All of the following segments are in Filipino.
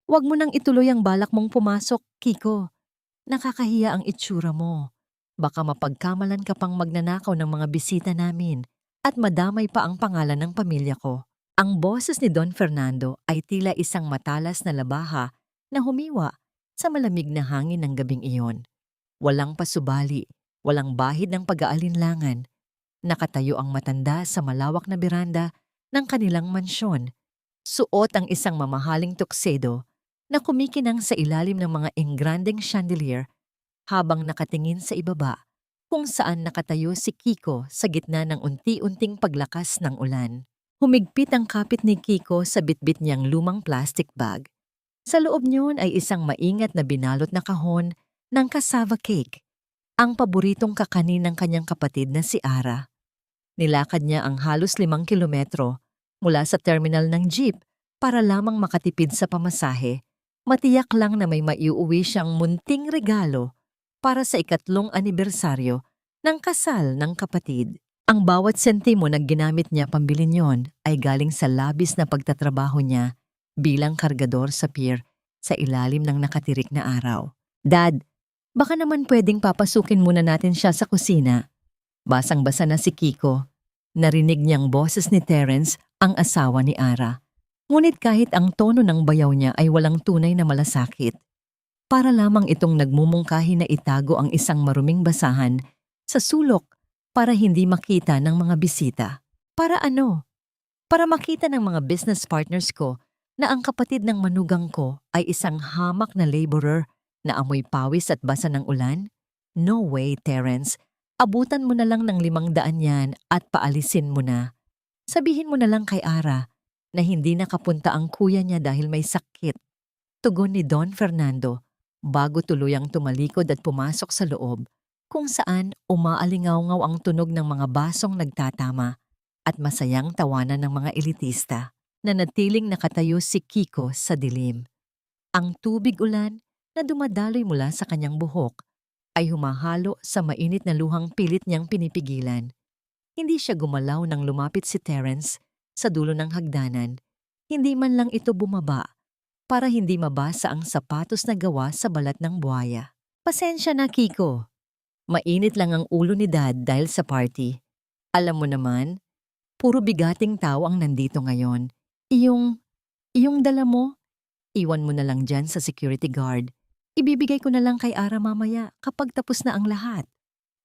Huwag mo nang ituloy ang balak mong pumasok, Kiko. Nakakahiya ang itsura mo. Baka mapagkamalan ka pang magnanakaw ng mga bisita namin at madamay pa ang pangalan ng pamilya ko. Ang boses ni Don Fernando ay tila isang matalas na labaha na humiwa sa malamig na hangin ng gabing iyon. Walang pasubali, walang bahid ng pag-aalinlangan. Nakatayo ang matanda sa malawak na beranda ng kanilang mansyon. Suot ang isang mamahaling tuksedo na kumikinang sa ilalim ng mga engrandeng chandelier habang nakatingin sa ibaba kung saan nakatayo si Kiko sa gitna ng unti-unting paglakas ng ulan. Humigpit ang kapit ni Kiko sa bitbit niyang lumang plastic bag. Sa loob niyon ay isang maingat na binalot na kahon ng cassava cake, ang paboritong kakanin ng kanyang kapatid na si Ara. Nilakad niya ang halos 5 kilometro mula sa terminal ng jeep para lamang makatipid sa pamasahe. Matiyak lang na may maiuwi siyang munting regalo para sa 3 anibersaryo ng kasal ng kapatid. Ang bawat sentimo na ginamit niya pambili niyon ay galing sa labis na pagtatrabaho niya bilang kargador sa pier sa ilalim ng nakatirik na araw. Dad, baka naman pwedeng papasukin muna natin siya sa kusina. Basang-basa na si Kiko. Narinig niyang boses ni Terence, ang asawa ni Ara. Ngunit kahit ang tono ng bayaw niya ay walang tunay na malasakit. Para lamang itong nagmumungkahi na itago ang isang maruming basahan sa sulok para hindi makita ng mga bisita. Para ano? Para makita ng mga business partners ko na ang kapatid ng manugang ko ay isang hamak na laborer na amoy pawis at basa ng ulan? No way, Terence. Abutan mo na lang ng 500 yan at paalisin mo na. Sabihin mo na lang kay Ara na hindi nakapunta ang kuya niya dahil may sakit. Tugon ni Don Fernando bago tuluyang tumalikod at pumasok sa loob kung saan umaalingaw-ngaw ang tunog ng mga basong nagtatama at masayang tawanan ng mga elitista. Nanatiling nakatayo si Kiko sa dilim. Ang tubig ulan na dumadaloy mula sa kanyang buhok ay humahalo sa mainit na luhang pilit niyang pinipigilan. Hindi siya gumalaw nang lumapit si Terence sa dulo ng hagdanan. Hindi man lang ito bumaba para hindi mabasa ang sapatos na gawa sa balat ng buhaya. Pasensya na, Kiko. Mainit lang ang ulo ni Dad dahil sa party. Alam mo naman, puro bigating tao ang nandito ngayon. Iyong dala mo, iwan mo na lang dyan sa security guard. Ibibigay ko na lang kay Ara mamaya kapag tapos na ang lahat.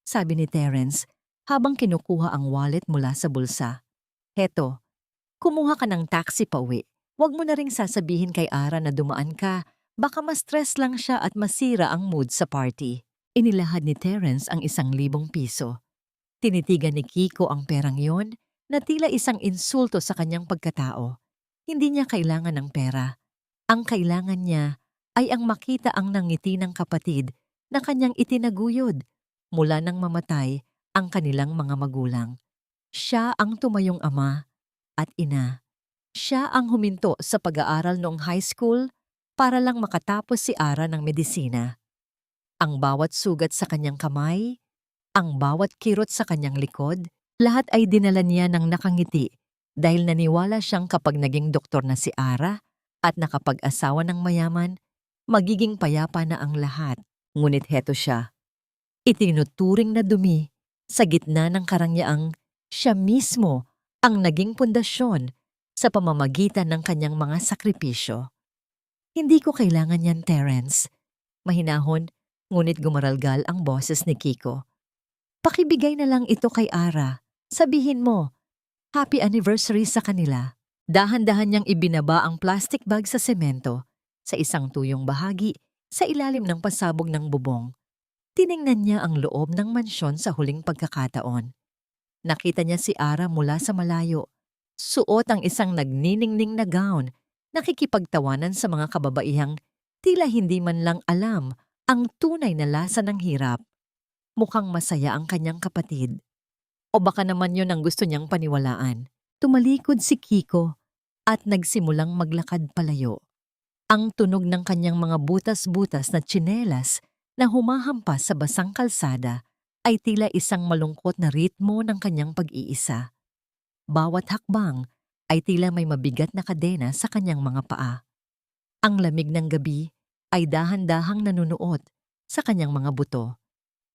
Sabi ni Terence habang kinukuha ang wallet mula sa bulsa. Heto, kumuha ka ng taxi pa uwi. Huwag mo na ring sasabihin kay Ara na dumaan ka. Baka ma-stress lang siya at masira ang mood sa party. Inilahad ni Terence ang 1,000 piso. Tinitigan ni Kiko ang perang yon na tila isang insulto sa kanyang pagkatao. Hindi niya kailangan ng pera. Ang kailangan niya ay ang makita ang nangiti ng kapatid na kanyang itinaguyod mula nang mamatay ang kanilang mga magulang. Siya ang tumayong ama at ina. Siya ang huminto sa pag-aaral noong high school para lang makatapos si Ara ng medisina. Ang bawat sugat sa kanyang kamay, ang bawat kirot sa kanyang likod, lahat ay dinala niya ng nakangiti dahil naniwala siyang kapag naging doktor na si Ara at nakapag-asawa ng mayaman, magiging payapa na ang lahat. Ngunit heto siya, itinuturing na dumi sa gitna ng karangyaang siya mismo ang naging pundasyon sa pamamagitan ng kanyang mga sakripisyo. Hindi ko kailangan yan, Terence. Mahinahon, ngunit gumaralgal ang boses ni Kiko. Pakibigay na lang ito kay Ara. Sabihin mo, happy anniversary sa kanila. Dahan-dahan niyang ibinaba ang plastic bag sa semento sa isang tuyong bahagi sa ilalim ng pasabog ng bubong. Tiningnan niya ang loob ng mansyon sa huling pagkakataon. Nakita niya si Ara mula sa malayo. Suot ang isang nagniningning na gown, nakikipagtawanan sa mga kababaihang tila hindi man lang alam ang tunay na lasa ng hirap. Mukhang masaya ang kanyang kapatid. O baka naman yun ang gusto niyang paniwalaan. Tumalikod si Kiko at nagsimulang maglakad palayo. Ang tunog ng kanyang mga butas-butas na tsinelas na humahampas sa basang kalsada ay tila isang malungkot na ritmo ng kanyang pag-iisa. Bawat hakbang ay tila may mabigat na kadena sa kanyang mga paa. Ang lamig ng gabi ay dahan-dahang nanunuot sa kanyang mga buto.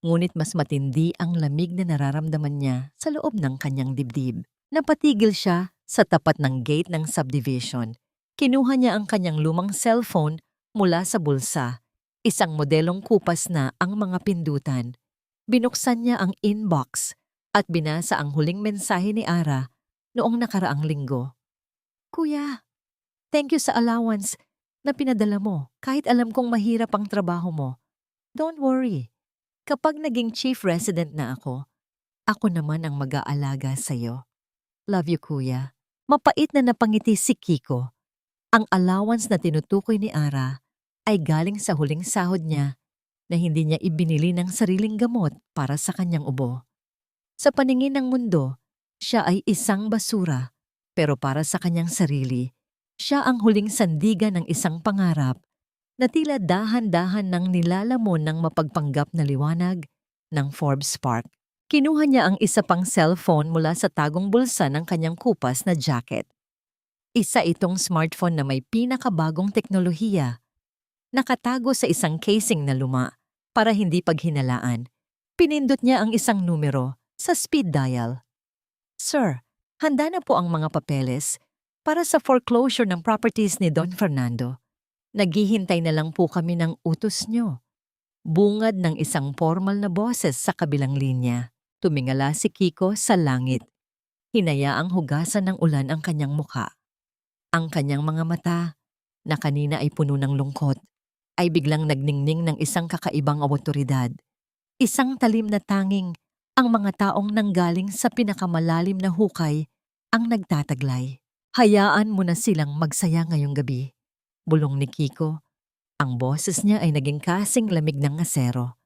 Ngunit mas matindi ang lamig na nararamdaman niya sa loob ng kanyang dibdib. Napatigil siya sa tapat ng gate ng subdivision. Kinuha niya ang kanyang lumang cellphone mula sa bulsa. Isang modelong kupas na ang mga pindutan. Binuksan niya ang inbox at binasa ang huling mensahe ni Ara noong nakaraang linggo. Kuya, thank you sa allowance na pinadala mo kahit alam kong mahirap ang trabaho mo. Don't worry. Kapag naging chief resident na ako naman ang mag-aalaga sa'yo. Love you, kuya. Mapait na napangiti si Kiko. Ang allowance na tinutukoy ni Ara ay galing sa huling sahod niya na hindi niya ibinili ng sariling gamot para sa kanyang ubo. Sa paningin ng mundo, siya ay isang basura, pero para sa kanyang sarili, siya ang huling sandigan ng isang pangarap na tila dahan-dahan ng nilalamon ng mapagpanggap na liwanag ng Forbes Park. Kinuha niya ang isa pang cellphone mula sa tagong bulsa ng kanyang kupas na jacket. Isa itong smartphone na may pinakabagong teknolohiya. Nakatago sa isang casing na luma para hindi paghinalaan. Pinindot niya ang isang numero sa speed dial. Sir, handa na po ang mga papeles para sa foreclosure ng properties ni Don Fernando. Naghihintay na lang po kami ng utos nyo. Bungad ng isang formal na boses sa kabilang linya. Tumingala si Kiko sa langit. Hinayaang hugasan ng ulan ang kanyang mukha. Ang kanyang mga mata, na kanina ay puno ng lungkot, ay biglang nagningning ng isang kakaibang awtoridad. Isang talim na tanging ang mga taong nanggaling sa pinakamalalim na hukay ang nagtataglay. Hayaan mo na silang magsaya ngayong gabi. Bulong ni Kiko. Ang boses niya ay naging kasing lamig ng asero.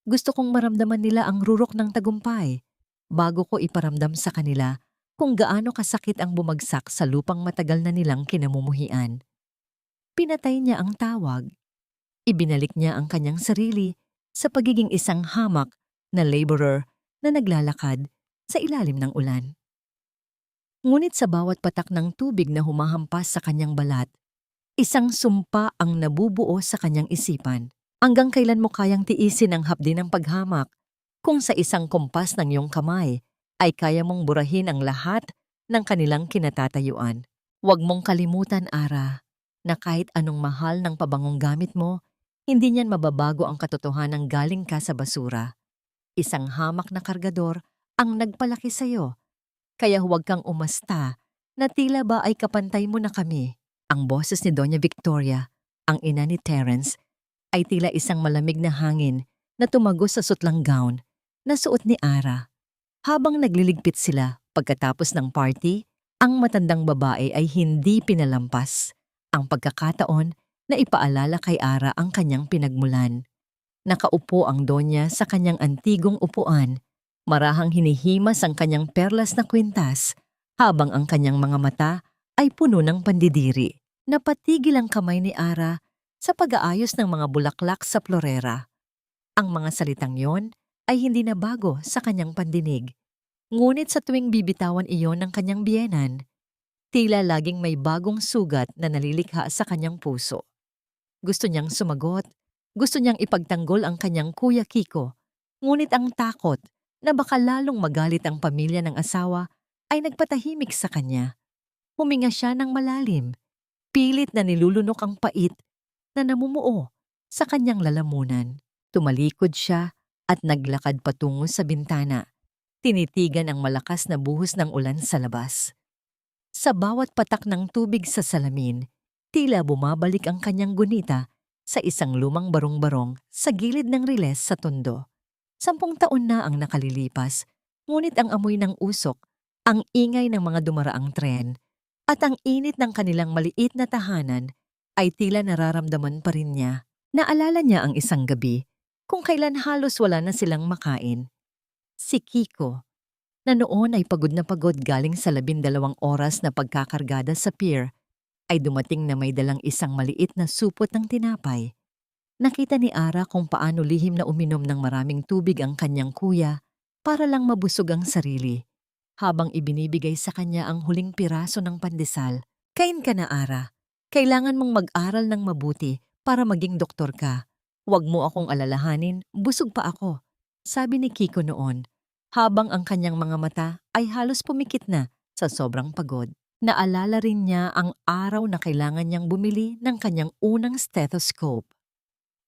Gusto kong maramdaman nila ang rurok ng tagumpay bago ko iparamdam sa kanila kung gaano kasakit ang bumagsak sa lupang matagal na nilang kinamumuhian. Pinatay niya ang tawag. Ibinalik niya ang kanyang sarili sa pagiging isang hamak na laborer na naglalakad sa ilalim ng ulan. Ngunit sa bawat patak ng tubig na humahampas sa kanyang balat, isang sumpa ang nabubuo sa kanyang isipan. Hanggang kailan mo kayang tiisin ang hapdi ng paghamak kung sa isang kumpas ng iyong kamay ay kaya mong burahin ang lahat ng kanilang kinatatayuan? Huwag mong kalimutan, Ara, na kahit anong mahal ng pabangong gamit mo, hindi niyan mababago ang katotohanan galing ka sa basura. Isang hamak na kargador ang nagpalaki sa'yo. Kaya huwag kang umasta na tila ba ay kapantay mo na kami. Ang boses ni Doña Victoria, ang ina ni Terence, ay tila isang malamig na hangin na tumagos sa sutlang gown na suot ni Ara. Habang nagliligpit sila pagkatapos ng party, ang matandang babae ay hindi pinalampas ang pagkakataon na ipaalala kay Ara ang kanyang pinagmulan. Nakaupo ang Donya sa kanyang antigong upuan, marahang hinihimas ang kanyang perlas na kwintas habang ang kanyang mga mata ay puno ng pandidiri. Napatigil ang kamay ni Ara sa pag-aayos ng mga bulaklak sa florera. Ang mga salitang yon ay hindi na bago sa kanyang pandinig. Ngunit sa tuwing bibitawan iyon ng kanyang biyenan, tila laging may bagong sugat na nalilikha sa kanyang puso. Gusto niyang sumagot, gusto niyang ipagtanggol ang kanyang Kuya Kiko, ngunit ang takot na baka lalong magalit ang pamilya ng asawa ay nagpatahimik sa kanya. Huminga siya ng malalim, pilit na nilulunok ang pait na namumuo sa kanyang lalamunan. Tumalikod siya at naglakad patungo sa bintana. Tinitigan ang malakas na buhos ng ulan sa labas. Sa bawat patak ng tubig sa salamin, tila bumabalik ang kanyang gunita sa isang lumang barong-barong sa gilid ng riles sa tondo. 10 taon na ang nakalilipas, ngunit ang amoy ng usok, ang ingay ng mga dumaraang tren, at ang init ng kanilang maliit na tahanan ay tila nararamdaman pa rin niya. Naalala niya ang isang gabi kung kailan halos wala na silang makain. Si Kiko, na noon ay pagod na pagod galing sa 12 oras na pagkakargada sa pier, ay dumating na may dalang isang maliit na supot ng tinapay. Nakita ni Ara kung paano lihim na uminom ng maraming tubig ang kanyang kuya para lang mabusog ang sarili, habang ibinibigay sa kanya ang huling piraso ng pandesal. Kain ka na, Ara. Kailangan mong mag-aral ng mabuti para maging doktor ka. Huwag mo akong alalahanin, busog pa ako, sabi ni Kiko noon, habang ang kanyang mga mata ay halos pumikit na sa sobrang pagod. Naalala rin niya ang araw na kailangan niyang bumili ng kanyang unang stethoscope.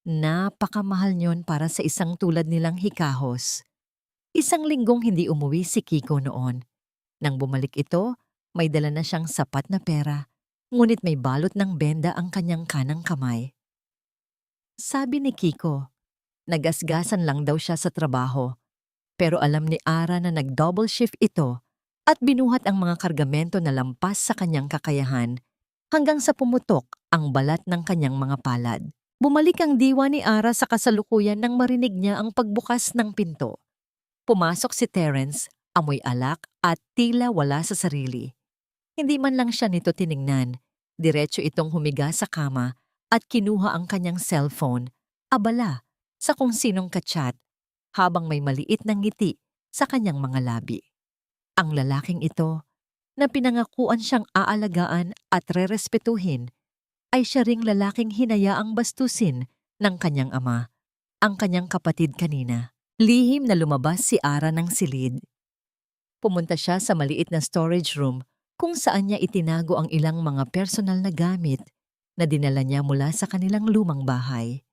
Napakamahal niyon para sa isang tulad nilang hikahos. Isang linggong hindi umuwi si Kiko noon. Nang bumalik ito, may dala na siyang sapat na pera, ngunit may balot ng benda ang kanyang kanang kamay. Sabi ni Kiko, nagasgasan lang daw siya sa trabaho, pero alam ni Ara na nag-double shift ito at binuhat ang mga kargamento na lampas sa kanyang kakayahan hanggang sa pumutok ang balat ng kanyang mga palad. Bumalik ang diwa ni Ara sa kasalukuyan nang marinig niya ang pagbukas ng pinto. Pumasok si Terence, amoy alak at tila wala sa sarili. Hindi man lang siya nito tiningnan, diretso itong humiga sa kama at kinuha ang kanyang cellphone, abala sa kung sinong kachat, habang may maliit na ngiti sa kanyang mga labi. Ang lalaking ito, na pinangakuan siyang aalagaan at rerespetuhin, ay siya ring lalaking hinayaang bastusin ng kanyang ama, ang kanyang kapatid kanina. Lihim na lumabas si Ara ng silid. Pumunta siya sa maliit na storage room kung saan niya itinago ang ilang mga personal na gamit na dinala niya mula sa kanilang lumang bahay.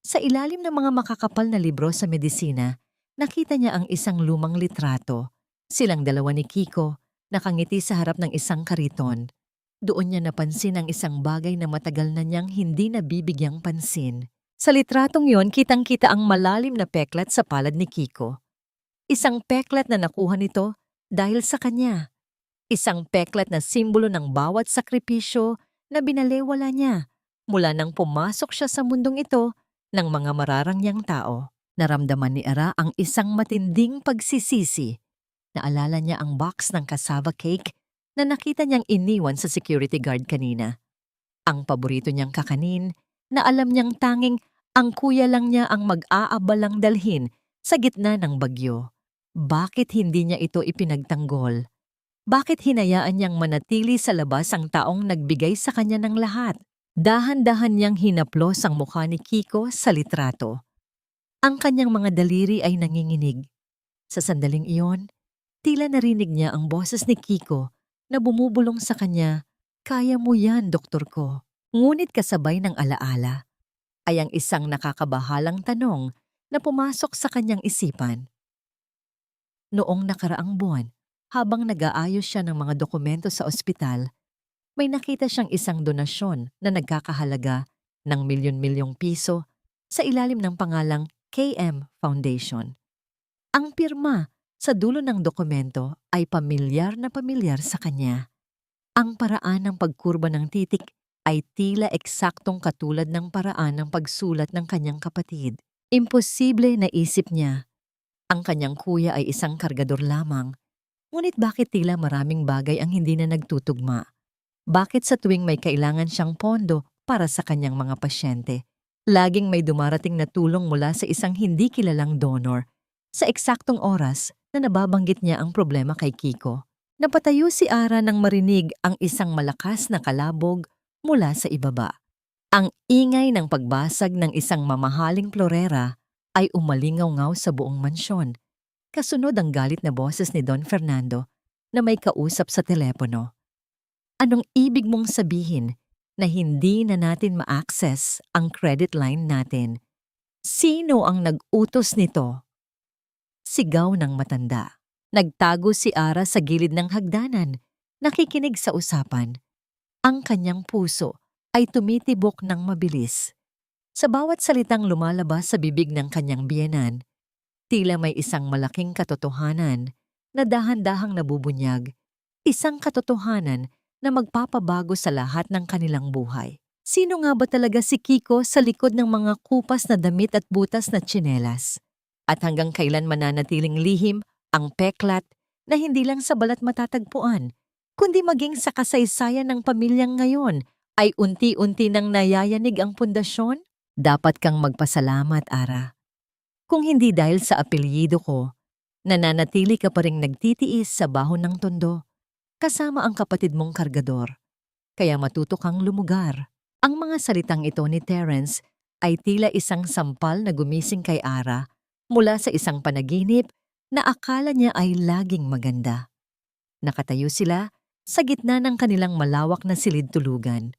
Sa ilalim ng mga makakapal na libro sa medisina, nakita niya ang isang lumang litrato. Silang dalawa ni Kiko, nakangiti sa harap ng isang kariton. Doon niya napansin ang isang bagay na matagal na niyang hindi nabibigyang pansin. Sa litratong yon, kitang-kita ang malalim na peklat sa palad ni Kiko. Isang peklat na nakuha nito dahil sa kanya. Isang peklat na simbolo ng bawat sakripisyo na binalewala niya mula nang pumasok siya sa mundong ito ng mga mararangyang tao. Naramdaman ni Ara ang isang matinding pagsisisi. Naalala niya ang box ng cassava cake na nakita niyang iniwan sa security guard kanina. Ang paborito niyang kakanin na alam niyang tanging ang kuya lang niya ang mag-aabalang dalhin sa gitna ng bagyo. Bakit hindi niya ito ipinagtanggol? Bakit hinayaan niyang manatili sa labas ang taong nagbigay sa kanya ng lahat? Dahan-dahan niyang hinaplos ang mukha ni Kiko sa litrato. Ang kanyang mga daliri ay nanginginig. Sa sandaling iyon, tila narinig niya ang boses ni Kiko na bumubulong sa kanya, "Kaya mo yan, doktor ko." Ngunit kasabay ng alaala ay ang isang nakakabahalang tanong na pumasok sa kanyang isipan. Noong nakaraang buwan, habang nag-aayos siya ng mga dokumento sa ospital, may nakita siyang isang donasyon na nagkakahalaga ng milyon-milyong piso sa ilalim ng pangalang KM Foundation. Ang pirma sa dulo ng dokumento ay pamilyar na pamilyar sa kanya. Ang paraan ng pagkurba ng titik ay tila eksaktong katulad ng paraan ng pagsulat ng kanyang kapatid. Imposible na isip niya. Ang kanyang kuya ay isang kargador lamang. Ngunit bakit tila maraming bagay ang hindi na nagtutugma? Bakit sa tuwing may kailangan siyang pondo para sa kanyang mga pasyente, laging may dumarating na tulong mula sa isang hindi kilalang donor sa eksaktong oras na nababanggit niya ang problema kay Kiko? Napatayo si Ara nang marinig ang isang malakas na kalabog mula sa ibaba. Ang ingay ng pagbasag ng isang mamahaling florera ay umalingaw-ngaw sa buong mansyon. Kasunod ang galit na boses ni Don Fernando na may kausap sa telepono. Anong ibig mong sabihin na hindi na natin ma-access ang credit line natin? Sino ang nag-utos nito? Sigaw ng matanda. Nagtago si Ara sa gilid ng hagdanan, nakikinig sa usapan. Ang kanyang puso ay tumitibok ng mabilis. Sa bawat salitang lumalabas sa bibig ng kanyang biyenan, tila may isang malaking katotohanan na dahan-dahang nabubunyag, isang katotohanan na magpapabago sa lahat ng kanilang buhay. Sino nga ba talaga si Kiko sa likod ng mga kupas na damit at butas na tsinelas? At hanggang kailan mananatiling lihim ang peklat na hindi lang sa balat matatagpuan, kundi maging sa kasaysayan ng pamilyang ngayon ay unti-unti nang nayayanig ang pundasyon? Dapat kang magpasalamat, Ara. Kung hindi dahil sa apelyido ko, nananatili ka pa ring nagtitiis sa bahon ng tondo, kasama ang kapatid mong kargador. kaya matuto kang lumugar. Ang mga salitang ito ni Terence ay tila isang sampal na gumising kay Ara mula sa isang panaginip na akala niya ay laging maganda. Nakatayo sila sa gitna ng kanilang malawak na silid-tulugan.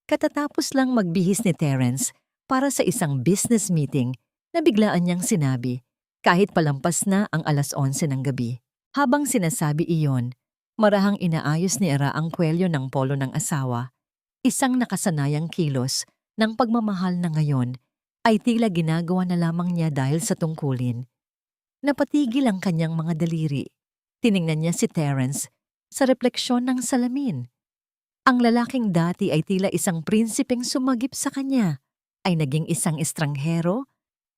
Katatapos lang magbihis ni Terence para sa isang business meeting na biglaan niyang sinabi kahit palampas na ang 11:00 ng gabi. Habang sinasabi iyon, marahang inaayos ni Ara ang kwelyo ng polo ng asawa, isang nakasanayang kilos ng pagmamahal na ngayon ay tila ginagawa na lamang niya dahil sa tungkulin. Napatigil ang kanyang mga daliri. Tiningnan niya si Terence sa refleksyon ng salamin. Ang lalaking dati ay tila isang prinsipeng sumagip sa kanya ay naging isang estranghero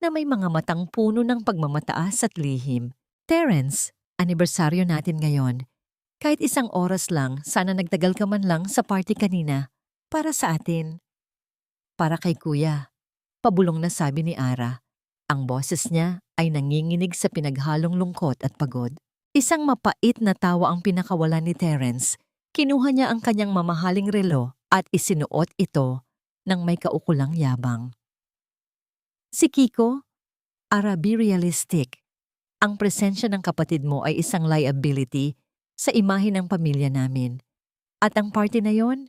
na may mga matang puno ng pagmamataas at lihim. Terence, anibersaryo natin ngayon. Kahit isang oras lang, sana nagtagal ka man lang sa party kanina. Para sa atin. Para kay kuya. Pabulong na sabi ni Ara. Ang boses niya ay nanginginig sa pinaghalong lungkot at pagod. Isang mapait na tawa ang pinakawalan ni Terence. Kinuha niya ang kanyang mamahaling relo at isinuot ito ng may kaukulang yabang. Si Kiko, Ara, be realistic. Ang presensya ng kapatid mo ay isang liability sa imahe ng pamilya namin. At ang party na yon,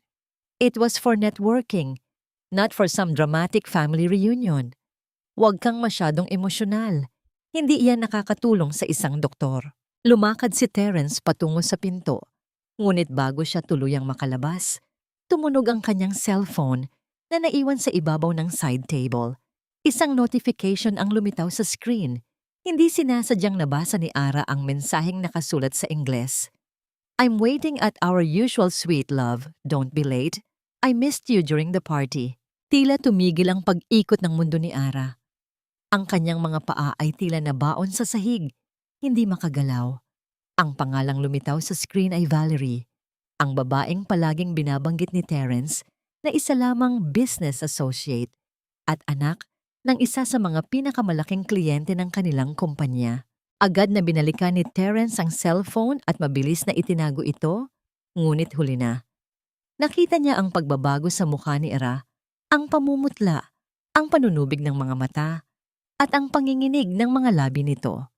it was for networking, not for some dramatic family reunion. Huwag kang masyadong emosyonal. Hindi iyan nakakatulong sa isang doktor. Lumakad si Terence patungo sa pinto. Ngunit bago siya tuluyang makalabas, tumunog ang kanyang cellphone na naiwan sa ibabaw ng side table. Isang notification ang lumitaw sa screen. Hindi sinasadyang nabasa ni Ara ang mensaheng nakasulat sa Ingles. I'm waiting at our usual suite, love. Don't be late. I missed you during the party. Tila tumigil ang pag-ikot ng mundo ni Ara. Ang kanyang mga paa ay tila nabaon sa sahig. Hindi makagalaw. Ang pangalang lumitaw sa screen ay Valerie, ang babaeng palaging binabanggit ni Terence na isa lamang business associate at anak ng isa sa mga pinakamalaking kliyente ng kanilang kumpanya. Agad na binalikan ni Terence ang cellphone at mabilis na itinago ito, ngunit huli na. Nakita niya ang pagbabago sa mukha ni Ara, ang pamumutla, ang panunubig ng mga mata, at ang panginginig ng mga labi nito.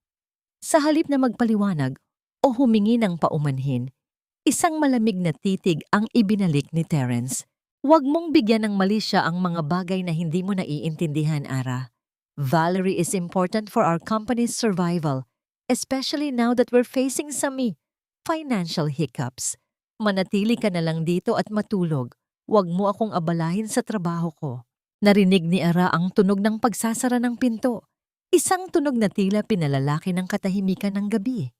Sa halip na magpaliwanag o humingi ng paumanhin, isang malamig na titig ang ibinalik ni Terence. Huwag mong bigyan ng mali siya ang mga bagay na hindi mo naiintindihan, Ara. Valerie is important for our company's survival, especially now that we're facing some financial hiccups. Manatili ka na lang dito at matulog. Huwag mo akong abalahin sa trabaho ko. Narinig ni Ara ang tunog ng pagsasara ng pinto. Isang tunog na tila pinalalaki ng katahimikan ng gabi.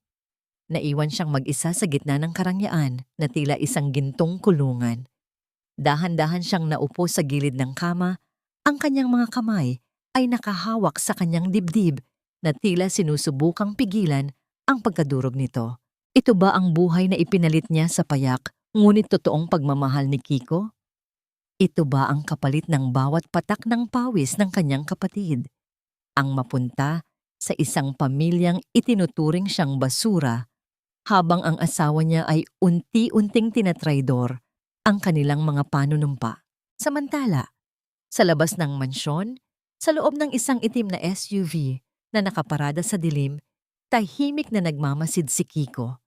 Naiwan siyang mag-isa sa gitna ng karangyaan na tila isang gintong kulungan. Dahan-dahan siyang naupo sa gilid ng kama, ang kanyang mga kamay ay nakahawak sa kanyang dibdib na tila sinusubukang pigilan ang pagkadurog nito. Ito ba ang buhay na ipinalit niya sa payak, ngunit totoong pagmamahal ni Kiko? Ito ba ang kapalit ng bawat patak ng pawis ng kanyang kapatid? Ang mapunta sa isang pamilyang itinuturing siyang basura habang ang asawa niya ay unti-unting tinatraydor ang kanilang mga panunumpa. Samantala, sa labas ng mansyon, sa loob ng isang itim na SUV na nakaparada sa dilim, tahimik na nagmamasid si Kiko.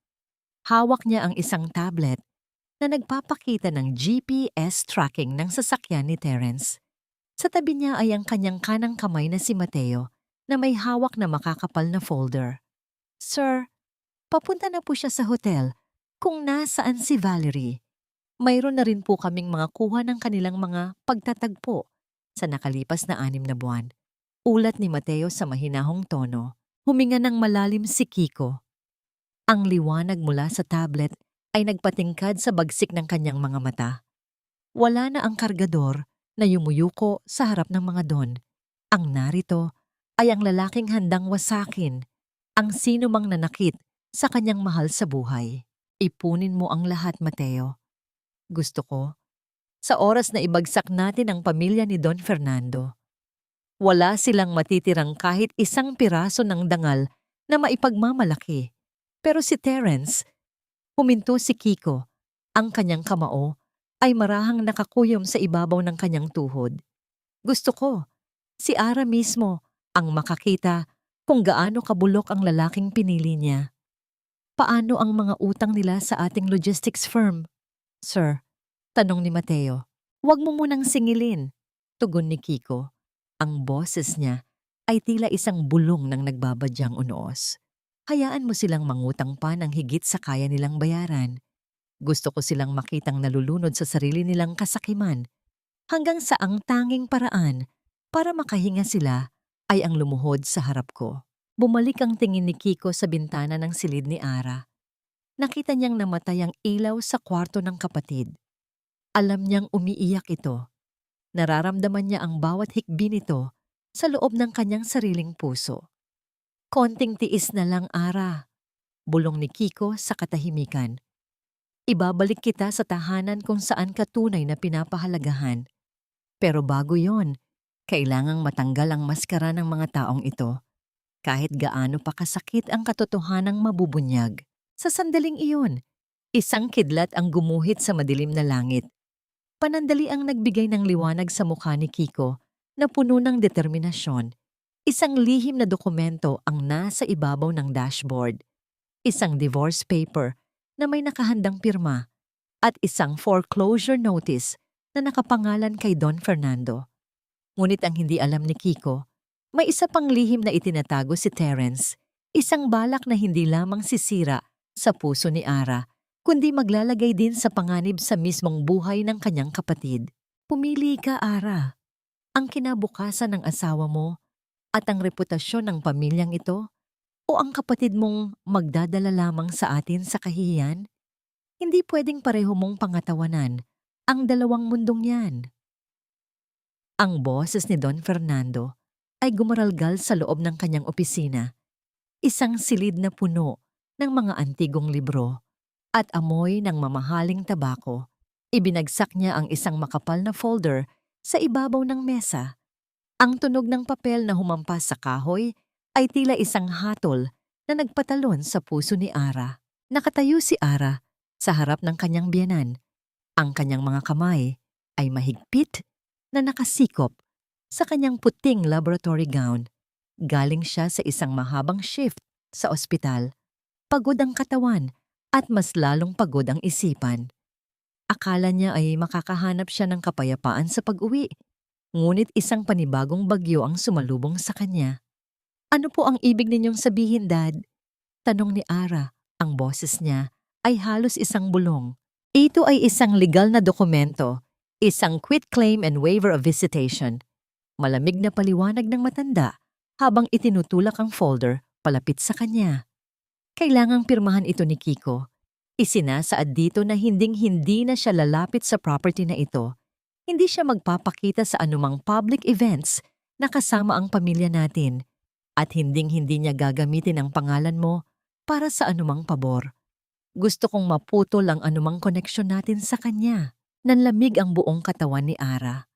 Hawak niya ang isang tablet na nagpapakita ng GPS tracking ng sasakyan ni Terence. Sa tabi niya ay ang kanyang kanang kamay na si Mateo na may hawak na makakapal na folder. Sir, papunta na po siya sa hotel kung nasaan si Valerie. Mayroon na rin po kaming mga kuha ng kanilang mga pagtatagpo sa nakalipas na 6 na buwan. Ulat ni Mateo sa mahinahong tono. Huminga ng malalim si Kiko. Ang liwanag mula sa tablet ay nagpatingkad sa bagsik ng kanyang mga mata. Wala na ang kargador na yumuyuko sa harap ng mga don. Ang narito ay ang lalaking handang wasakin ang sino mang nanakit sa kanyang mahal sa buhay. Ipunin mo ang lahat, Mateo. Gusto ko, sa oras na ibagsak natin ang pamilya ni Don Fernando, wala silang matitirang kahit isang piraso ng dangal na maipagmamalaki. Pero si Terence, huminto si Kiko, ang kanyang kamao ay marahang nakakuyom sa ibabaw ng kanyang tuhod. Gusto ko, si Ara mismo ang makakita kung gaano kabulok ang lalaking pinili niya. Paano ang mga utang nila sa ating logistics firm? Sir, tanong ni Mateo. Huwag mo munang singilin, tugon ni Kiko. Ang boses niya ay tila isang bulong ng nagbabadyang unoos. Hayaan mo silang mangutang pa ng higit sa kaya nilang bayaran. Gusto ko silang makitang nalulunod sa sarili nilang kasakiman hanggang sa ang tanging paraan para makahinga sila ay ang lumuhod sa harap ko. Bumalik ang tingin ni Kiko sa bintana ng silid ni Ara. Nakita niyang namatay ang ilaw sa kwarto ng kapatid. Alam niyang umiiyak ito. Nararamdaman niya ang bawat hikbi nito sa loob ng kanyang sariling puso. Konting tiis na lang, Ara, bulong ni Kiko sa katahimikan. Ibabalik kita sa tahanan kung saan ka tunay na pinapahalagahan. Pero bago yon, kailangang matanggal ang maskara ng mga taong ito. Kahit gaano pa kasakit ang katotohanang mabubunyag. Sa sandaling iyon, isang kidlat ang gumuhit sa madilim na langit. Panandali ang nagbigay ng liwanag sa mukha ni Kiko na puno ng determinasyon. Isang lihim na dokumento ang nasa ibabaw ng dashboard. Isang divorce paper na may nakahandang pirma at isang foreclosure notice na nakapangalan kay Don Fernando. Ngunit ang hindi alam ni Kiko, may isa pang lihim na itinatago si Terence, isang balak na hindi lamang sisira sa puso ni Ara, kundi maglalagay din sa panganib sa mismong buhay ng kanyang kapatid. Pumili ka, Ara. Ang kinabukasan ng asawa mo at ang reputasyon ng pamilyang ito o ang kapatid mong magdadala lamang sa atin sa kahihiyan? Hindi pwedeng pareho mong pangatawanan ang dalawang mundong yan. Ang boses ni Don Fernando ay gumaralgal sa loob ng kanyang opisina. Isang silid na puno ng mga antigong libro at amoy ng mamahaling tabako. Ibinagsak niya ang isang makapal na folder sa ibabaw ng mesa. Ang tunog ng papel na humampas sa kahoy ay tila isang hatol na nagpatalon sa puso ni Ara. Nakatayo si Ara sa harap ng kanyang biyenan. Ang kanyang mga kamay ay mahigpit na nakasikop sa kanyang puting laboratory gown. Galing siya sa isang mahabang shift sa ospital. Pagod ang katawan at mas lalong pagod ang isipan. Akala niya ay makakahanap siya ng kapayapaan sa pag-uwi. Ngunit isang panibagong bagyo ang sumalubong sa kanya. Ano po ang ibig ninyong sabihin, Dad? Tanong ni Ara. Ang boses niya ay halos isang bulong. Ito ay isang legal na dokumento, isang quitclaim and waiver of visitation. Malamig na paliwanag ng matanda habang itinutulak ang folder palapit sa kanya. Kailangang pirmahan ito ni Kiko. Isinasaad dito na hinding-hindi na siya lalapit sa property na ito. Hindi siya magpapakita sa anumang public events na kasama ang pamilya natin at hinding-hindi niya gagamitin ang pangalan mo para sa anumang pabor. Gusto kong maputol ang anumang koneksyon natin sa kanya. Nanlamig ang buong katawan ni Ara.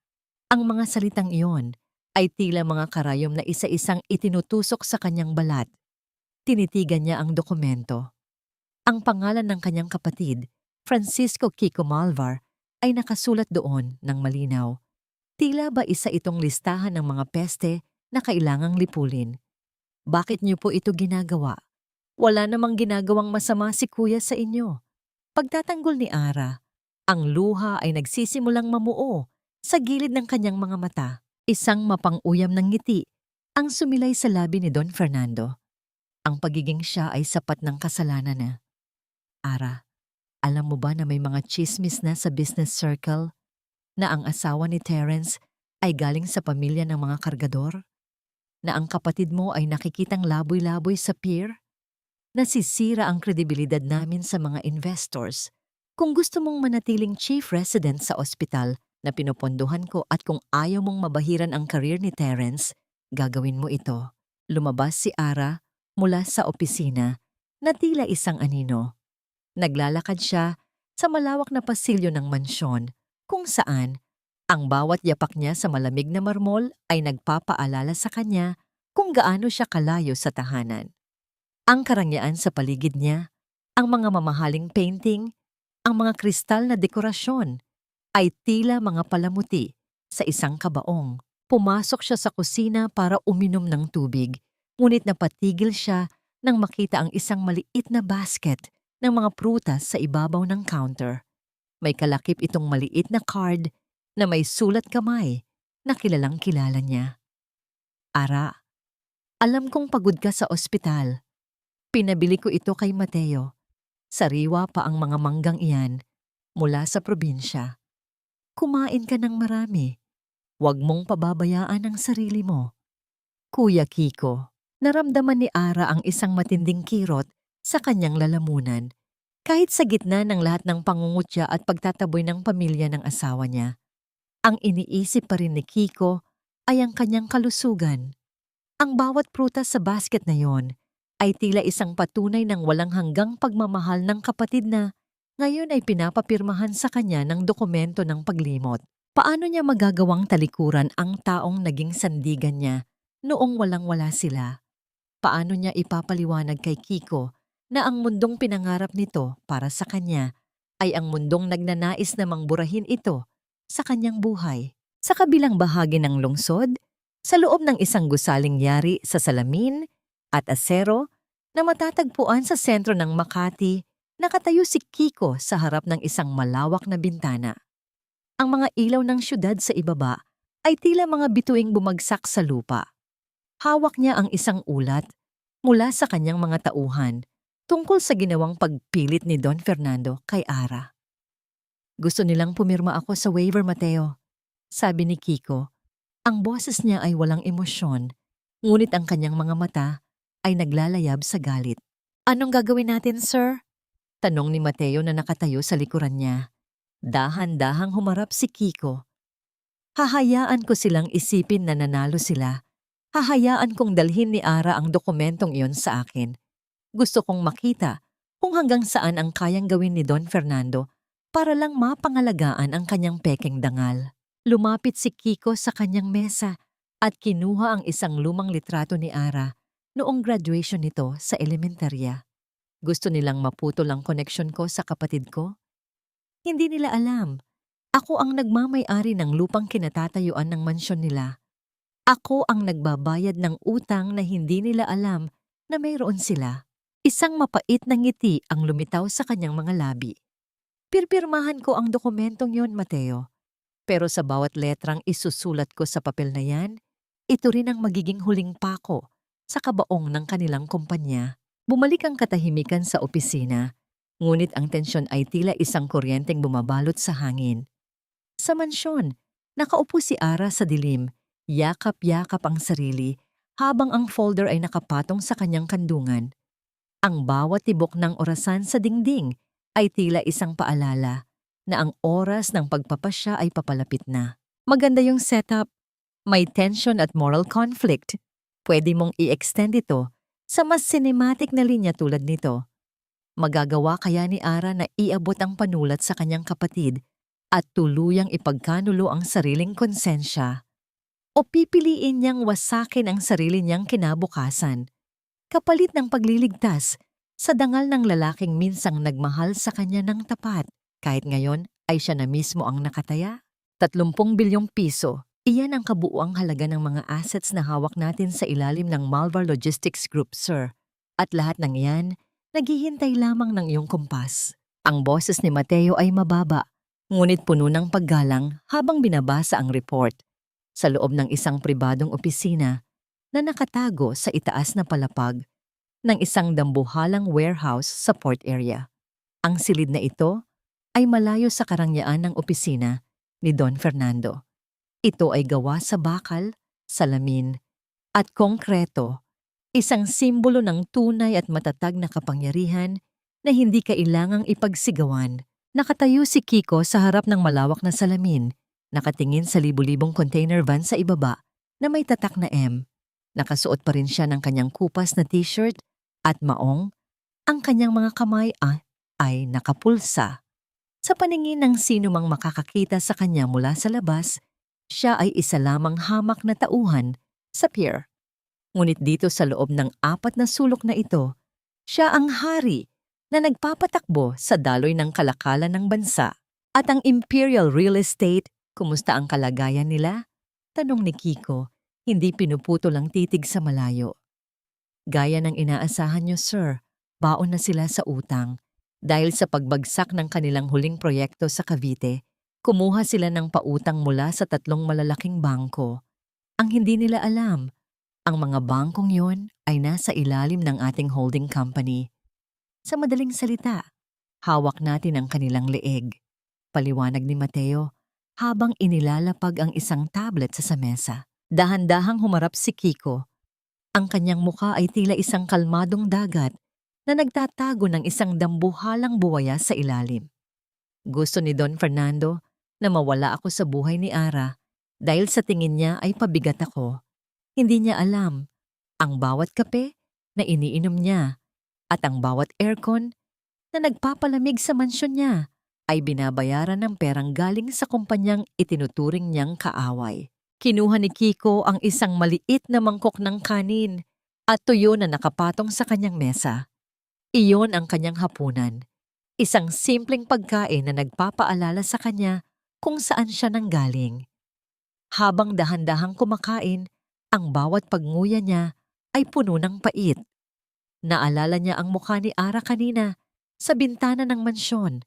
Ang mga salitang iyon ay tila mga karayom na isa-isang itinutusok sa kanyang balat. Tinitigan niya ang dokumento. Ang pangalan ng kanyang kapatid, Francisco Kiko Malvar, ay nakasulat doon ng malinaw. Tila ba isa itong listahan ng mga peste na kailangang lipulin? Bakit niyo po ito ginagawa? Wala namang ginagawang masama si Kuya sa inyo. Pagtatanggol ni Ara, ang luha ay nagsisimulang mamuo sa gilid ng kanyang mga mata. Isang mapang-uyam ng ngiti ang sumilay sa labi ni Don Fernando. Ang pagiging siya ay sapat ng kasalanan na. Ara, alam mo ba na may mga chismis na sa business circle na ang asawa ni Terence ay galing sa pamilya ng mga kargador? Na ang kapatid mo ay nakikitang laboy-laboy sa pier? Nasisira ang kredibilidad namin sa mga investors. Kung gusto mong manatiling chief resident sa ospital na pinupondohan ko at kung ayaw mong mabahiran ang career ni Terence, gagawin mo ito. Lumabas si Ara mula sa opisina na tila isang anino. Naglalakad siya sa malawak na pasilyo ng mansyon kung saan ang bawat yapak niya sa malamig na marmol ay nagpapaalala sa kanya kung gaano siya kalayo sa tahanan. Ang karangyaan sa paligid niya, ang mga mamahaling painting, ang mga kristal na dekorasyon, ay tila mga palamuti sa isang kabaong. Pumasok siya sa kusina para uminom ng tubig, ngunit napatigil siya nang makita ang isang maliit na basket ng mga prutas sa ibabaw ng counter. May kalakip itong maliit na card na may sulat kamay na kilalang kilala niya. Ara, alam kong pagod ka sa ospital. Pinabili ko ito kay Mateo. Sariwa pa ang mga manggang iyan mula sa probinsya. Kumain ka ng marami. Huwag mong pababayaan ang sarili mo. Kuya Kiko, naramdaman ni Ara ang isang matinding kirot sa kanyang lalamunan. Kahit sa gitna ng lahat ng pangungutya at pagtataboy ng pamilya ng asawa niya, ang iniisip pa rin ni Kiko ay ang kanyang kalusugan. Ang bawat prutas sa basket na yon ay tila isang patunay ng walang hanggang pagmamahal ng kapatid na ngayon ay pinapapirmahan sa kanya ng dokumento ng paglimot. Paano niya magagawang talikuran ang taong naging sandigan niya noong walang-wala sila? Paano niya ipapaliwanag kay Kiko na ang mundong pinangarap nito para sa kanya ay ang mundong nagnanais namang burahin ito sa kanyang buhay? Sa kabilang bahagi ng lungsod, sa loob ng isang gusaling yari sa salamin at asero na matatagpuan sa sentro ng Makati, nakatayo si Kiko sa harap ng isang malawak na bintana. Ang mga ilaw ng syudad sa ibaba ay tila mga bituing bumagsak sa lupa. Hawak niya ang isang ulat mula sa kanyang mga tauhan tungkol sa ginawang pagpilit ni Don Fernando kay Ara. Gusto nilang pumirma ako sa waiver, Mateo, sabi ni Kiko. Ang boses niya ay walang emosyon, ngunit ang kanyang mga mata ay naglalayab sa galit. Anong gagawin natin, sir? Tanong ni Mateo na nakatayo sa likuran niya. Dahan-dahang humarap si Kiko. Hahayaan ko silang isipin na nanalo sila. Hahayaan kong dalhin ni Ara ang dokumentong iyon sa akin. Gusto kong makita kung hanggang saan ang kayang gawin ni Don Fernando para lang mapangalagaan ang kanyang pekeng dangal. Lumapit si Kiko sa kanyang mesa at kinuha ang isang lumang litrato ni Ara noong graduation nito sa elementarya. Gusto nilang maputol ang koneksyon ko sa kapatid ko? Hindi nila alam. Ako ang nagmamay-ari ng lupang kinatatayuan ng mansyon nila. Ako ang nagbabayad ng utang na hindi nila alam na mayroon sila. Isang mapait na ngiti ang lumitaw sa kanyang mga labi. Pirpirmahan ko ang dokumentong yon, Mateo. Pero sa bawat letrang isusulat ko sa papel na yan, ito rin ang magiging huling pako sa kabaong ng kanilang kumpanya. Bumalik ang katahimikan sa opisina, ngunit ang tensyon ay tila isang kuryenteng bumabalot sa hangin. Sa mansyon, nakaupo si Ara sa dilim, yakap-yakap ang sarili habang ang folder ay nakapatong sa kanyang kandungan. Ang bawat tibok ng orasan sa dingding ay tila isang paalala na ang oras ng pagpapasya ay papalapit na. Maganda yung setup. May tension at moral conflict. Pwede mong i-extend ito sa mas cinematic na linya tulad nito. Magagawa kaya ni Ara na iabot ang panulat sa kanyang kapatid at tuluyang ipagkanulo ang sariling konsensya? O pipiliin niyang wasakin ang sarili niyang kinabukasan, kapalit ng pagliligtas sa dangal ng lalaking minsang nagmahal sa kanya ng tapat, kahit ngayon ay siya na mismo ang nakataya? 30 bilyong piso, iyan ang kabuuang halaga ng mga assets na hawak natin sa ilalim ng Malvar Logistics Group, sir. At lahat ng iyan, naghihintay lamang ng iyong kumpas. Ang boses ni Mateo ay mababa, ngunit puno ng paggalang habang binabasa ang report. Sa loob ng isang pribadong opisina na nakatago sa itaas na palapag ng isang dambuhalang warehouse sa port area. Ang silid na ito ay malayo sa karangyaan ng opisina ni Don Fernando. Ito ay gawa sa bakal, salamin, at konkreto, isang simbolo ng tunay at matatag na kapangyarihan na hindi kailangang ipagsigawan. Nakatayo si Kiko sa harap ng malawak na salamin, nakatingin sa libu-libong container van sa ibaba na may tatak na M. Nakasuot pa rin siya ng kanyang kupas na t-shirt at maong. Ang kanyang mga kamay ay nakapulsa. Sa paningin ng sino mang makakakita sa kanya mula sa labas, siya ay isa lamang hamak na tauhan sa pier. Ngunit dito sa loob ng 4 na sulok na ito, siya ang hari na nagpapatakbo sa daloy ng kalakalan ng bansa. At ang Imperial Real Estate, kumusta ang kalagayan nila? Tanong ni Kiko, hindi pinuputol ang titig sa malayo. Gaya ng inaasahan niyo, sir, baon na sila sa utang. Dahil sa pagbagsak ng kanilang huling proyekto sa Cavite, kumuha sila ng pautang mula sa 3 malalaking bangko. Ang hindi nila alam, ang mga bangkong yon ay nasa ilalim ng ating holding company. Sa madaling salita, hawak natin ang kanilang leeg. Paliwanag ni Mateo habang inilalapag ang isang tablet sa mesa. Dahan-dahang humarap si Kiko. Ang kanyang muka ay tila isang kalmadong dagat na nagtatago ng isang dambuhalang buwaya sa ilalim. Gusto ni Don Fernando na mawala ako sa buhay ni Ara dahil sa tingin niya ay pabigat ako. Hindi niya alam ang bawat kape na iniinom niya at ang bawat aircon na nagpapalamig sa mansyon niya ay binabayaran ng perang galing sa kumpanyang itinuturing niyang kaaway. Kinuha ni Kiko ang isang maliit na mangkok ng kanin at tuyo na nakapatong sa kanyang mesa. Iyon ang kanyang hapunan. Isang simpleng pagkain na nagpapaalala sa kanya kung saan siya nanggaling. Habang dahan-dahang kumakain, ang bawat pagnguya niya ay puno ng pait. Naalala niya ang mukha ni Ara kanina sa bintana ng mansyon,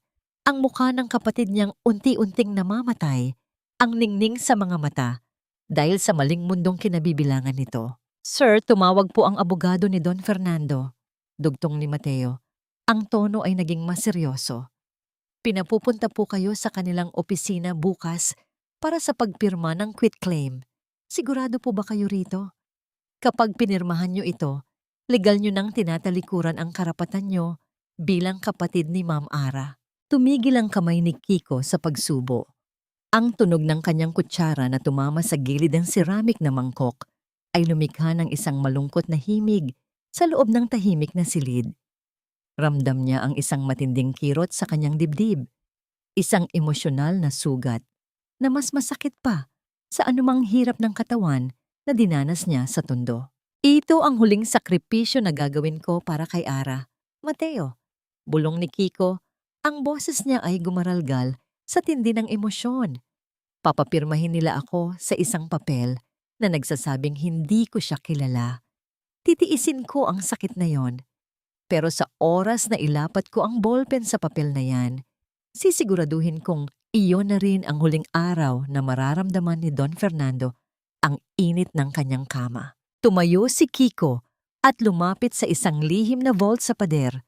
ang mukha ng kapatid niyang unti-unting namamatay, ang ningning sa mga mata dahil sa maling mundong kinabibilangan nito. Sir, tumawag po ang abogado ni Don Fernando. Dugtong ni Mateo. Ang tono ay naging mas seryoso. Pinapupunta po kayo sa kanilang opisina bukas para sa pagpirma ng quitclaim. Sigurado po ba kayo rito? Kapag pinirmahan nyo ito, legal nyo nang tinatalikuran ang karapatan nyo bilang kapatid ni Ma'am Ara. Tumigil ang kamay ni Kiko sa pagsubo. Ang tunog ng kanyang kutsara na tumama sa gilid ng ceramic na mangkok ay lumikha ng isang malungkot na himig sa loob ng tahimik na silid. Ramdam niya ang isang matinding kirot sa kanyang dibdib, isang emosyonal na sugat na mas masakit pa sa anumang hirap ng katawan na dinanas niya sa tondo. Ito ang huling sakripisyo na gagawin ko para kay Ara. Mateo, bulong ni Kiko, ang boses niya ay gumaralgal sa tindi ng emosyon. Papapirmahin nila ako sa isang papel na nagsasabing hindi ko siya kilala. Titiisin ko ang sakit na yon. Pero sa oras na ilapat ko ang ballpen sa papel na yan, sisiguraduhin kong iyon na rin ang huling araw na mararamdaman ni Don Fernando ang init ng kanyang kama. Tumayo si Kiko at lumapit sa isang lihim na vault sa pader.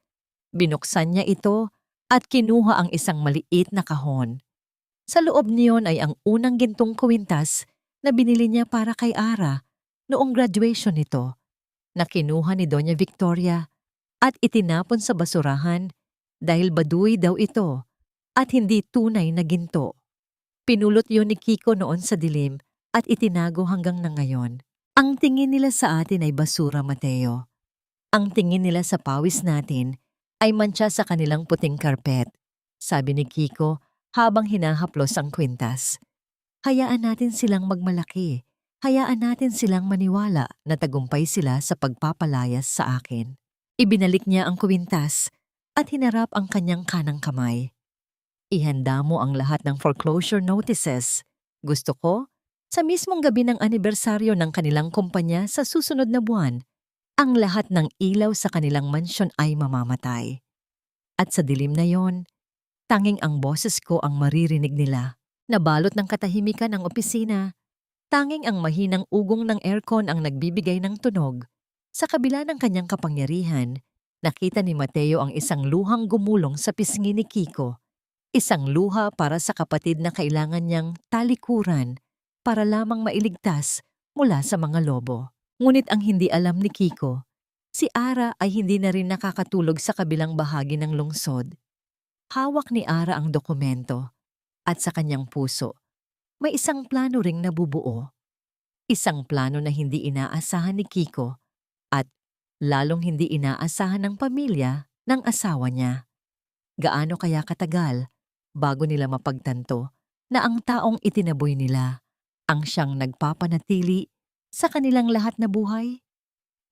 Binuksan niya ito at kinuha ang isang maliit na kahon. Sa loob niyon ay ang unang gintong kwintas na binili niya para kay Ara noong graduation nito, na kinuha ni Doña Victoria at itinapon sa basurahan dahil baduy daw ito at hindi tunay na ginto. Pinulot yun ni Kiko noon sa dilim at itinago hanggang na ngayon. Ang tingin nila sa atin ay basura, Mateo. Ang tingin nila sa pawis natin ay mantsa sa kanilang puting karpet, sabi ni Kiko habang hinahaplos ang kwintas. Hayaan natin silang magmalaki. Hayaan natin silang maniwala na tagumpay sila sa pagpapalayas sa akin. Ibinalik niya ang kwintas at hinarap ang kanyang kanang kamay. Ihanda mo ang lahat ng foreclosure notices. Gusto ko, sa mismong gabi ng anibersaryo ng kanilang kumpanya sa susunod na buwan, ang lahat ng ilaw sa kanilang mansyon ay mamamatay. At sa dilim na yon, tanging ang boses ko ang maririnig nila. Nabalot ng katahimikan ang opisina, tanging ang mahinang ugong ng aircon ang nagbibigay ng tunog. Sa kabila ng kanyang kapangyarihan, nakita ni Mateo ang isang luhang gumulong sa pisngi ni Kiko. Isang luha para sa kapatid na kailangan niyang talikuran para lamang mailigtas mula sa mga lobo. Ngunit ang hindi alam ni Kiko, si Ara ay hindi na rin nakakatulog sa kabilang bahagi ng lungsod. Hawak ni Ara ang dokumento at sa kanyang puso, may isang plano ring nabubuo. Isang plano na hindi inaasahan ni Kiko at lalong hindi inaasahan ng pamilya ng asawa niya. Gaano kaya katagal bago nila mapagtanto na ang taong itinaboy nila ang siyang nagpapanatili sa kanilang lahat na buhay?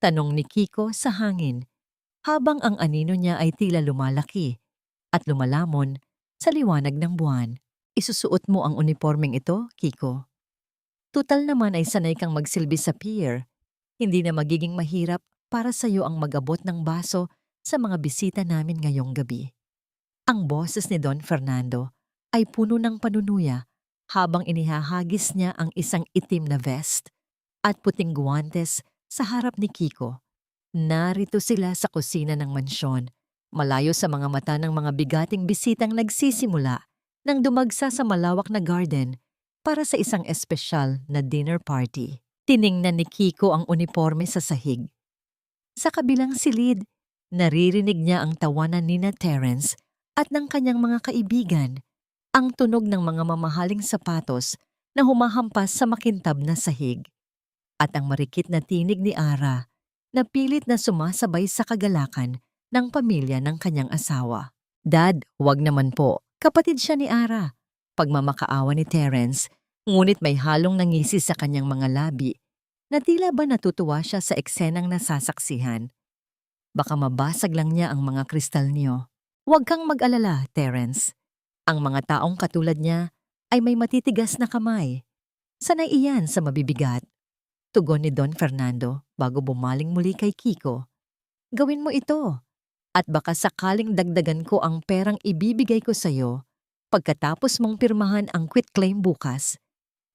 Tanong ni Kiko sa hangin habang ang anino niya ay tila lumalaki at lumalamon sa liwanag ng buwan. Isusuot mo ang uniformeng ito, Kiko. Tutal naman ay sanay kang magsilbi sa pier. Hindi na magiging mahirap para sa iyo ang magabot ng baso sa mga bisita namin ngayong gabi. Ang boses ni Don Fernando ay puno ng panunuya habang inihahagis niya ang isang itim na vest at puting guwantes sa harap ni Kiko. Narito sila sa kusina ng mansyon, malayo sa mga mata ng mga bigating bisitang nagsisimula nang dumagsa sa malawak na garden para sa isang espesyal na dinner party. Tiningnan ni Kiko ang uniforme sa sahig. Sa kabilang silid, naririnig niya ang tawanan ni Terence at ng kanyang mga kaibigan, ang tunog ng mga mamahaling sapatos na humahampas sa makintab na sahig, at ang marikit na tinig ni Ara na pilit na sumasabay sa kagalakan ng pamilya ng kanyang asawa. Dad, wag naman po. Kapatid siya ni Ara. Pagmamakaawa ni Terence, ngunit may halong nangisi sa kanyang mga labi na tila ba natutuwa siya sa eksenang nasasaksihan. Baka mabasag lang niya ang mga kristal niyo. Huwag kang mag-alala, Terence. Ang mga taong katulad niya ay may matitigas na kamay. Sanay iyan sa mabibigat. Tugon ni Don Fernando bago bumaling muli kay Kiko. Gawin mo ito. At baka sakaling dagdagan ko ang perang ibibigay ko sa'yo pagkatapos mong pirmahan ang quitclaim bukas.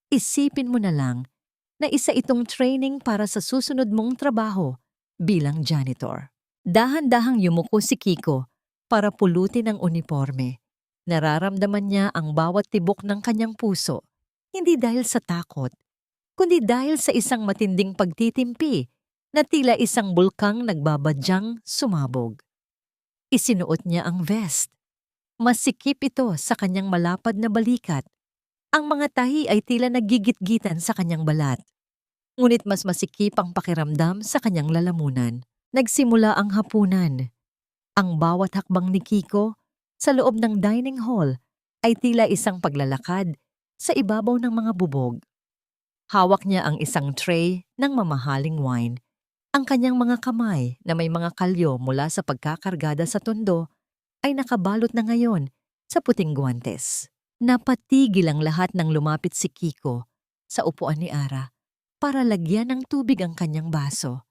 Isipin mo na lang na isa itong training para sa susunod mong trabaho bilang janitor. Dahan-dahang yumuko si Kiko para pulutin ang uniforme. Nararamdaman niya ang bawat tibok ng kanyang puso, hindi dahil sa takot, kundi dahil sa isang matinding pagtitimpi na tila isang bulkang nagbabadyang sumabog. Isinuot niya ang vest. Masikip ito sa kanyang malapad na balikat. Ang mga tahi ay tila nagigit-gitan sa kanyang balat. Ngunit mas masikip ang pakiramdam sa kanyang lalamunan. Nagsimula ang hapunan. Ang bawat hakbang ni Kiko sa loob ng dining hall ay tila isang paglalakad sa ibabaw ng mga bubog. Hawak niya ang isang tray ng mamahaling wine. Ang kanyang mga kamay na may mga kalyo mula sa pagkakargada sa tondo ay nakabalot na ngayon sa puting guwantes. Napatigil ang lahat nang lumapit si Kiko sa upuan ni Ara para lagyan ng tubig ang kanyang baso.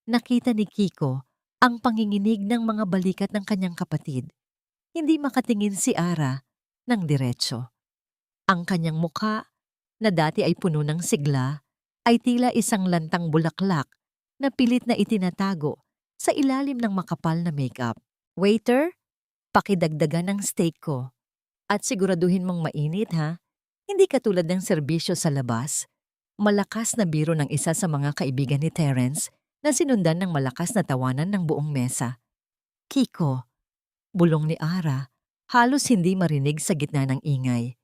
Nakita ni Kiko ang panginginig ng mga balikat ng kanyang kapatid. Hindi makatingin si Ara ng diretso. Ang kanyang mukha, na dati ay puno ng sigla, ay tila isang lantang bulaklak na pilit na itinatago sa ilalim ng makapal na makeup. Waiter, pakidagdagan ng steak ko. At siguraduhin mong mainit ha. Hindi katulad ng serbisyo sa labas. Malakas na biro ng isa sa mga kaibigan ni Terence na sinundan ng malakas na tawanan ng buong mesa. Kiko, bulong ni Ara, halos hindi marinig sa gitna ng ingay.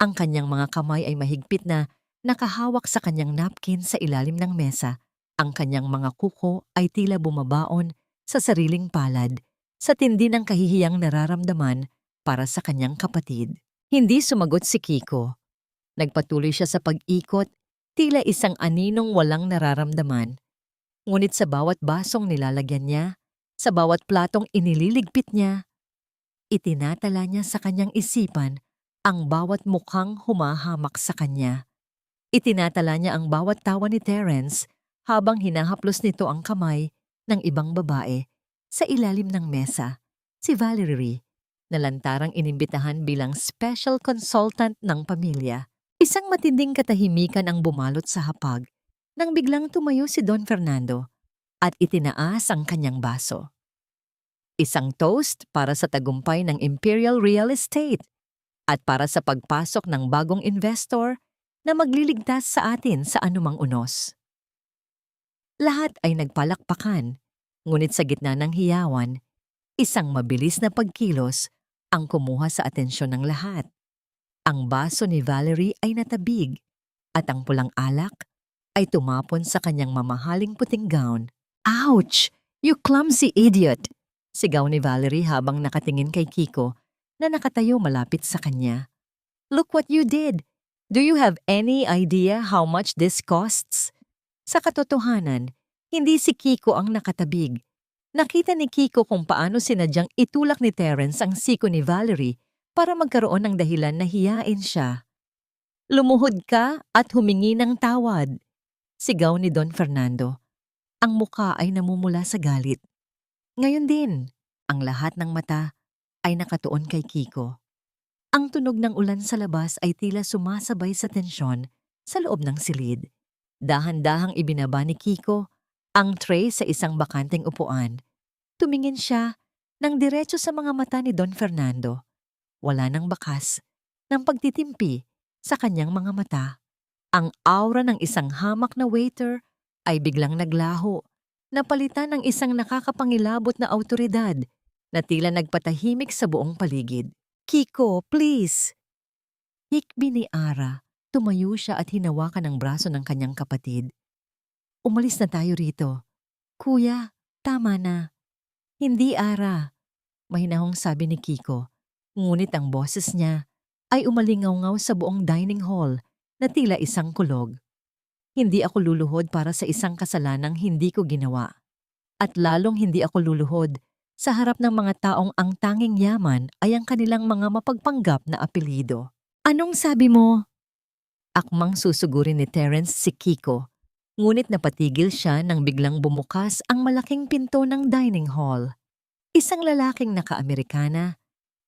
Ang kanyang mga kamay ay mahigpit na nakahawak sa kanyang napkin sa ilalim ng mesa. Ang kanyang mga kuko ay tila bumabaon sa sariling palad sa tindi ng kahihiyang nararamdaman para sa kanyang kapatid. Hindi sumagot si Kiko. Nagpatuloy siya sa pag-ikot, tila isang aninong walang nararamdaman. Ngunit sa bawat basong nilalagyan niya, sa bawat platong inililigpit niya, itinatala niya sa kanyang isipan ang bawat mukhang humahamak sa kanya. Itinatala niya ang bawat tawa ni Terence habang hinahaplos nito ang kamay ng ibang babae sa ilalim ng mesa, si Valerie, na lantarang inimbitahan bilang special consultant ng pamilya. Isang matinding katahimikan ang bumalot sa hapag nang biglang tumayo si Don Fernando at itinaas ang kanyang baso. Isang toast para sa tagumpay ng Imperial Real Estate at para sa pagpasok ng bagong investor na magliligtas sa atin sa anumang unos. Lahat ay nagpalakpakan, ngunit sa gitna ng hiyawan, isang mabilis na pagkilos ang kumuha sa atensyon ng lahat. Ang baso ni Valerie ay natabig at ang pulang alak ay tumapon sa kanyang mamahaling puting gown. Ouch! You clumsy idiot! Sigaw ni Valerie habang nakatingin kay Kiko na nakatayo malapit sa kanya. Look what you did! Do you have any idea how much this costs? Sa katotohanan, hindi si Kiko ang nakatabig. Nakita ni Kiko kung paano sinadyang itulak ni Terence ang siko ni Valerie para magkaroon ng dahilan na hiyain siya. Lumuhod ka at humingi ng tawad, sigaw ni Don Fernando. Ang muka ay namumula sa galit. Ngayon din, ang lahat ng mata ay nakatuon kay Kiko. Ang tunog ng ulan sa labas ay tila sumasabay sa tensyon sa loob ng silid. Dahan-dahang ibinaba ni Kiko ang tray sa isang bakanteng upuan. Tumingin siya ng diretso sa mga mata ni Don Fernando. Wala nang bakas ng pagtitimpi sa kanyang mga mata. Ang aura ng isang hamak na waiter ay biglang naglaho, napalitan ng isang nakakapangilabot na awtoridad na tila nagpatahimik sa buong paligid. Kiko, please! Hikbi ni Ara. Tumayo siya at hinawakan ang braso ng kanyang kapatid. Umalis na tayo rito. Kuya, tama na. Hindi, Ara. Mahinahong sabi ni Kiko. Ngunit ang boses niya ay umalingaw-ngaw sa buong dining hall na tila isang kulog. Hindi ako luluhod para sa isang kasalanang hindi ko ginawa. At lalong hindi ako luluhod sa harap ng mga taong ang tanging yaman ay ang kanilang mga mapagpanggap na apelyido. Anong sabi mo? Akmang susugurin ni Terence si Kiko. Ngunit napatigil siya nang biglang bumukas ang malaking pinto ng dining hall. Isang lalaking naka-Amerikana,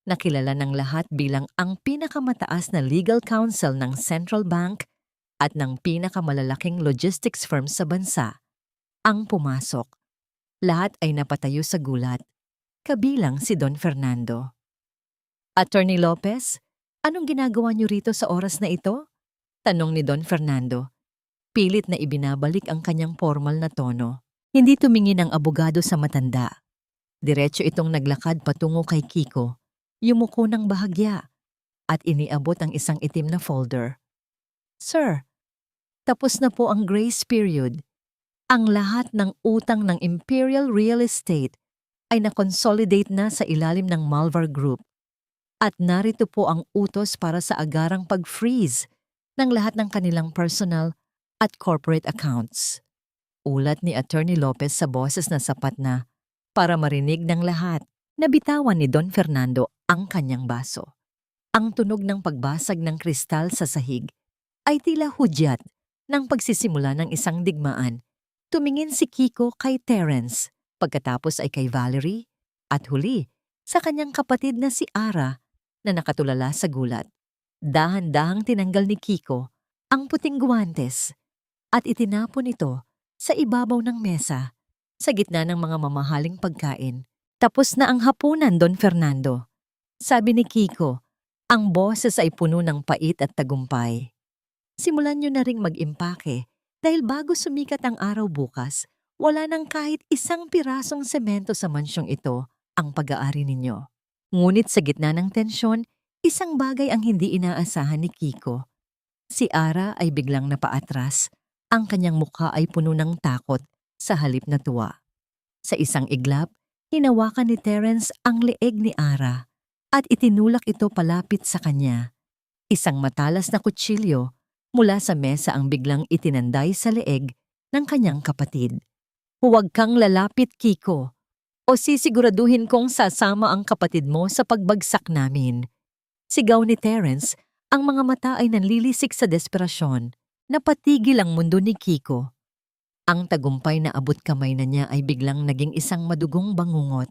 nakilala ng lahat bilang ang pinakamataas na legal counsel ng Central Bank at ng pinakamalalaking logistics firm sa bansa, ang pumasok. Lahat ay napatayo sa gulat, kabilang si Don Fernando. Attorney Lopez, anong ginagawa niyo rito sa oras na ito? Tanong ni Don Fernando. Pilit na ibinabalik ang kanyang formal na tono. Hindi tumingin ang abogado sa matanda. Diretso itong naglakad patungo kay Kiko, yumuko ng bahagya, at iniabot ang isang itim na folder. Sir, tapos na po ang grace period. Ang lahat ng utang ng Imperial Real Estate ay na-consolidate na sa ilalim ng Malvar Group. At narito po ang utos para sa agarang pag-freeze ng lahat ng kanilang personal at corporate accounts. Ulat ni Attorney Lopez sa boses na sapat na para marinig ng lahat. Nabitawan ni Don Fernando ang kanyang baso. Ang tunog ng pagbasag ng kristal sa sahig ay tila hudyat ng pagsisimula ng isang digmaan. Tumingin si Kiko kay Terence, pagkatapos ay kay Valerie, at huli sa kanyang kapatid na si Ara na nakatulala sa gulat. Dahan-dahang tinanggal ni Kiko ang puting guwantes at itinapon ito sa ibabaw ng mesa sa gitna ng mga mamahaling pagkain. Tapos na ang hapunan, Don Fernando. Sabi ni Kiko, ang boses ay puno ng pait at tagumpay. Simulan niyo na ring mag-impake dahil bago sumikat ang araw bukas, wala nang kahit isang pirasong semento sa mansyong ito ang pag-aari ninyo. Ngunit sa gitna ng tensyon, isang bagay ang hindi inaasahan ni Kiko. Si Ara ay biglang napaatras. Ang kanyang mukha ay puno ng takot sa halip na tuwa. Sa isang iglap, hinawakan ni Terence ang leeg ni Ara at itinulak ito palapit sa kanya. Isang matalas na kutsilyo mula sa mesa ang biglang itinanday sa leeg ng kanyang kapatid. Huwag kang lalapit, Kiko, o sisiguraduhin kong sasama ang kapatid mo sa pagbagsak namin. Sigaw ni Terence, ang mga mata ay nanlilisik sa desperasyon. Napatigil ang mundo ni Kiko. Ang tagumpay na abot kamay na niya ay biglang naging isang madugong bangungot.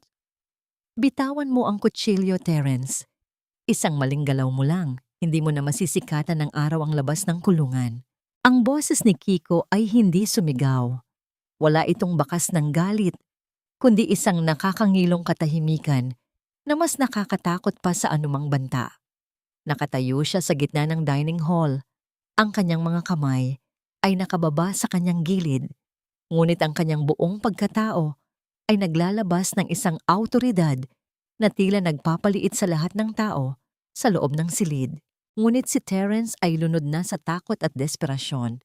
Bitawan mo ang kutsilyo, Terence. Isang maling galaw mo lang, hindi mo na masisikatan ng araw ang labas ng kulungan. Ang boses ni Kiko ay hindi sumigaw. Wala itong bakas ng galit, kundi isang nakakangilong katahimikan na mas nakakatakot pa sa anumang banta. Nakatayo siya sa gitna ng dining hall. Ang kanyang mga kamay ay nakababa sa kanyang gilid, ngunit ang kanyang buong pagkatao ay naglalabas ng isang awtoridad na tila nagpapaliit sa lahat ng tao sa loob ng silid. Ngunit si Terence ay lunod na sa takot at desperasyon.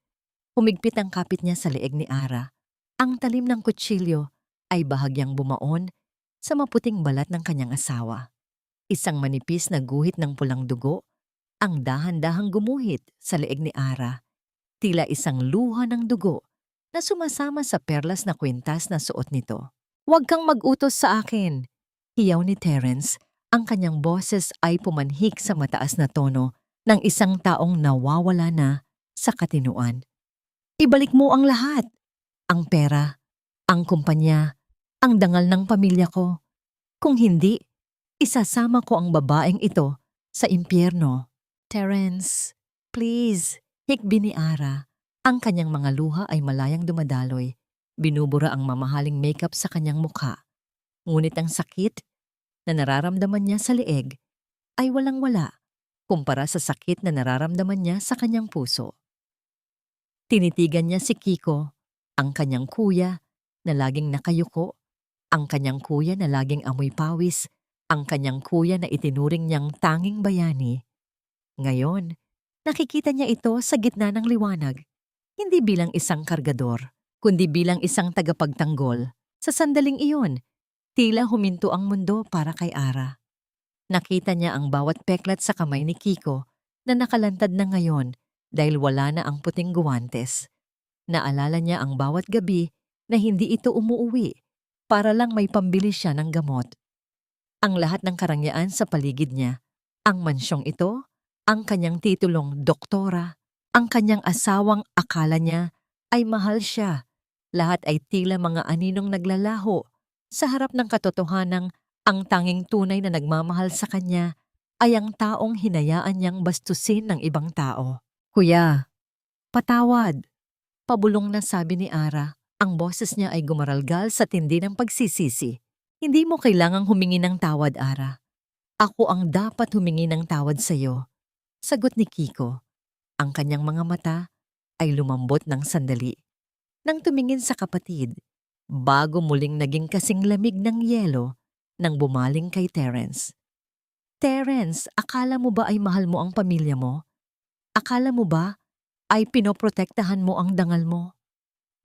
Humigpit ang kapit niya sa leeg ni Ara. Ang talim ng kutsilyo ay bahagyang bumaon sa maputing balat ng kanyang asawa. Isang manipis na guhit ng pulang dugo ang dahan-dahang gumuhit sa leeg ni Ara. Tila isang luha ng dugo na sumasama sa perlas na kwintas na suot nito. Huwag kang mag-utos sa akin, hiyaw ni Terence Ang kanyang boses ay pumanhik sa mataas na tono ng isang taong nawawala na sa katinuan. Ibalik mo ang lahat. Ang pera, ang kumpanya, ang dangal ng pamilya ko. Kung hindi, isasama ko ang babaeng ito sa impyerno. Terence, please, hikbi ni Ara. Ang kanyang mga luha ay malayang dumadaloy. Binubura ang mamahaling makeup sa kanyang mukha. Ngunit ang sakit na nararamdaman niya sa leeg ay walang-wala kumpara sa sakit na nararamdaman niya sa kanyang puso. Tinitigan niya si Kiko, ang kanyang kuya na laging nakayuko, ang kanyang kuya na laging amoy pawis, ang kanyang kuya na itinuring niyang tanging bayani. Ngayon, nakikita niya ito sa gitna ng liwanag, hindi bilang isang kargador, kundi bilang isang tagapagtanggol. Sa sandaling iyon, tila huminto ang mundo para kay Ara. Nakita niya ang bawat peklat sa kamay ni Kiko na nakalantad na ngayon dahil wala na ang puting guwantes. Naalala niya ang bawat gabi na hindi ito umuuwi para lang may pambili siya ng gamot. Ang lahat ng karangyaan sa paligid niya, ang mansyong ito, ang kanyang titulong doktora, ang kanyang asawang akala niya ay mahal siya. Lahat ay tila mga aninong naglalaho sa harap ng katotohanang ang tanging tunay na nagmamahal sa kanya ay ang taong hinayaan niyang bastusin ng ibang tao. Kuya, patawad. Pabulong na sabi ni Ara. Ang boses niya ay gumaralgal sa tindi ng pagsisisi. Hindi mo kailangang humingi ng tawad, Ara. Ako ang dapat humingi ng tawad sa iyo. Sagot ni Kiko. Ang kanyang mga mata ay lumambot ng sandali. Nang tumingin sa kapatid, bago muling naging kasing lamig ng yelo nang bumaling kay Terence. Terence, akala mo ba ay mahal mo ang pamilya mo? Akala mo ba ay pinoprotektahan mo ang dangal mo?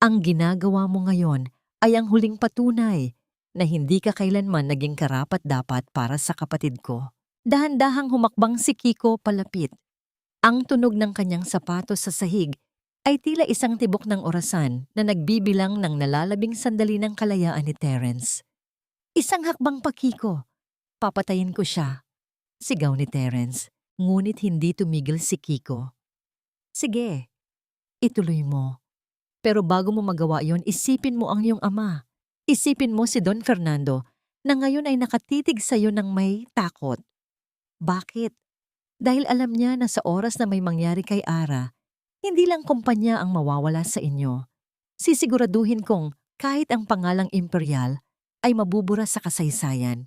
Ang ginagawa mo ngayon ay ang huling patunay na hindi ka kailanman naging karapat-dapat para sa kapatid ko. Dahan-dahang humakbang si Kiko palapit. Ang tunog ng kanyang sapatos sa sahig ay tila isang tibok ng orasan na nagbibilang ng nalalabing sandali ng kalayaan ni Terence. Isang hakbang pa, Kiko. Papatayin ko siya. Sigaw ni Terence, ngunit hindi tumigil si Kiko. Sige, ituloy mo. Pero bago mo magawa yon, isipin mo ang iyong ama. Isipin mo si Don Fernando na ngayon ay nakatitig sa iyo ng may takot. Bakit? Dahil alam niya na sa oras na may mangyari kay Ara, hindi lang kumpanya ang mawawala sa inyo. Sisiguraduhin kong kahit ang pangalang imperial ay mabubura sa kasaysayan.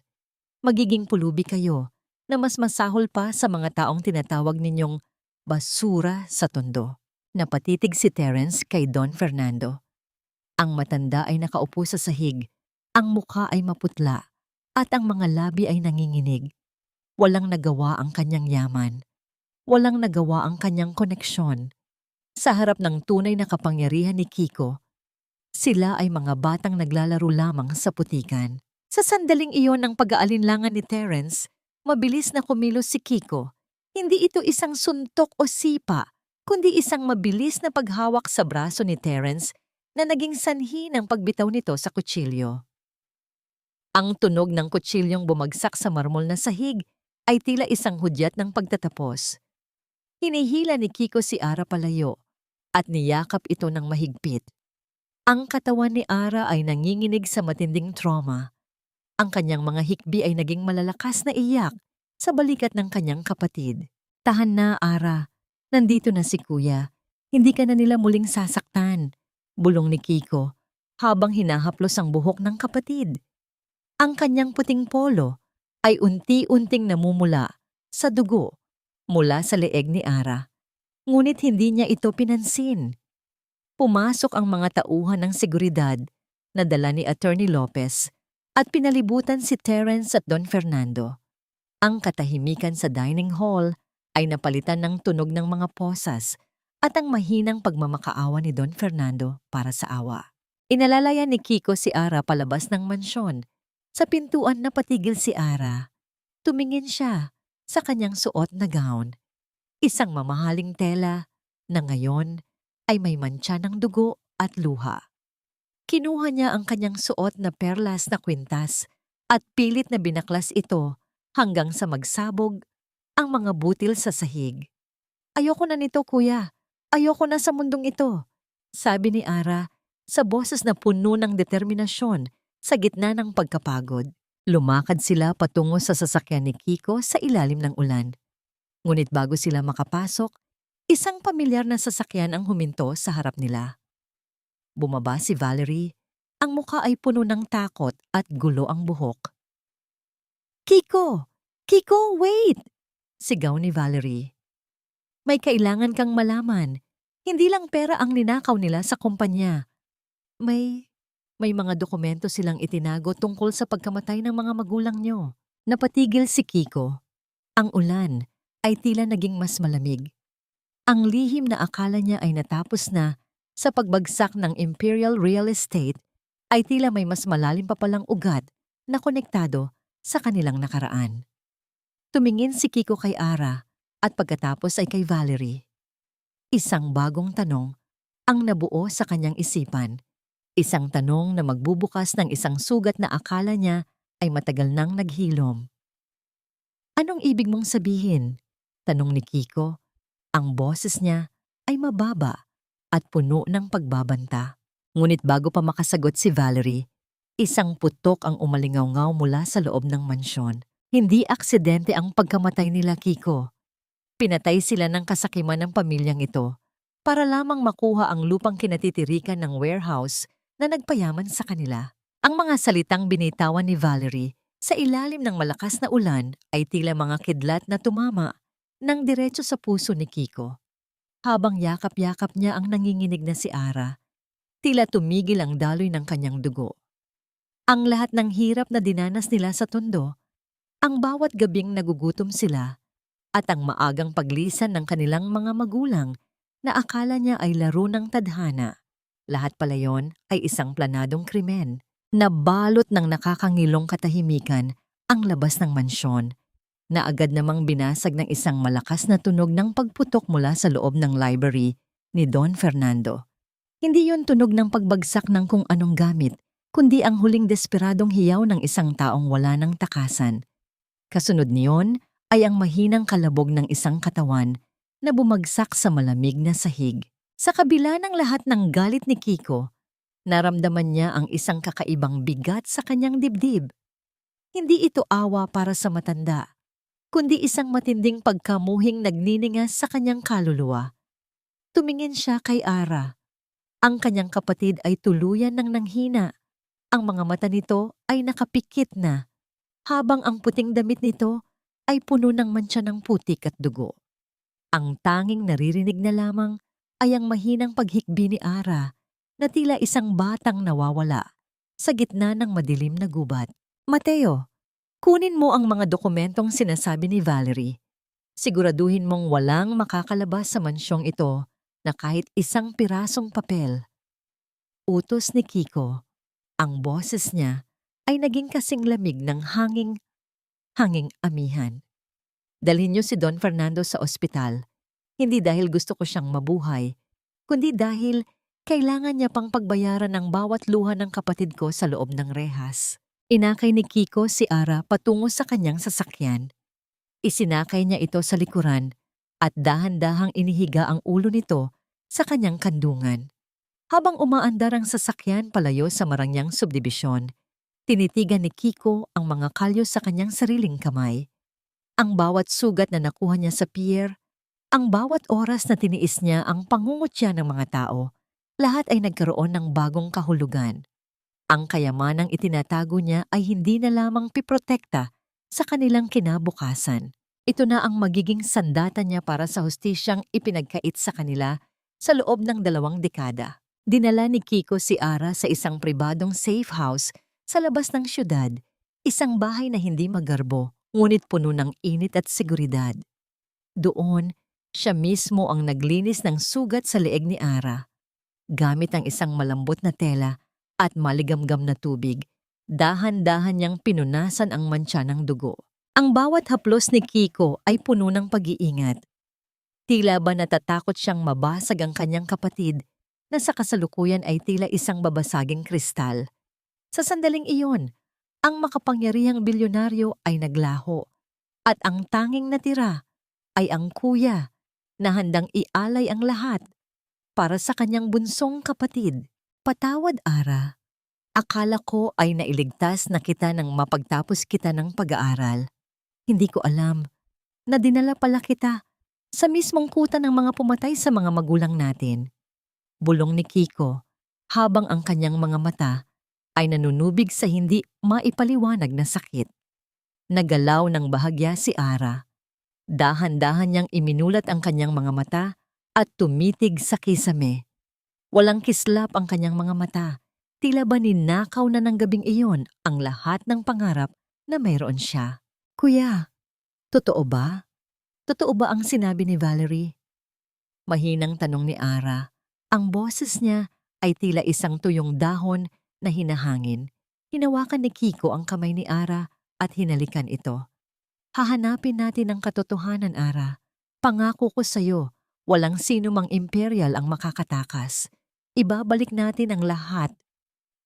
Magiging pulubi kayo na mas masahol pa sa mga taong tinatawag ninyong basura sa tondo. Napatitig si Terence kay Don Fernando. Ang matanda ay nakaupo sa sahig, ang mukha ay maputla, at ang mga labi ay nanginginig. Walang nagawa ang kanyang yaman. Walang nagawa ang kanyang koneksyon. Sa harap ng tunay na kapangyarihan ni Kiko, sila ay mga batang naglalaro lamang sa putikan. Sa sandaling iyon ng pag-aalinlangan ni Terence, mabilis na kumilos si Kiko. Hindi ito isang suntok o sipa, kundi isang mabilis na paghawak sa braso ni Terence na naging sanhi ng pagbitaw nito sa kutsilyo. Ang tunog ng kutsilyong bumagsak sa marmol na sahig ay tila isang hudyat ng pagtatapos. Hinihila ni Kiko si Ara palayo at niyakap ito ng mahigpit. Ang katawan ni Ara ay nanginginig sa matinding trauma. Ang kanyang mga hikbi ay naging malalakas na iyak sa balikat ng kanyang kapatid. Tahan na, Ara. Nandito na si Kuya. Hindi ka na nila muling sasaktan. Bulong ni Kiko habang hinahaplos ang buhok ng kapatid. Ang kanyang puting polo ay unti-unting namumula sa dugo mula sa leeg ni Ara. Ngunit hindi niya ito pinansin. Pumasok ang mga tauhan ng seguridad na dala ni Attorney Lopez at pinalibutan si Terence at Don Fernando. Ang katahimikan sa dining hall ay napalitan ng tunog ng mga posas at ang mahinang pagmamakaawa ni Don Fernando para sa awa. Inalalayan ni Kiko si Ara palabas ng mansyon. Sa pintuan na patigil si Ara. Tumingin siya sa kanyang suot na gown. Isang mamahaling tela na ngayon ay may mantsa ng dugo at luha. Kinuha niya ang kanyang suot na perlas na kwintas at pilit na binaklas ito hanggang sa magsabog ang mga butil sa sahig. "Ayoko na nito, kuya. Ayoko na sa mundong ito," sabi ni Ara sa boses na puno ng determinasyon sa gitna ng pagkapagod. Lumakad sila patungo sa sasakyan ni Kiko sa ilalim ng ulan. Ngunit bago sila makapasok, isang pamilyar na sasakyan ang huminto sa harap nila. Bumaba si Valerie. Ang mukha ay puno ng takot at gulo ang buhok. "Kiko! Kiko, wait!" sigaw ni Valerie. "May kailangan kang malaman. Hindi lang pera ang ninakaw nila sa kumpanya. May mga dokumento silang itinago tungkol sa pagkamatay ng mga magulang nyo." Napatigil si Kiko. Ang ulan ay tila naging mas malamig. Ang lihim na akala niya ay natapos na sa pagbagsak ng Imperial Real Estate ay tila may mas malalim pa palang ugat na konektado sa kanilang nakaraan. Tumingin si Kiko kay Ara at pagkatapos ay kay Valerie. Isang bagong tanong ang nabuo sa kanyang isipan. Isang tanong na magbubukas ng isang sugat na akala niya ay matagal nang naghilom. "Anong ibig mong sabihin?" tanong ni Kiko. Ang boses niya ay mababa at puno ng pagbabanta. Ngunit bago pa makasagot si Valerie, isang putok ang umalingaw-ngaw mula sa loob ng mansyon. Hindi aksidente ang pagkamatay nila, Kiko. Pinatay sila ng kasakiman ng pamilyang ito para lamang makuha ang lupang kinatitirikan ng warehouse na nagpayaman sa kanila. Ang mga salitang binitawan ni Valerie sa ilalim ng malakas na ulan ay tila mga kidlat na tumama ng diretso sa puso ni Kiko. Habang yakap-yakap niya ang nanginginig na si Ara, tila tumigil ang daloy ng kanyang dugo. Ang lahat ng hirap na dinanas nila sa tondo, ang bawat gabing nagugutom sila, at ang maagang paglisan ng kanilang mga magulang na akala niya ay laro ng tadhana. Lahat pala yon ay isang planadong krimen na balot ng nakakangilong katahimikan ang labas ng mansyon, na agad namang binasag ng isang malakas na tunog ng pagputok mula sa loob ng library ni Don Fernando. Hindi yon tunog ng pagbagsak ng kung anong gamit, kundi ang huling desperadong hiyaw ng isang taong wala ng takasan. Kasunod niyon ay ang mahinang kalabog ng isang katawan na bumagsak sa malamig na sahig. Sa kabila ng lahat ng galit ni Kiko, naramdaman niya ang isang kakaibang bigat sa kanyang dibdib. Hindi ito awa para sa matanda, kundi isang matinding pagkamuhing nagniningas sa kanyang kaluluwa. Tumingin siya kay Ara. Ang kanyang kapatid ay tuluyan ng nanghina. Ang mga mata nito ay nakapikit na, habang ang puting damit nito ay puno ng mantsa ng putik at dugo. Ang tanging naririnig na lamang ay ang mahinang paghikbi ni Ara na tila isang batang nawawala sa gitna ng madilim na gubat. "Mateo, kunin mo ang mga dokumentong sinasabi ni Valerie. Siguraduhin mong walang makakalabas sa mansyong ito na kahit isang pirasong papel." Utos ni Kiko. Ang boses niya ay naging kasing lamig ng hanging amihan. "Dalhin niyo si Don Fernando sa ospital. Hindi dahil gusto ko siyang mabuhay, kundi dahil kailangan niya pang pagbayaran ang bawat luha ng kapatid ko sa loob ng rehas." Inakay ni Kiko si Ara patungo sa kanyang sasakyan. Isinakay niya ito sa likuran at dahan-dahang inihiga ang ulo nito sa kanyang kandungan. Habang umaandar ang sasakyan palayo sa Marangyang subdibisyon, tinitigan ni Kiko ang mga kalyo sa kanyang sariling kamay. Ang bawat sugat na nakuha niya sa pier, ang bawat oras na tiniis niya ang pangungutya ng mga tao, lahat ay nagkaroon ng bagong kahulugan. Ang kayamanang itinatago niya ay hindi na lamang piprotekta sa kanilang kinabukasan. Ito na ang magiging sandata niya para sa hustisyang ipinagkait sa kanila sa loob ng 2 dekada. Dinala ni Kiko si Ara sa isang pribadong safe house sa labas ng syudad, isang bahay na hindi magarbo, ngunit puno ng init at seguridad. Doon, siya mismo ang naglinis ng sugat sa leeg ni Ara. Gamit ang isang malambot na tela at maligamgam na tubig, dahan-dahan niyang pinunasan ang mantsa ng dugo. Ang bawat haplos ni Kiko ay puno ng pag-iingat. Tila ba natatakot siyang mabasag ang kanyang kapatid na sa kasalukuyan ay tila isang babasaging kristal. Sa sandaling iyon, ang makapangyarihang bilyonaryo ay naglaho At ang tanging natira ay ang kuya na handang ialay ang lahat para sa kanyang bunsong kapatid. Patawad, Ara. Akala ko ay nailigtas na kita nang mapagtapos kita ng pag-aaral. Hindi ko alam na dinala pala kita sa mismong kuta ng mga pumatay sa mga magulang natin. Bulong ni Kiko habang ang kanyang mga mata ay nanunubig sa hindi maipaliwanag na sakit. Nagalaw ng bahagya si Ara. Dahan-dahan niyang iminulat ang kanyang mga mata at tumitig sa kisame. Walang kislap ang kanyang mga mata. Tila ba ninakaw na ng gabing iyon ang lahat ng pangarap na mayroon siya. Kuya, totoo ba? Totoo ba ang sinabi ni Valerie? Mahinang tanong ni Ara. Ang boses niya ay tila isang tuyong dahon na hinahangin. Hinawakan ni Kiko ang kamay ni Ara at hinalikan ito. Hahanapin natin ang katotohanan, Ara. Pangako ko sa'yo, walang sino mang imperial ang makakatakas. Ibabalik natin ang lahat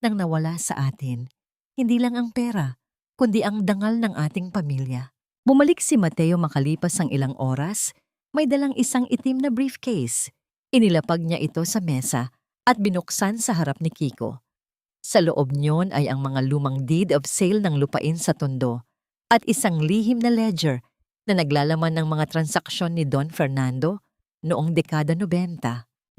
ng nawala sa atin. Hindi lang ang pera, kundi ang dangal ng ating pamilya. Bumalik si Mateo makalipas ang ilang oras, may dalang isang itim na briefcase. Inilapag niya ito sa mesa at binuksan sa harap ni Kiko. Sa loob niyon ay ang mga lumang deed of sale ng lupain sa Tondo at isang lihim na ledger na naglalaman ng mga transaksyon ni Don Fernando noong dekada 90.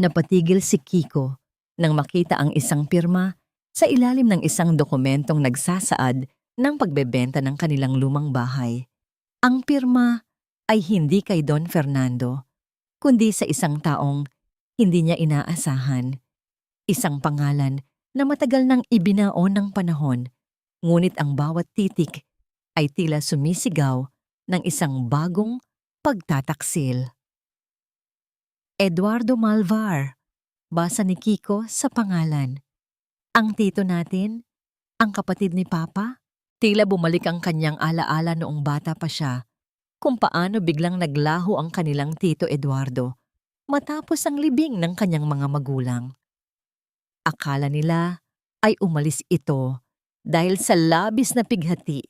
Napatigil si Kiko nang makita ang isang pirma sa ilalim ng isang dokumentong nagsasaad ng pagbebenta ng kanilang lumang bahay. Ang pirma ay hindi kay Don Fernando, kundi sa isang taong hindi niya inaasahan. Isang pangalan na matagal nang ibinaon ng panahon, ngunit ang bawat titik ay tila sumisigaw ng isang bagong pagtataksil. Eduardo Malvar, basa ni Kiko sa pangalan. Ang tito natin, ang kapatid ni Papa, tila bumalik ang kanyang alaala noong bata pa siya kung paano biglang naglaho ang kanilang tito Eduardo matapos ang libing ng kanyang mga magulang. Akala nila ay umalis ito dahil sa labis na pighati.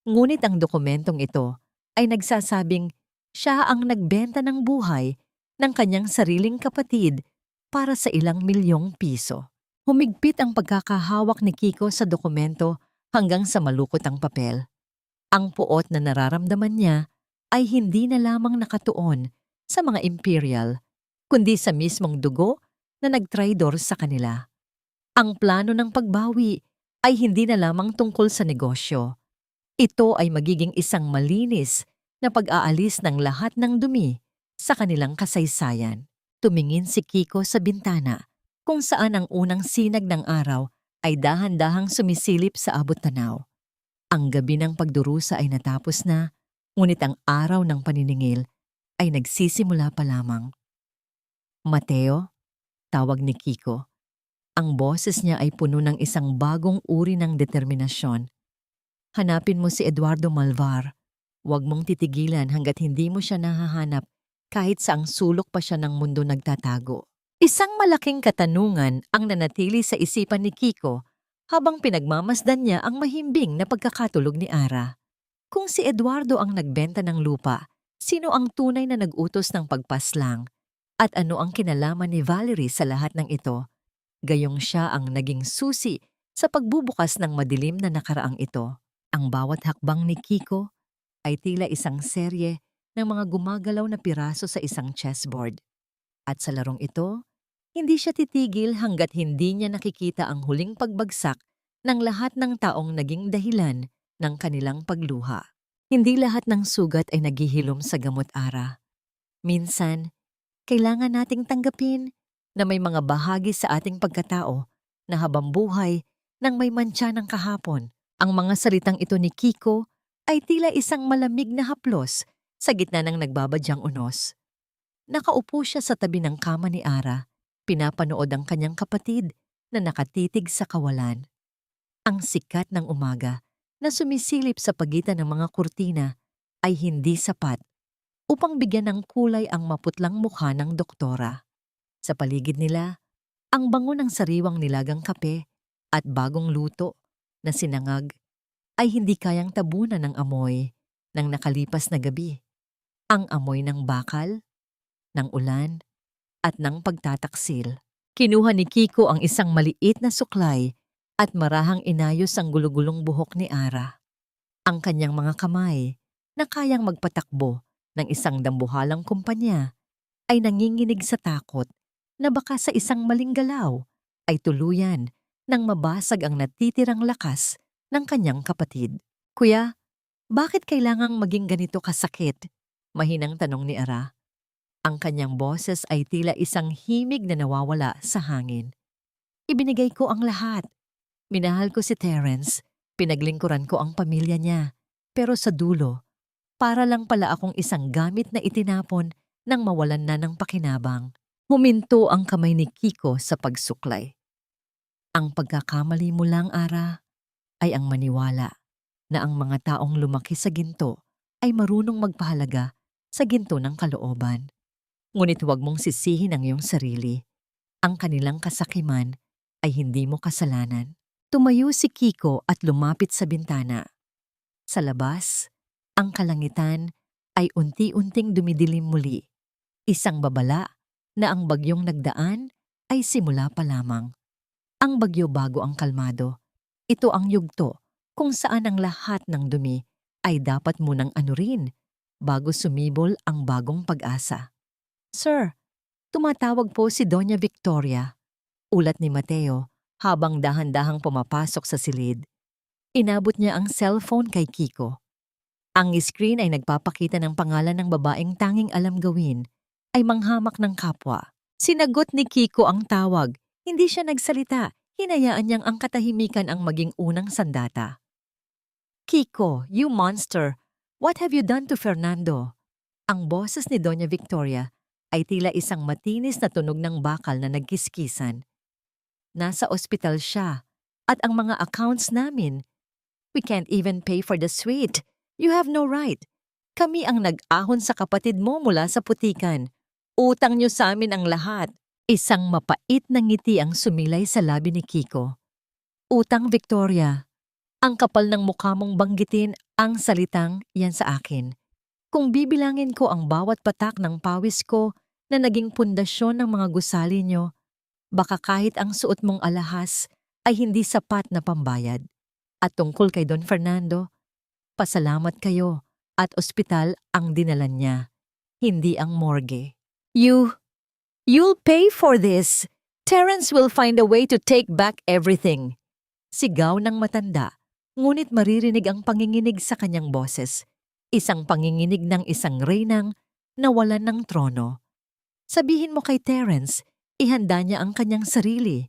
Ngunit ang dokumentong ito ay nagsasabing siya ang nagbenta ng buhay ng kanyang sariling kapatid para sa ilang milyong piso. Humigpit ang pagkakahawak ni Kiko sa dokumento hanggang sa malukot ang papel. Ang puot na nararamdaman niya ay hindi na lamang nakatuon sa mga imperial, kundi sa mismong dugo na nagtraidor sa kanila. Ang plano ng pagbawi ay hindi na lamang tungkol sa negosyo. Ito ay magiging isang malinis na pag-aalis ng lahat ng dumi sa kanilang kasaysayan. Tumingin si Kiko sa bintana kung saan ang unang sinag ng araw ay dahan-dahang sumisilip sa abot-tanaw. Ang gabi ng pagdurusa ay natapos na, ngunit ang araw ng paniningil ay nagsisimula pa lamang. Mateo, tawag ni Kiko. Ang boses niya ay puno ng isang bagong uri ng determinasyon. Hanapin mo si Eduardo Malvar. Huwag mong titigilan hanggat hindi mo siya nahahanap kahit saang sulok pa siya ng mundo nagtatago. Isang malaking katanungan ang nanatili sa isipan ni Kiko habang pinagmamasdan niya ang mahimbing na pagkakatulog ni Ara. Kung si Eduardo ang nagbenta ng lupa, sino ang tunay na nag-utos ng pagpaslang? At ano ang kinalaman ni Valerie sa lahat ng ito? Gayong siya ang naging susi sa pagbubukas ng madilim na nakaraang ito. Ang bawat hakbang ni Kiko ay tila isang serye ng mga gumagalaw na piraso sa isang chessboard. At sa larong ito, hindi siya titigil hanggat hindi niya nakikita ang huling pagbagsak ng lahat ng taong naging dahilan ng kanilang pagluha. Hindi lahat ng sugat ay naghihilom sa gamot, Ara. Minsan, kailangan nating tanggapin na may mga bahagi sa ating pagkatao na habang buhay nang may mantsa ng kahapon. Ang mga salitang ito ni Kiko ay tila isang malamig na haplos sa gitna ng nagbabadyang unos. Nakaupo siya sa tabi ng kama ni Ara, pinapanood ang kanyang kapatid na nakatitig sa kawalan. Ang sikat ng umaga na sumisilip sa pagitan ng mga kurtina ay hindi sapat upang bigyan ng kulay ang maputlang mukha ng doktora. Sa paligid nila, ang bango ng sariwang nilagang kape at bagong luto na sinangag ay hindi kayang tabunan ng amoy. ng nakalipas na gabi. Ang amoy ng bakal, ng ulan, at ng pagtataksil. Kinuha ni Kiko ang isang maliit na suklay at marahang inayos ang gulugulong buhok ni Ara. Ang kanyang mga kamay, na kayang magpatakbo ng isang dambuhalang kumpanya, ay nanginginig sa takot na baka sa isang maling galaw ay tuluyan nang mabasag ang natitirang lakas ng kanyang kapatid. Kuya, bakit kailangang maging ganito kasakit? Mahinang tanong ni Ara. Ang kanyang boses ay tila isang himig na nawawala sa hangin. Ibinigay ko ang lahat. Minahal ko si Terence, pinaglingkuran ko ang pamilya niya. Pero sa dulo, para lang pala akong isang gamit na itinapon nang mawalan na ng pakinabang. Huminto ang kamay ni Kiko sa pagsuklay. Ang pagkakamali mo lang, Ara, ay ang maniwala na ang mga taong lumaki sa ginto ay marunong magpahalaga sa ginto ng kalooban. Ngunit huwag mong sisihin ang iyong sarili. Ang kanilang kasakiman ay hindi mo kasalanan. Tumayo si Kiko at lumapit sa bintana. Sa labas, ang kalangitan ay unti-unting dumidilim muli. Isang babala na ang bagyong nagdaan ay simula pa lamang. Ang bagyo bago ang kalmado. Ito ang yugto kung saan ang lahat ng dumi ay dapat munang anurin bago sumibol ang bagong pag-asa. Sir, tumatawag po si Doña Victoria. Ulat ni Mateo habang dahan-dahang pumapasok sa silid. Inabot niya ang cellphone kay Kiko. Ang screen ay nagpapakita ng pangalan ng babaeng tanging alam gawin ay manghamak ng kapwa. Sinagot ni Kiko ang tawag. Hindi siya nagsalita. Hinayaan niyang ang katahimikan ang maging unang sandata. Kiko, you monster! What have you done to Fernando? Ang boses ni Doña Victoria ay tila isang matinis na tunog ng bakal na nagkiskisan. Nasa ospital siya at ang mga accounts namin. We can't even pay for the suite. You have no right. Kami ang nag-ahon sa kapatid mo mula sa putikan. Utang niyo sa amin ang lahat. Isang mapait na ngiti ang sumilay sa labi ni Kiko. Utang, Victoria. Ang kapal ng mukha mong banggitin ang salitang yan sa akin. Kung bibilangin ko ang bawat patak ng pawis ko na naging pundasyon ng mga gusali nyo, baka kahit ang suot mong alahas ay hindi sapat na pambayad. At tungkol kay Don Fernando, pasalamat kayo at ospital ang dinalan niya, hindi ang morgue. You'll pay for this. Terence will find a way to take back everything. Sigaw ng matanda, ngunit maririnig ang panginginig sa kanyang boses. Isang panginginig ng isang reynang nawalan ng trono. Sabihin mo kay Terence, ihanda niya ang kanyang sarili.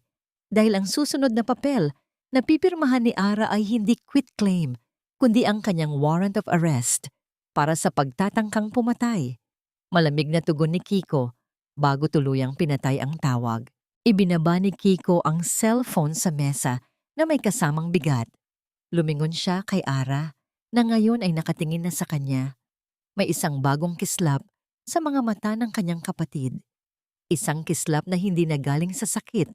Dahil ang susunod na papel na pipirmahan ni Ara ay hindi quitclaim, kundi ang kanyang warrant of arrest para sa pagtatangkang pumatay. Malamig na tugon ni Kiko bago tuluyang pinatay ang tawag. Ibinaba ni Kiko ang cellphone sa mesa na may kasamang bigat. Lumingon siya kay Ara na ngayon ay nakatingin na sa kanya. May isang bagong kislap sa mga mata ng kanyang kapatid. Isang kislap na hindi nagaling sa sakit,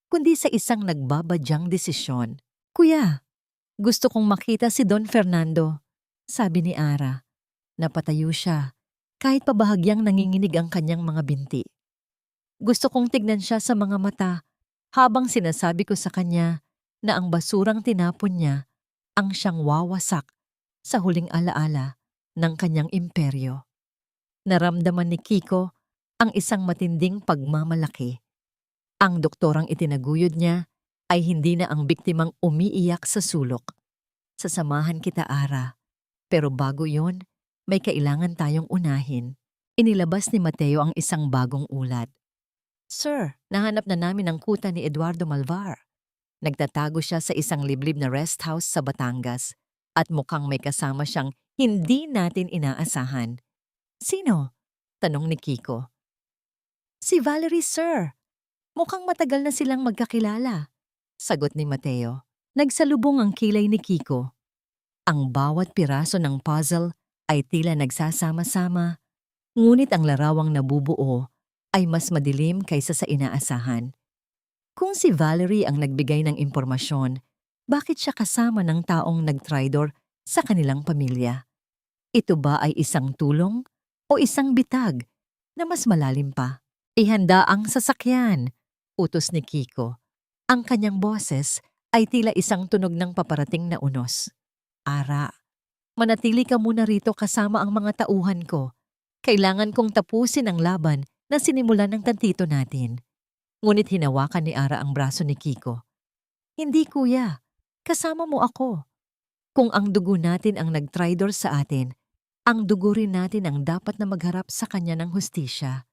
kundi sa isang nagbabadyang desisyon. Kuya, gusto kong makita si Don Fernando, sabi ni Ara. Napatayo siya, kahit pabahagyang nanginginig ang kanyang mga binti. Gusto kong tignan siya sa mga mata habang sinasabi ko sa kanya na ang basurang tinapon niya ang siyang wawasak sa huling alaala ng kanyang imperyo. Naramdaman ni Kiko ang isang matinding pagmamalaki. Ang doktorang itinaguyod niya ay hindi na ang biktimang umiiyak sa sulok. Sasamahan kita, Ara. Pero bago yon, may kailangan tayong unahin. Inilabas ni Mateo ang isang bagong ulat. Sir, nahanap na namin ang kuta ni Eduardo Malvar. Nagtatago siya sa isang liblib na rest house sa Batangas at mukhang may kasama siyang hindi natin inaasahan. Sino? Tanong ni Kiko. Si Valerie, sir. Mukhang matagal na silang magkakilala. Sagot ni Mateo. Nagsalubong ang kilay ni Kiko. Ang bawat piraso ng puzzle ay tila nagsasama-sama, ngunit ang larawang nabubuo ay mas madilim kaysa sa inaasahan. Kung si Valerie ang nagbigay ng impormasyon, bakit siya kasama ng taong nagtraidor sa kanilang pamilya? Ito ba ay isang tulong o isang bitag na mas malalim pa? Ihanda ang sasakyan, utos ni Kiko. Ang kanyang boses ay tila isang tunog ng paparating na unos. Ara, manatili ka muna rito kasama ang mga tauhan ko. Kailangan kong tapusin ang laban na sinimulan ng tantito natin. Ngunit hinawakan ni Ara ang braso ni Kiko. Hindi kuya, kasama mo ako. Kung ang dugo natin ang nag-tridor sa atin, ang dugo rin natin ang dapat na magharap sa kanya ng hustisya.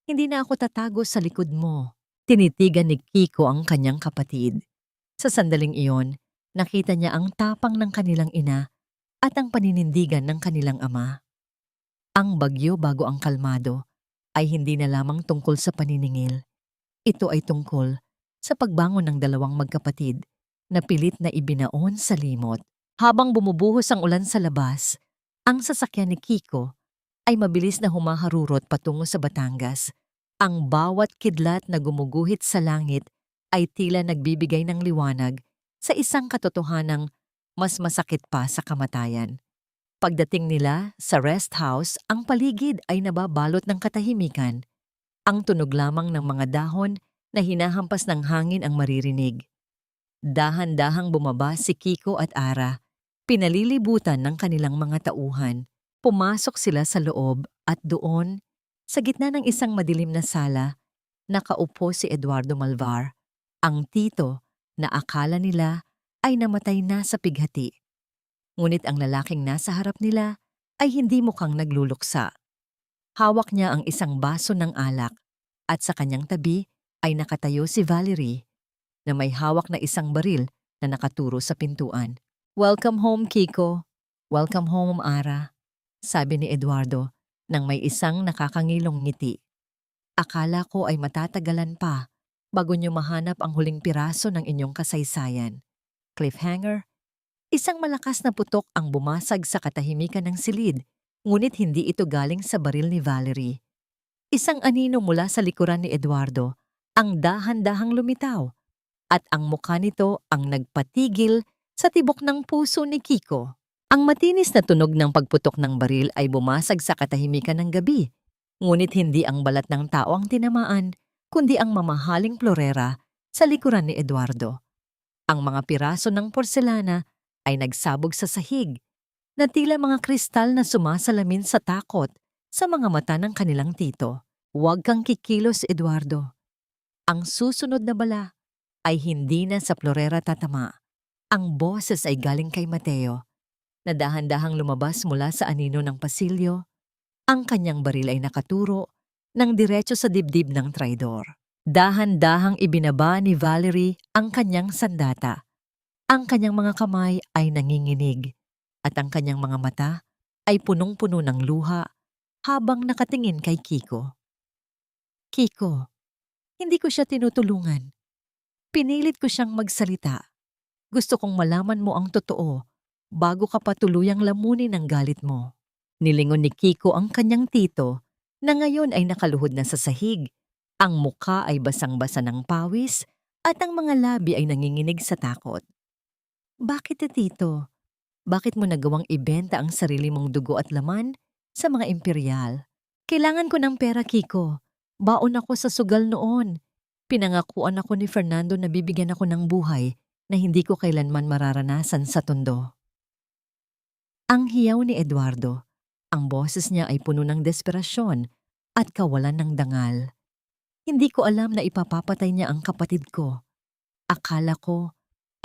Hindi na ako tatago sa likod mo. Tinitigan ni Kiko ang kanyang kapatid. Sa sandaling iyon, nakita niya ang tapang ng kanilang ina at ang paninindigan ng kanilang ama. Ang bagyo bago ang kalmado ay hindi na lamang tungkol sa paniningil. Ito ay tungkol sa pagbangon ng dalawang magkapatid na pilit na ibinaon sa limot. Habang bumubuhos ang ulan sa labas, ang sasakyan ni Kiko ay mabilis na humaharurot patungo sa Batangas. Ang bawat kidlat na gumuguhit sa langit ay tila nagbibigay ng liwanag sa isang katotohanang mas masakit pa sa kamatayan. Pagdating nila sa rest house, ang paligid ay nababalot ng katahimikan. Ang tunog lamang ng mga dahon na hinahampas ng hangin ang maririnig. Dahan-dahang bumaba si Kiko at Ara. Pinalilibutan ng kanilang mga tauhan. Pumasok sila sa loob at doon, sa gitna ng isang madilim na sala, nakaupo si Eduardo Malvar, ang tito na akala nila ay namatay na sa pighati. Ngunit ang lalaking nasa harap nila ay hindi mukhang nagluluksa. Hawak niya ang isang baso ng alak at sa kanyang tabi ay nakatayo si Valerie na may hawak na isang baril na nakaturo sa pintuan. "Welcome home, Kiko. Welcome home, Ara," sabi ni Eduardo nang may isang nakakangilong ngiti. "Akala ko ay matatagalan pa bago niyo mahanap ang huling piraso ng inyong kasaysayan." Cliffhanger. Isang malakas na putok ang bumasag sa katahimikan ng silid, ngunit hindi ito galing sa baril ni Valerie. Isang anino mula sa likuran ni Eduardo ang dahan-dahang lumitaw at ang mukha nito ang nagpatigil sa tibok ng puso ni Kiko. Ang matinis na tunog ng pagputok ng baril ay bumasag sa katahimikan ng gabi, ngunit hindi ang balat ng tao ang tinamaan, kundi ang mamahaling plorera sa likuran ni Eduardo. Ang mga piraso ng porselana ay nagsabog sa sahig, na tila mga kristal na sumasalamin sa takot sa mga mata ng kanilang tito. "Huwag kang kikilos, Eduardo. Ang susunod na bala ay hindi na sa plorera tatama." Ang boses ay galing kay Mateo, na dahan-dahang lumabas mula sa anino ng pasilyo. Ang kanyang baril ay nakaturo ng diretso sa dibdib ng traidor. Dahan-dahang ibinaba ni Valerie ang kanyang sandata. Ang kanyang mga kamay ay nanginginig at ang kanyang mga mata ay punong-puno ng luha habang nakatingin kay Kiko. "Kiko, hindi ko siya tinutulungan. Pinilit ko siyang magsalita. Gusto kong malaman mo ang totoo bago ka pa tuluyang lamunin ang galit mo." Nilingon ni Kiko ang kanyang tito na ngayon ay nakaluhod na sa sahig. Ang mukha ay basang-basa ng pawis at ang mga labi ay nanginginig sa takot. "Bakit, tito? Bakit mo nagawang ibenta ang sarili mong dugo at laman sa mga imperial?" "Kailangan ko ng pera, Kiko. Baon ako sa sugal noon. Pinangakuan ako ni Fernando na bibigyan ako ng buhay na hindi ko kailanman mararanasan sa tondo." Ang hiyaw ni Eduardo. Ang boses niya ay puno ng desperasyon at kawalan ng dangal. "Hindi ko alam na ipapapatay niya ang kapatid ko. Akala ko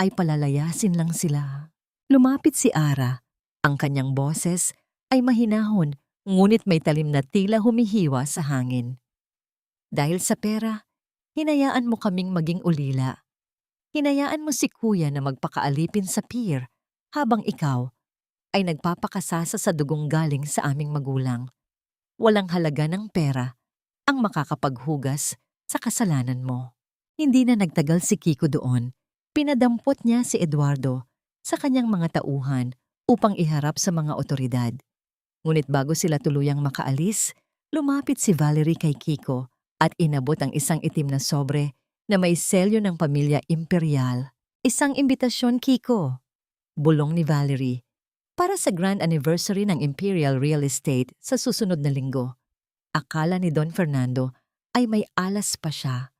ay palalayasin lang sila." Lumapit si Ara. Ang kanyang boses ay mahinahon, ngunit may talim na tila humihiwa sa hangin. "Dahil sa pera, hinayaan mo kaming maging ulila. Hinayaan mo si kuya na magpakaalipin sa pier habang ikaw ay nagpapakasasa sa dugong galing sa aming magulang. Walang halaga ng pera ang makakapaghugas sa kasalanan mo." Hindi na nagtagal si Kiko doon. Pinadampot niya si Eduardo sa kanyang mga tauhan upang iharap sa mga otoridad. Ngunit bago sila tuluyang makaalis, lumapit si Valerie kay Kiko at inabot ang isang itim na sobre na may selyo ng pamilya imperial. "Isang imbitasyon, Kiko." Bulong ni Valerie. Para sa grand anniversary ng Imperial Real Estate sa susunod na linggo. Akala ni Don Fernando ay may alas pa siya.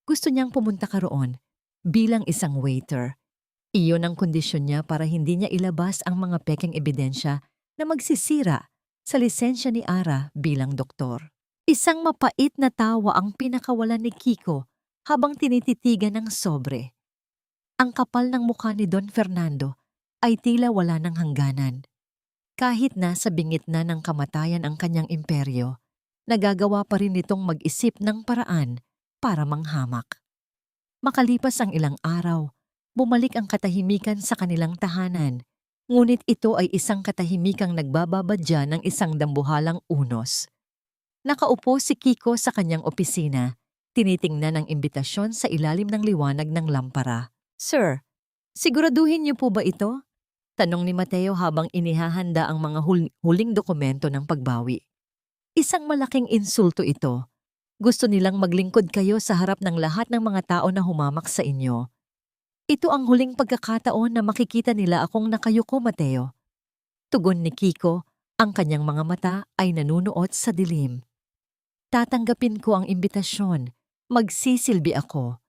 Gusto niyang pumunta ka roon bilang isang waiter. Iyon ang kondisyon niya para hindi niya ilabas ang mga pekeng ebidensya na magsisira sa lisensya ni Ara bilang doktor. Isang mapait na tawa ang pinakawalan ni Kiko habang tinititigan ng sobre. Ang kapal ng mukha ni Don Fernando ay tila wala ng hangganan. Kahit na sa bingit na ng kamatayan ang kanyang imperyo, nagagawa pa rin nitong mag-isip ng paraan para manghamak. Makalipas ang ilang araw, bumalik ang katahimikan sa kanilang tahanan, ngunit ito ay isang katahimikang nagbababadya ng isang dambuhalang unos. Nakaupo si Kiko sa kanyang opisina, tinitingnan ang imbitasyon sa ilalim ng liwanag ng lampara. "Sir, siguraduhin niyo po ba ito?" Tanong ni Mateo habang inihahanda ang mga huling dokumento ng pagbawi. Isang malaking insulto ito. Gusto nilang maglingkod kayo sa harap ng lahat ng mga tao na humamak sa inyo. Ito ang huling pagkakataon na makikita nila akong nakayuko, Mateo. Tugon ni Kiko, ang kanyang mga mata ay nanunuot sa dilim. Tatanggapin ko ang imbitasyon. Magsisilbi ako.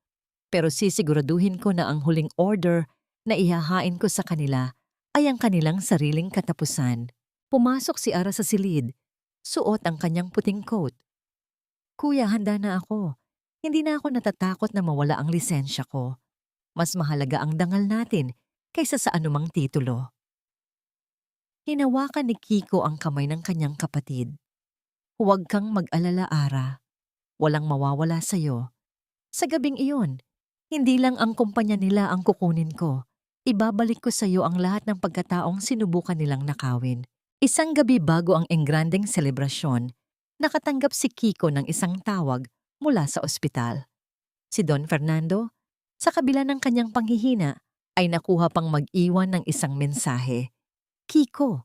Pero sisiguraduhin ko na ang huling order na ihahain ko sa kanila ay ang kanilang sariling katapusan. Pumasok si Ara sa silid. Suot ang kanyang puting coat. "Kuya, handa na ako. Hindi na ako natatakot na mawala ang lisensya ko. Mas mahalaga ang dangal natin kaysa sa anumang titulo." Hinawakan ni Kiko ang kamay ng kanyang kapatid. "Huwag kang mag-alala, Ara. Walang mawawala sa'yo. Sa gabing iyon, hindi lang ang kumpanya nila ang kukunin ko. Ibabalik ko sa'yo ang lahat ng pagkataong sinubukan nilang nakawin." Isang gabi bago ang engrandeng selebrasyon, nakatanggap si Kiko ng isang tawag mula sa ospital. Si Don Fernando, sa kabila ng kanyang panghihina, ay nakuha pang mag-iwan ng isang mensahe. "Kiko,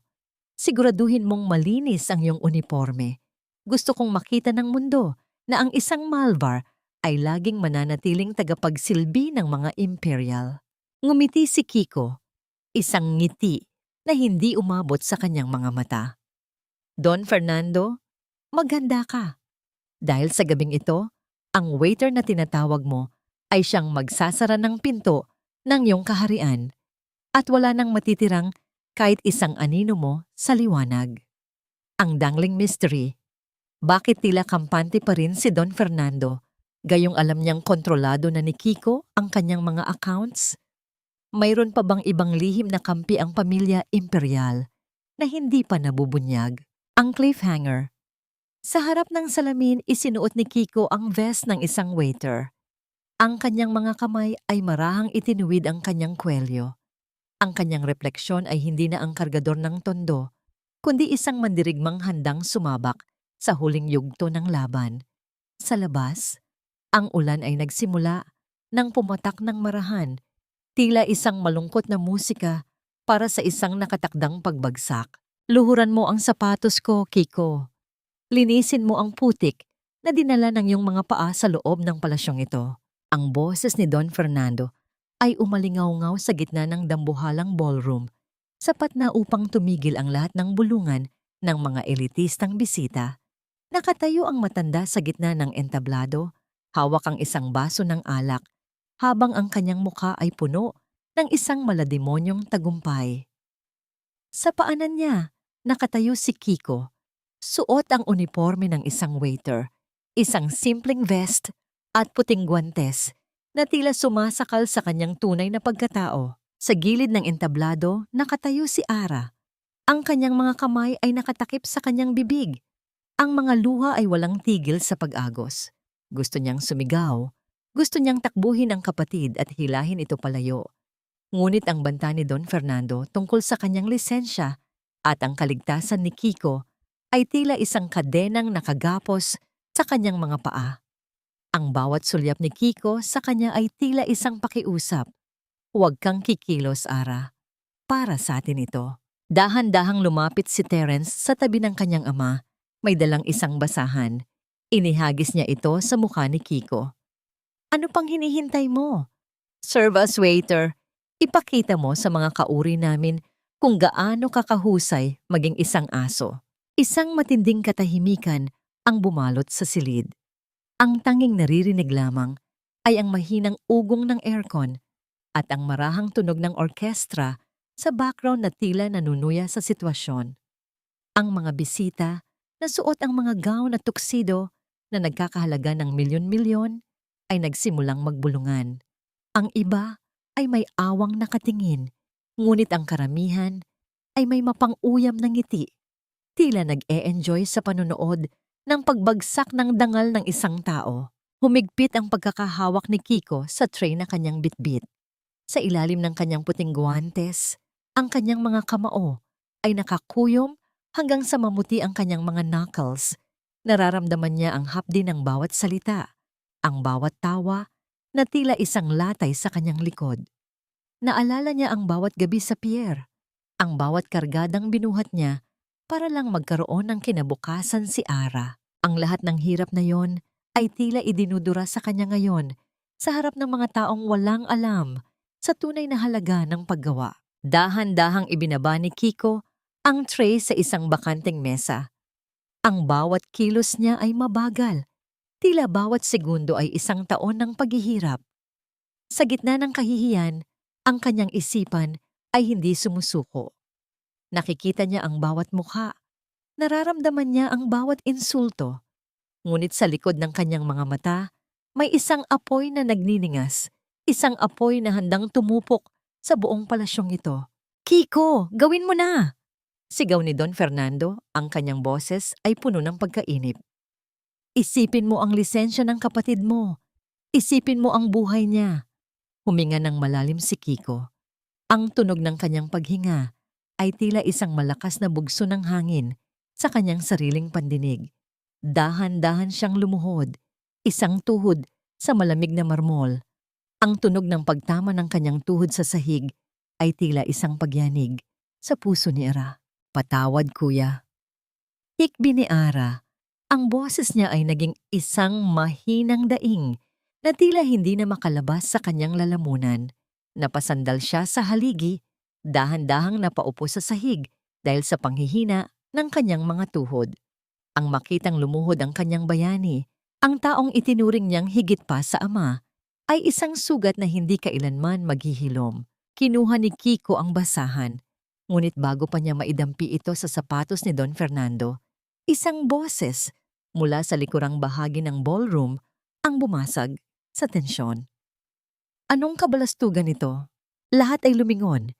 siguraduhin mong malinis ang iyong uniforme. Gusto kong makita ng mundo na ang isang Malvar ay laging mananatiling tagapagsilbi ng mga Imperial." Ngumiti si Kiko, isang ngiti na hindi umabot sa kanyang mga mata. "Don Fernando, maganda ka. Dahil sa gabing ito, ang waiter na tinatawag mo ay siyang magsasara ng pinto ng iyong kaharian at wala nang matitirang kahit isang anino mo sa liwanag." Ang dangling mystery. Bakit tila kampante pa rin si Don Fernando, gayong alam niyang kontrolado na ni Kiko ang kanyang mga accounts? Mayroon pa bang ibang lihim na kampi ang pamilya Imperial na hindi pa nabubunyag? Ang cliffhanger. Sa harap ng salamin, isinuot ni Kiko ang vest ng isang waiter. Ang kanyang mga kamay ay marahang itinuwid ang kanyang kwelyo. Ang kanyang refleksyon ay hindi na ang kargador ng tondo, kundi isang mandirigmang handang sumabak sa huling yugto ng laban. Sa labas, ang ulan ay nagsimula nang pumatak ng marahan, tila isang malungkot na musika para sa isang nakatakdang pagbagsak. "Luhuran mo ang sapatos ko, Kiko. Linisin mo ang putik na dinala ng iyong mga paa sa loob ng palasyong ito." Ang boses ni Don Fernando ay umalingaw-ngaw sa gitna ng dambuhalang ballroom, sapat na upang tumigil ang lahat ng bulungan ng mga elitistang bisita. Nakatayo ang matanda sa gitna ng entablado, hawak ang isang baso ng alak, habang ang kanyang mukha ay puno ng isang malademonyong tagumpay. Sa paanan niya, nakatayo si Kiko. Suot ang uniforme ng isang waiter, isang simpleng vest at puting guwantes na tila sumasakal sa kanyang tunay na pagkatao. Sa gilid ng entablado, nakatayo si Ara. Ang kanyang mga kamay ay nakatakip sa kanyang bibig. Ang mga luha ay walang tigil sa pag-agos. Gusto niyang sumigaw. Gusto niyang takbuhin ang kapatid at hilahin ito palayo. Ngunit ang banta ni Don Fernando tungkol sa kanyang lisensya at ang kaligtasan ni Kiko ay tila isang kadenang nakagapos sa kanyang mga paa. Ang bawat sulyap ni Kiko sa kanya ay tila isang pakiusap. "Huwag kang kikilos, Ara. Para sa atin ito." Dahan-dahang lumapit si Terence sa tabi ng kanyang ama. May dalang isang basahan. Inihagis niya ito sa mukha ni Kiko. "Ano pang hinihintay mo? Serve us, waiter. Ipakita mo sa mga kauri namin kung gaano kakahusay maging isang aso. Isang matinding katahimikan ang bumalot sa silid. Ang tanging naririnig lamang ay ang mahinang ugong ng aircon at ang marahang tunog ng orkestra sa background na tila nanunuya sa sitwasyon. Ang mga bisita na suot ang mga gown at tuxedo na nagkakahalaga ng milyon-milyon ay nagsimulang magbulungan. Ang iba ay may awang nakatingin, ngunit ang karamihan ay may mapang-uyam na ngiti. Tila nag-e-enjoy sa panonood ng pagbagsak ng dangal ng isang tao. Humigpit ang pagkakahawak ni Kiko sa tray na kanyang bitbit. Sa ilalim ng kanyang puting guwantes, ang kanyang mga kamao ay nakakuyom hanggang sa mamuti ang kanyang mga knuckles. Nararamdaman niya ang hapdi ng bawat salita, ang bawat tawa na tila isang latay sa kanyang likod. Naalala niya ang bawat gabi sa pier, ang bawat kargadang binuhat niya para lang magkaroon ng kinabukasan si Ara. Ang lahat ng hirap na yon ay tila idinudura sa kanya ngayon sa harap ng mga taong walang alam sa tunay na halaga ng paggawa. Dahan-dahang ibinaba ni Kiko ang tray sa isang bakanteng mesa. Ang bawat kilos niya ay mabagal. Tila bawat segundo ay isang taon ng paghihirap. Sa gitna ng kahihiyan, ang kanyang isipan ay hindi sumusuko. Nakikita niya ang bawat mukha. Nararamdaman niya ang bawat insulto. Ngunit sa likod ng kanyang mga mata, may isang apoy na nagniningas. Isang apoy na handang tumupok sa buong palasyong ito. "Kiko, gawin mo na!" Sigaw ni Don Fernando, ang kanyang boses ay puno ng pagkainip. "Isipin mo ang lisensya ng kapatid mo. Isipin mo ang buhay niya." Huminga ng malalim si Kiko. Ang tunog ng kanyang paghinga ay tila isang malakas na bugso ng hangin sa kanyang sariling pandinig. Dahan-dahan siyang lumuhod, isang tuhod sa malamig na marmol. Ang tunog ng pagtama ng kanyang tuhod sa sahig ay tila isang pagyanig sa puso ni Ara. "Patawad, kuya." Hikbi ni Ara. Ang boses niya ay naging isang mahinang daing na tila hindi na makalabas sa kanyang lalamunan. Napasandal siya sa haligi, dahan-dahang napaupo sa sahig dahil sa panghihina ng kanyang mga tuhod. Ang makitang lumuhod ang kanyang bayani, ang taong itinuring niyang higit pa sa ama, ay isang sugat na hindi kailanman maghihilom. Kinuha ni Kiko ang basahan, ngunit bago pa niya maidampi ito sa sapatos ni Don Fernando, isang boses mula sa likurang bahagi ng ballroom ang bumasag sa tensyon. "Anong kabalastugan ito?" Lahat ay lumingon.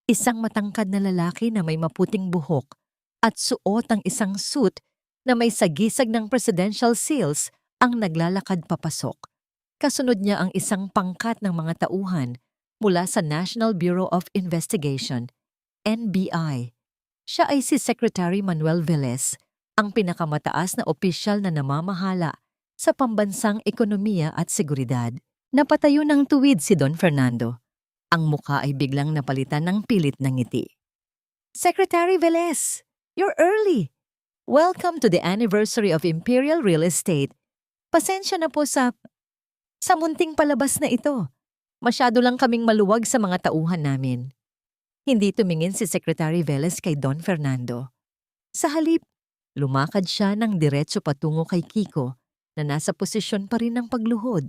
Isang matangkad na lalaki na may maputing buhok at suot ang isang suit na may sagisag ng presidential seals ang naglalakad papasok. Kasunod niya ang isang pangkat ng mga tauhan mula sa National Bureau of Investigation, NBI. Siya ay si Secretary Manuel Velez, ang pinakamataas na opisyal na namamahala sa pambansang ekonomiya at seguridad. Napatayo ng tuwid si Don Fernando. Ang mukha ay biglang napalitan ng pilit na ngiti. "Secretary Velez, you're early. Welcome to the anniversary of Imperial Real Estate. Pasensya na po sa munting palabas na ito. Masyado lang kaming maluwag sa mga tauhan namin." Hindi tumingin si Secretary Velez kay Don Fernando. Sa halip, lumakad siya ng diretso patungo kay Kiko na nasa posisyon pa rin ng pagluhod.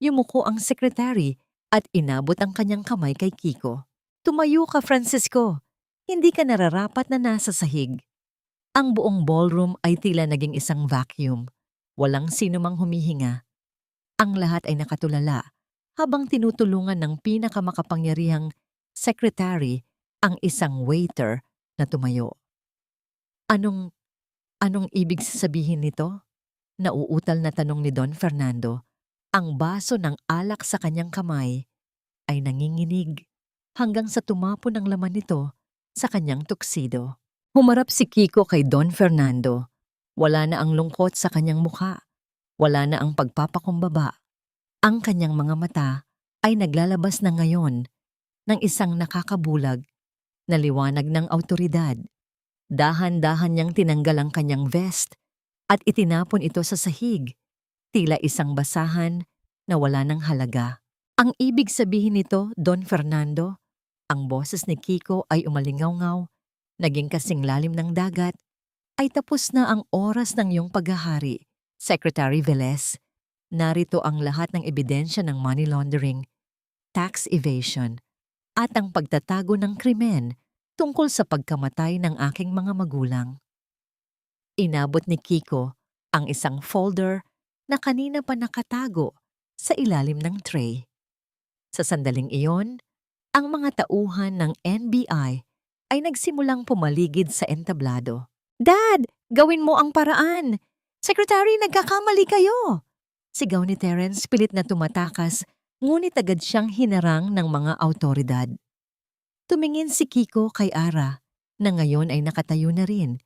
Yumuko ang sekretary at inabot ang kanyang kamay kay Kiko. "Tumayo ka, Francisco. Hindi ka nararapat na nasa sahig." Ang buong ballroom ay tila naging isang vacuum. Walang sino mang humihinga. Ang lahat ay nakatulala habang tinutulungan ng pinakamakapangyarihang secretary ang isang waiter na tumayo. Anong ibig sabihin nito?" Nauutal na tanong ni Don Fernando. Ang baso ng alak sa kanyang kamay ay nanginginig hanggang sa tumapon ang laman nito sa kanyang tuxedo. Humarap si Kiko kay Don Fernando. Wala na ang lungkot sa kanyang mukha. Wala na ang pagpapakumbaba. Ang kanyang mga mata ay naglalabas na ngayon ng isang nakakabulag na liwanag ng awtoridad. Dahan-dahan niyang tinanggal ang kanyang vest at itinapon ito sa sahig. Tila isang basahan na wala ng halaga. Ang ibig sabihin nito, Don Fernando, Ang boses ni Kiko ay umalingaw-ngaw, naging kasing lalim ng dagat, ay tapos na ang oras ng iyong paghahari, Secretary Velez. Narito ang lahat ng ebidensya ng money laundering, tax evasion, at ang pagtatago ng krimen tungkol sa pagkamatay ng aking mga magulang. Inabot ni Kiko ang isang folder na kanina pa nakatago sa ilalim ng tray. Sa sandaling iyon, ang mga tauhan ng NBI ay nagsimulang pumaligid sa entablado. "Dad, gawin mo ang paraan! Secretary, nagkakamali kayo!" Sigaw ni Terence, pilit na tumatakas, ngunit agad siyang hinarang ng mga awtoridad. Tumingin si Kiko kay Ara, na ngayon ay nakatayo na rin.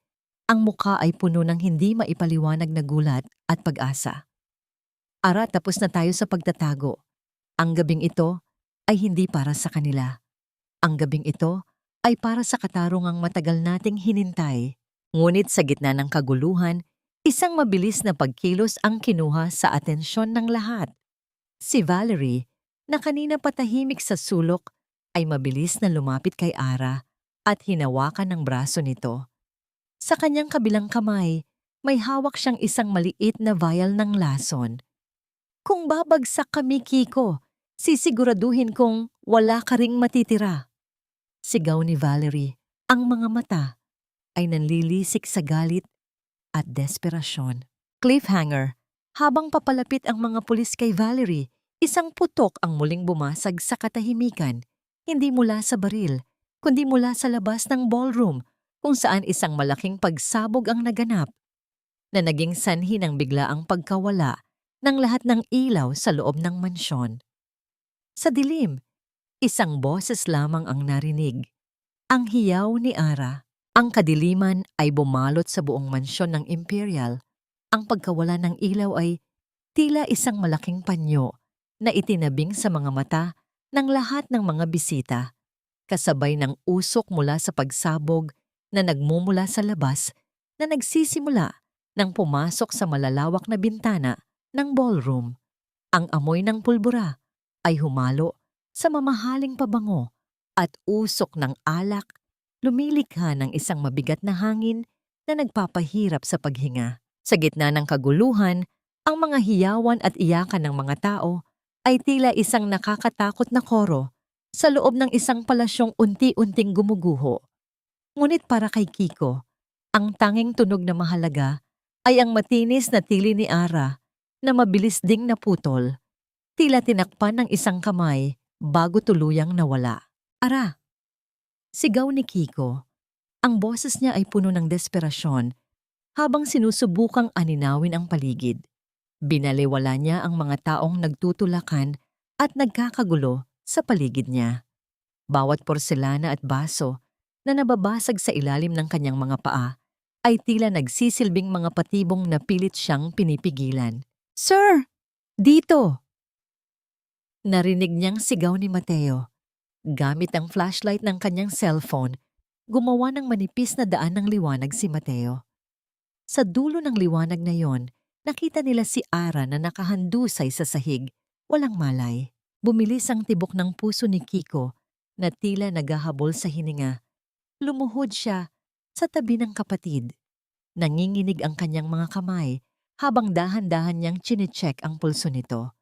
Ang mukha ay puno ng hindi maipaliwanag na gulat at pag-asa. "Ara, tapos na tayo sa pagtatago. Ang gabing ito ay hindi para sa kanila. Ang gabing ito ay para sa katarungang matagal nating hinintay." Ngunit sa gitna ng kaguluhan, isang mabilis na pagkilos ang kinuha sa atensyon ng lahat. Si Valerie, na kanina patahimik sa sulok, ay mabilis na lumapit kay Ara at hinawakan ang braso nito. Sa kanyang kabilang kamay, may hawak siyang isang maliit na vial ng lason. "Kung babagsak kami, Kiko, sisiguraduhin kong wala ka ring matitira." Sigaw ni Valerie, ang mga mata ay nanlilisik sa galit at desperasyon. Cliffhanger, habang papalapit ang mga pulis kay Valerie, isang putok ang muling bumasag sa katahimikan, hindi mula sa baril, kundi mula sa labas ng ballroom kung saan isang malaking pagsabog ang naganap, na naging sanhi ng biglaang pagkawala ng lahat ng ilaw sa loob ng mansyon. Sa dilim, isang boses lamang ang narinig, ang hiyaw ni Ara. Ang kadiliman ay bumalot sa buong mansyon ng Imperial. Ang pagkawala ng ilaw ay tila isang malaking panyo na itinabing sa mga mata ng lahat ng mga bisita, kasabay ng usok mula sa pagsabog na nagmumula sa labas na nagsisimula nang pumasok sa malalawak na bintana ng ballroom. Ang amoy ng pulbura ay humalo sa mamahaling pabango at usok ng alak, lumilikha ng isang mabigat na hangin na nagpapahirap sa paghinga. Sa gitna ng kaguluhan, ang mga hiyawan at iyakan ng mga tao ay tila isang nakakatakot na koro sa loob ng isang palasyong unti-unting gumuguho. Ngunit para kay Kiko, ang tanging tunog na mahalaga ay ang matinis na tili ni Ara na mabilis ding naputol, tila tinakpan ng isang kamay bago tuluyang nawala. "Ara!" Sigaw ni Kiko. Ang boses niya ay puno ng desperasyon habang sinusubukang aninawin ang paligid. Binaliwala niya ang mga taong nagtutulakan at nagkakagulo sa paligid niya. Bawat porselana at baso na nababasag sa ilalim ng kanyang mga paa ay tila nagsisilbing mga patibong na pilit siyang pinipigilan. "Sir! Dito!" Narinig niyang sigaw ni Mateo. Gamit ang flashlight ng kanyang cellphone, gumawa ng manipis na daan ng liwanag si Mateo. Sa dulo ng liwanag na yon, nakita nila si Ara na nakahandusay sa sahig, walang malay. Bumilis ang tibok ng puso ni Kiko na tila naghahabol sa hininga. Lumuhod siya sa tabi ng kapatid. Nanginginig ang kanyang mga kamay habang dahan-dahan niyang chinecheck ang pulso nito.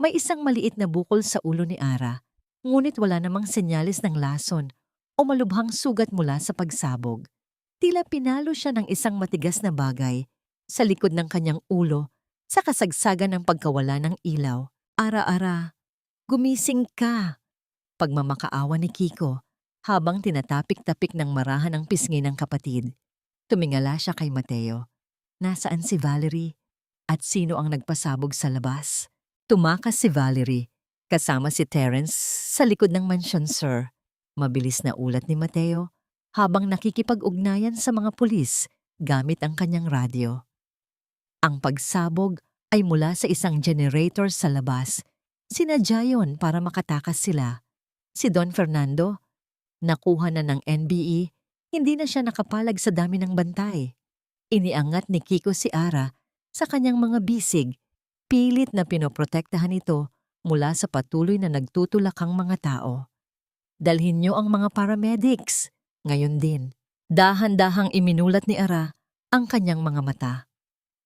May isang maliit na bukol sa ulo ni Ara, ngunit wala namang senyalis ng lason o malubhang sugat mula sa pagsabog. Tila pinalo siya ng isang matigas na bagay sa likod ng kanyang ulo sa kasagsagan ng pagkawala ng ilaw. "Ara, gumising ka!" Pagmamakaawa ni Kiko habang tinatapik-tapik ng marahan ang pisngi ng kapatid. Tumingala siya kay Mateo. "Nasaan si Valerie? At sino ang nagpasabog sa labas?" Tumakas si Valerie, kasama si Terence sa likod ng mansyon, sir. Mabilis na ulat ni Mateo habang nakikipag-ugnayan sa mga pulis gamit ang kanyang radyo. Ang pagsabog ay mula sa isang generator sa labas. Sinadya yon para makatakas sila. Si Don Fernando, nakuha na ng NBE, hindi na siya nakapalag sa dami ng bantay. Iniangat ni Kiko si Ara sa kanyang mga bisig, pilit na pinoprotektahan ito mula sa patuloy na nagtutulakang mga tao. Dalhin niyo ang mga paramedics. Ngayon din. Dahan-dahang iminulat ni Ara ang kanyang mga mata.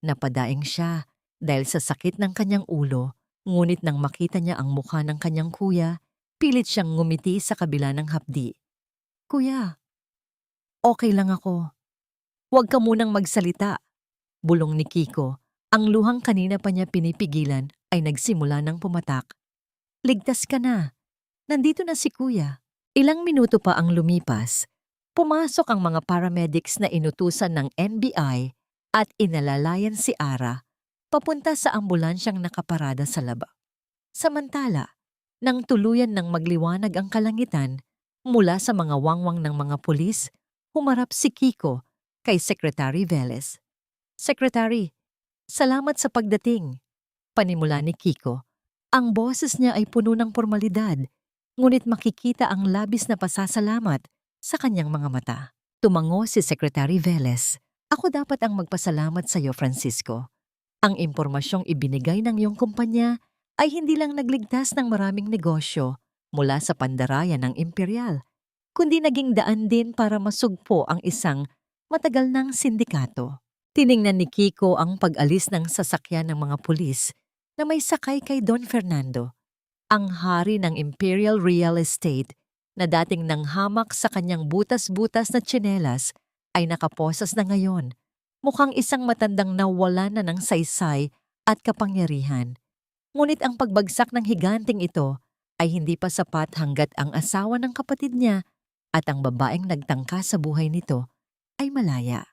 Napadaing siya dahil sa sakit ng kanyang ulo, ngunit nang makita niya ang mukha ng kanyang kuya, pilit siyang ngumiti sa kabila ng hapdi. Kuya, okay lang ako. Huwag ka munang magsalita. Bulong ni Kiko. Ang luhang kanina pa niya pinipigilan ay nagsimula ng pumatak. Ligtas ka na. Nandito na si kuya. Ilang minuto pa ang lumipas. Pumasok ang mga paramedics na inutusan ng NBI at inalalayan si Ara papunta sa ambulansyang nakaparada sa laba. Samantala, nang tuluyan ng magliwanag ang kalangitan, mula sa mga wangwang ng mga pulis, humarap si Kiko kay Secretary Velez. Secretary, salamat sa pagdating. Panimula ni Kiko. Ang boses niya ay puno ng formalidad, ngunit makikita ang labis na pasasalamat sa kanyang mga mata. Tumango si Secretary Velez. Ako dapat ang magpasalamat sa iyo, Francisco. Ang impormasyong ibinigay ng iyong kumpanya ay hindi lang nagligtas ng maraming negosyo mula sa pandarayan ng imperial, kundi naging daan din para masugpo ang isang matagal ng sindikato. Tiningnan ni Kiko ang pag-alis ng sasakyan ng mga pulis na may sakay kay Don Fernando, ang hari ng Imperial Real Estate na dating nanghamak sa kanyang butas-butas na tsinelas ay nakaposas na ngayon, mukhang isang matandang nawala na ng saysay at kapangyarihan. Ngunit ang pagbagsak ng higanting ito ay hindi pa sapat hanggat ang asawa ng kapatid niya at ang babaeng nagtangka sa buhay nito ay malaya.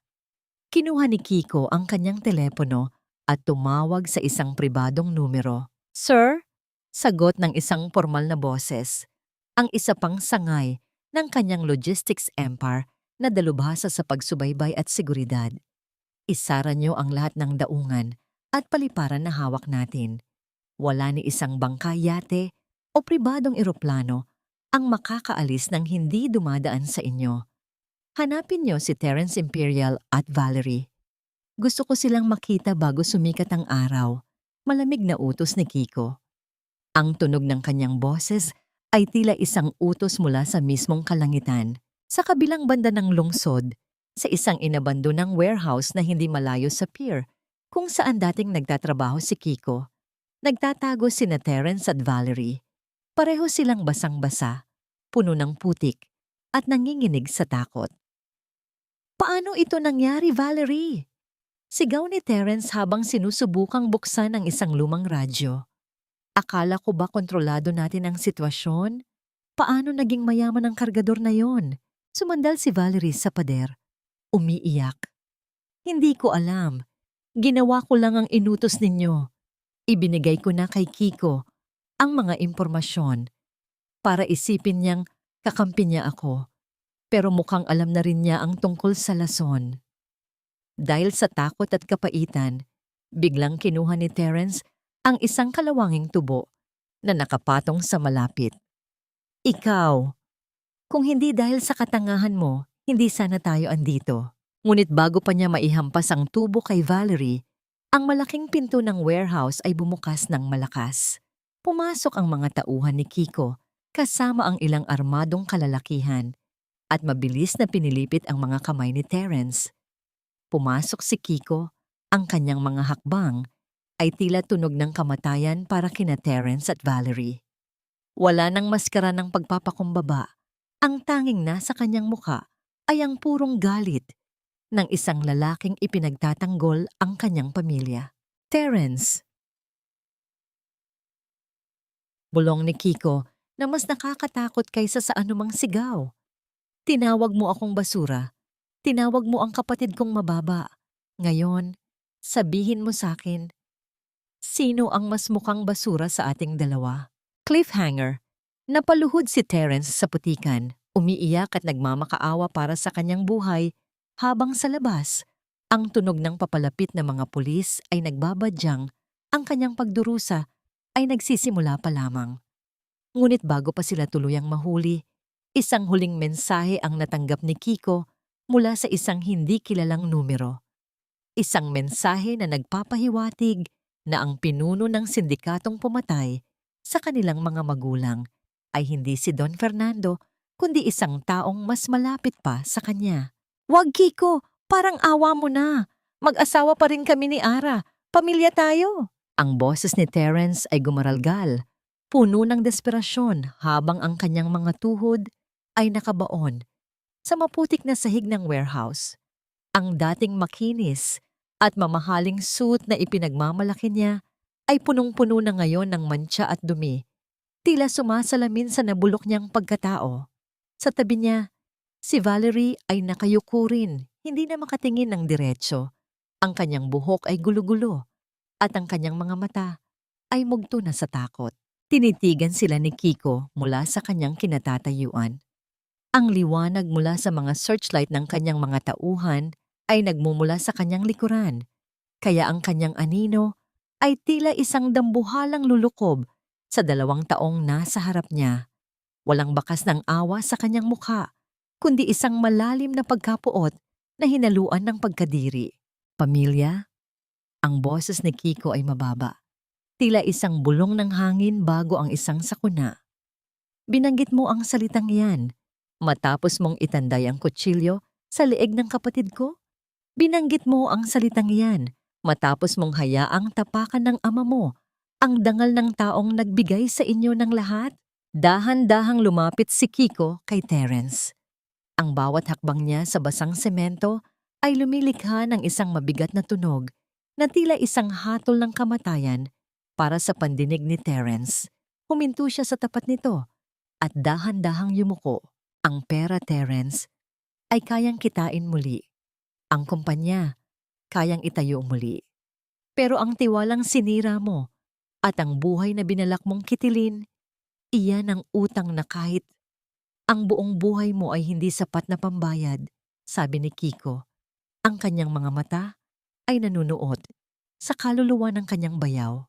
Kinuha ni Kiko ang kanyang telepono at tumawag sa isang pribadong numero. Sir? Sagot ng isang formal na boses. Ang isa pang sangay ng kanyang logistics empire na dalubhasa sa pagsubaybay at seguridad. Isara niyo ang lahat ng daungan at paliparan na hawak natin. Wala ni isang bangka yate o pribadong eroplano ang makakaalis ng hindi dumadaan sa inyo. Hanapin niyo si Terence Imperial at Valerie. Gusto ko silang makita bago sumikat ang araw. Malamig na utos ni Kiko. Ang tunog ng kanyang boses ay tila isang utos mula sa mismong kalangitan. Sa kabilang banda ng lungsod, sa isang inabandonang warehouse na hindi malayo sa pier, kung saan dating nagtatrabaho si Kiko, nagtatago sina Terence at Valerie. Pareho silang basang-basa, puno ng putik, at nanginginig sa takot. Paano ito nangyari, Valerie? Sigaw ni Terence habang sinusubukang buksan ang isang lumang radyo. Akala ko ba kontrolado natin ang sitwasyon? Paano naging mayaman ang kargador na yon? Sumandal si Valerie sa pader. Umiiyak. Hindi ko alam. Ginawa ko lang ang inutos ninyo. Ibinigay ko na kay Kiko ang mga impormasyon para isipin niyang kakampi niya ako. Pero mukhang alam na rin niya ang tungkol sa lason. Dahil sa takot at kapaitan, biglang kinuha ni Terence ang isang kalawanging tubo na nakapatong sa malapit. Ikaw, kung hindi dahil sa katangahan mo, hindi sana tayo andito. Ngunit bago pa niya maihampas ang tubo kay Valerie, ang malaking pinto ng warehouse ay bumukas ng malakas. Pumasok ang mga tauhan ni Kiko kasama ang ilang armadong kalalakihan at mabilis na pinilipit ang mga kamay ni Terence. Pumasok si Kiko, ang kanyang mga hakbang ay tila tunog ng kamatayan para kina Terence at Valerie. Wala nang maskara ng pagpapakumbaba. Ang tanging nasa kanyang muka ay ang purong galit ng isang lalaking ipinagtatanggol ang kanyang pamilya. Terence. Bulong ni Kiko na mas nakakatakot kaysa sa anumang sigaw. Tinawag mo akong basura. Tinawag mo ang kapatid kong mababa. Ngayon, sabihin mo sa akin, sino ang mas mukhang basura sa ating dalawa? Cliffhanger. Napaluhod si Terence sa putikan, umiiyak at nagmamakaawa para sa kanyang buhay, habang sa labas, ang tunog ng papalapit na mga pulis ay nagbabadyang, ang kanyang pagdurusa ay nagsisimula pa lamang. Ngunit bago pa sila tuluyang mahuli, isang huling mensahe ang natanggap ni Kiko mula sa isang hindi kilalang numero. Isang mensahe na nagpapahiwatig na ang pinuno ng sindikatong pumatay sa kanilang mga magulang ay hindi si Don Fernando kundi isang taong mas malapit pa sa kanya. "Wag, Kiko! Parang awa mo na! Mag-asawa pa rin kami ni Ara. Pamilya tayo!" Ang boses ni Terence ay gumaralgal, puno ng desperasyon habang ang kanyang mga tuhod ay nakabaon sa maputik na sahig ng warehouse. Ang dating makinis at mamahaling suit na ipinagmamalaki niya ay punong-puno na ngayon ng mantsa at dumi, tila sumasalamin sa nabulok niyang pagkatao. Sa tabi niya, si Valerie ay nakayuko rin, hindi na makatingin ng diretso. Ang kanyang buhok ay gulo-gulo at ang kanyang mga mata ay mugto na sa takot. Tinitigan sila ni Kiko mula sa kanyang kinatatayuan. Ang liwanag mula sa mga searchlight ng kanyang mga tauhan ay nagmumula sa kanyang likuran, kaya ang kanyang anino ay tila isang dambuhalang lulukob sa 2 taong nasa harap niya. Walang bakas ng awa sa kanyang mukha, kundi isang malalim na pagkapuot na hinaluan ng pagkadiri. "Pamilya?" Ang boses ni Kiko ay mababa, tila isang bulong ng hangin bago ang isang sakuna. "Binanggit mo ang salitang iyan matapos mong itanday ang kutsilyo sa leeg ng kapatid ko? Binanggit mo ang salitang iyan matapos mong hayaang tapakan ng ama mo ang dangal ng taong nagbigay sa inyo ng lahat?" Dahan-dahang lumapit si Kiko kay Terence. Ang bawat hakbang niya sa basang semento ay lumilikha ng isang mabigat na tunog na tila isang hatol ng kamatayan para sa pandinig ni Terence. Huminto siya sa tapat nito at dahan-dahang yumuko. "Ang pera, Terence, ay kayang kitain muli. Ang kumpanya, kayang itayo muli. Pero ang tiwalang sinira mo at ang buhay na binalak mong kitilin, iyan ang utang na kahit ang buong buhay mo ay hindi sapat na pambayad," sabi ni Kiko. Ang kanyang mga mata ay nanunuot sa kaluluwa ng kanyang bayaw.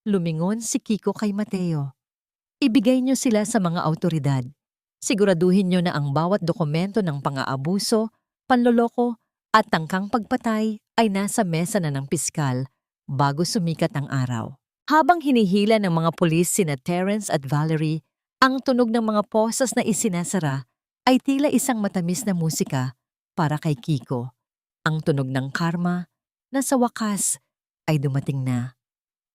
Lumingon si Kiko kay Mateo. "Ibigay niyo sila sa mga awtoridad. Siguraduhin niyo na ang bawat dokumento ng pang-aabuso, panloloko at tangkang pagpatay ay nasa mesa na ng piskal bago sumikat ang araw." Habang hinihila ng mga pulis sina Terence at Valerie, ang tunog ng mga posas na isinasara ay tila isang matamis na musika para kay Kiko. Ang tunog ng karma na sa wakas ay dumating na.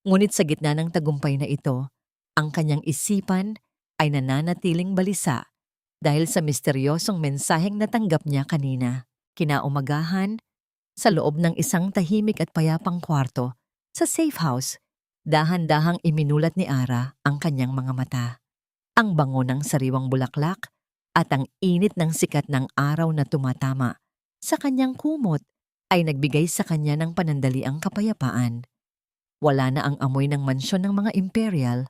Ngunit sa gitna ng tagumpay na ito, ang kanyang isipan ay nananatiling balisa dahil sa misteryosong mensaheng natanggap niya kanina. Kinaumagahan, sa loob ng isang tahimik at payapang kwarto sa safe house, dahan-dahang iminulat ni Ara ang kanyang mga mata. Ang bango ng sariwang bulaklak at ang init ng sikat ng araw na tumatama sa kanyang kumot ay nagbigay sa kanya ng panandaliang kapayapaan. Wala na ang amoy ng mansyon ng mga imperial,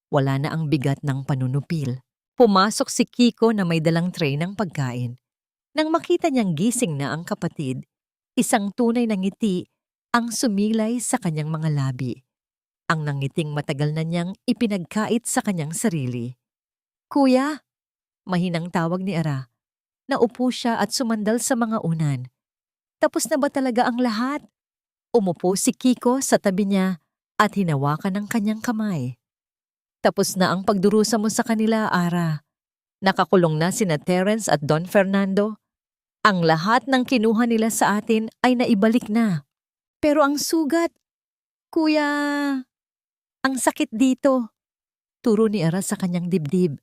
wala na ang bigat ng panunupil. Pumasok si Kiko na may dalang tray ng pagkain. Nang makita niyang gising na ang kapatid, isang tunay na ngiti ang sumilay sa kanyang mga labi. Ang nangiting matagal na niyang ipinagkait sa kanyang sarili. "Kuya!" Mahinang tawag ni Ara. Naupo siya at sumandal sa mga unan. "Tapos na ba talaga ang lahat?" Umupo si Kiko sa tabi niya at hinawakan ang kanyang kamay. "Tapos na ang pagdurusa mo sa kanila, Ara. Nakakulong na sina Terence at Don Fernando. Ang lahat ng kinuha nila sa atin ay naibalik na. Pero ang sugat, Kuya, ang sakit dito." Turo ni Ara sa kanyang dibdib.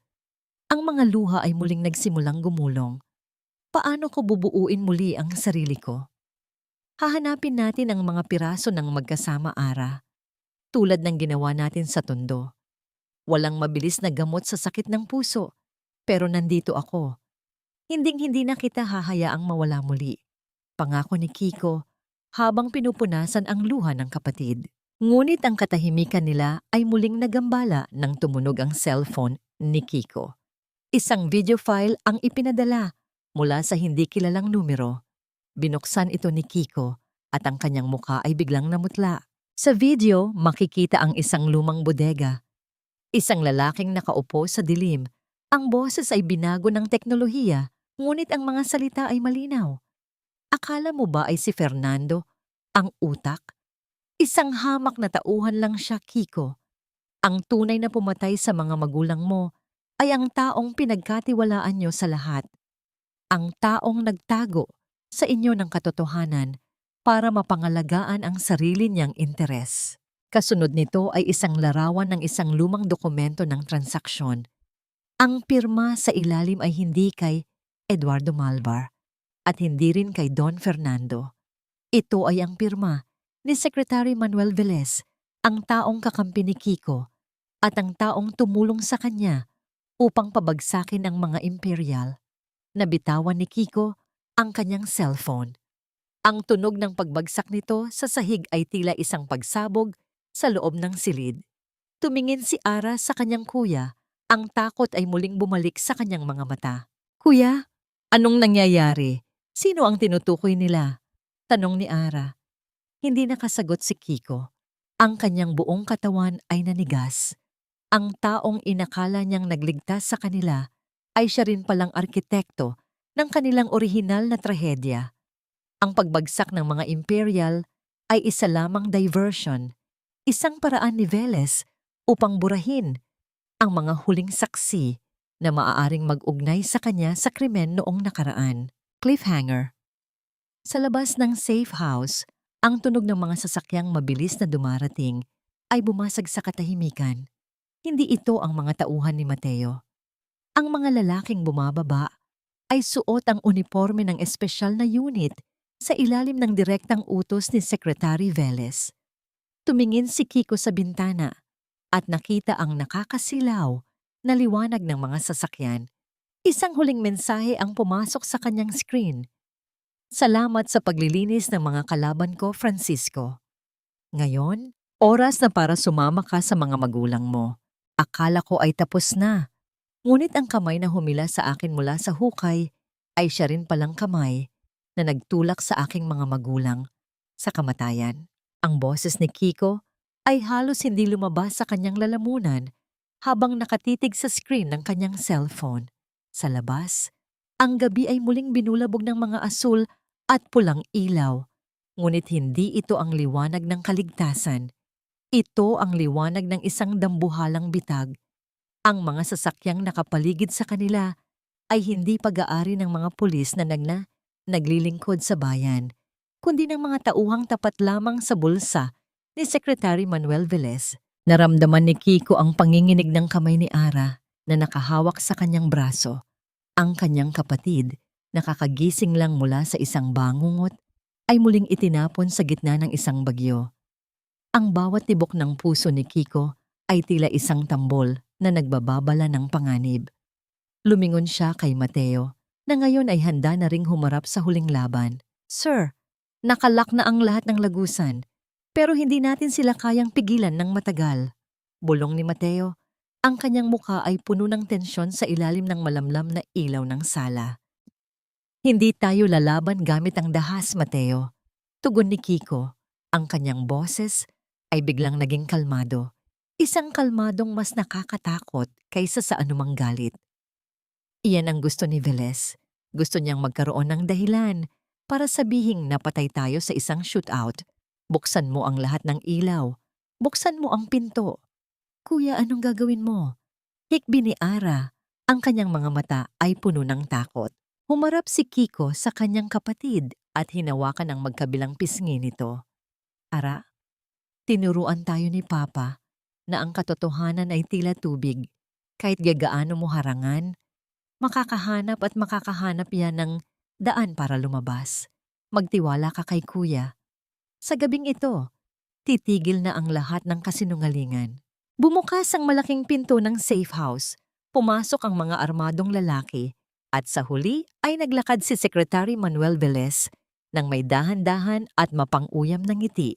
Ang mga luha ay muling nagsimulang gumulong. "Paano ko bubuuin muli ang sarili ko? Hahanapin natin ang mga piraso ng magkasama, Ara. Tulad ng ginawa natin sa Tondo. Walang mabilis na gamot sa sakit ng puso, pero nandito ako. Hinding-hindi na kita hahayaang mawala muli." Pangako ni Kiko habang pinupunasan ang luha ng kapatid. Ngunit ang katahimikan nila ay muling nagambala nang tumunog ang cellphone ni Kiko. Isang video file ang ipinadala mula sa hindi kilalang numero. Binuksan ito ni Kiko at ang kanyang muka ay biglang namutla. Sa video, makikita ang isang lumang bodega. Isang lalaking nakaupo sa dilim. Ang boses ay binago ng teknolohiya, ngunit ang mga salita ay malinaw. Akala mo ba ay si Fernando, ang utak? Isang hamak na tauhan lang siya, Kiko. Ang tunay na pumatay sa mga magulang mo ay ang taong pinagkatiwalaan nyo sa lahat. Ang taong nagtago sa inyo ng katotohanan para mapangalagaan ang sarili niyang interes. Kasunod nito ay isang larawan ng isang lumang dokumento ng transaksyon. Ang pirma sa ilalim ay hindi kay Eduardo Malvar at hindi rin kay Don Fernando. Ito ay ang pirma ni Secretary Manuel Velez, ang taong kakampi ni Kiko at ang taong tumulong sa kanya upang pabagsakin ang mga imperial. Nabitawan ni Kiko ang kanyang cellphone. Ang tunog ng pagbagsak nito sa sahig ay tila isang pagsabog sa loob ng silid. Tumingin si Ara sa kanyang kuya. Ang takot ay muling bumalik sa kanyang mga mata. Kuya, anong nangyayari? Sino ang tinutukoy nila? Tanong ni Ara. Hindi nakasagot si Kiko. Ang kanyang buong katawan ay nanigas. Ang taong inakala niyang nagligtas sa kanila ay siya rin palang arkitekto ng kanilang orihinal na trahedya. Ang pagbagsak ng mga imperial ay isa lamang diversion, isang paraan ni Velez upang burahin ang mga huling saksi na maaaring mag-ugnay sa kanya sa krimen noong nakaraan. Cliffhanger. Sa labas ng safe house, ang tunog ng mga sasakyang mabilis na dumarating ay bumasag sa katahimikan. Hindi ito ang mga tauhan ni Mateo. Ang mga lalaking bumababa ay suot ang uniforme ng espesyal na unit sa ilalim ng direktang utos ni Secretary Velez. Tumingin si Kiko sa bintana at nakita ang nakakasilaw na liwanag ng mga sasakyan. Isang huling mensahe ang pumasok sa kanyang screen. Salamat sa paglilinis ng mga kalaban ko, Francisco. Ngayon, oras na para sumama ka sa mga magulang mo. Akala ko ay tapos na. Ngunit ang kamay na humila sa akin mula sa hukay ay siya rin palang kamay na nagtulak sa aking mga magulang sa kamatayan. Ang boses ni Kiko ay halos hindi lumabas sa kanyang lalamunan habang nakatitig sa screen ng kanyang cellphone. Sa labas, ang gabi ay muling binulabog ng mga asul at pulang ilaw. Ngunit hindi ito ang liwanag ng kaligtasan. Ito ang liwanag ng isang dambuhalang bitag. Ang mga sasakyang nakapaligid sa kanila ay hindi pag-aari ng mga pulis na naglilingkod sa bayan, kundi ng mga tauhang tapat lamang sa bulsa ni Secretary Manuel Velez. Naramdaman ni Kiko ang panginginig ng kamay ni Ara na nakahawak sa kanyang braso. Ang kanyang kapatid, nakakagising lang mula sa isang bangungot, ay muling itinapon sa gitna ng isang bagyo. Ang bawat tibok ng puso ni Kiko ay tila isang tambol na nagbababala ng panganib. Lumingon siya kay Mateo na ngayon ay handa na ring humarap sa huling laban. Sir, nakalak na ang lahat ng lagusan, pero hindi natin sila kayang pigilan ng matagal. Bulong ni Mateo. Ang kanyang mukha ay puno ng tensyon sa ilalim ng malamlam na ilaw ng sala. Hindi tayo lalaban gamit ang dahas, Mateo. Tugon ni Kiko. Ang kanyang boses ay biglang naging kalmado. Isang kalmadong mas nakakatakot kaysa sa anumang galit. Iyan ang gusto ni Velez. Gusto niyang magkaroon ng dahilan para sabihing napatay tayo sa isang shootout. Buksan mo ang lahat ng ilaw. Buksan mo ang pinto. Kuya, anong gagawin mo? Hikbi ni Ara. Ang kanyang mga mata ay puno ng takot. Humarap si Kiko sa kanyang kapatid at hinawakan ang magkabilang pisngi nito. Ara, tinuruan tayo ni Papa na ang katotohanan ay tila tubig. Kahit gagaano mo harangan, makakahanap yan ng daan para lumabas. Magtiwala ka kay Kuya. Sa gabing ito, titigil na ang lahat ng kasinungalingan. Bumukas ang malaking pinto ng safe house. Pumasok ang mga armadong lalaki at sa huli ay naglakad si Secretary Manuel Velez nang may dahan-dahan at mapang-uyam ng ngiti.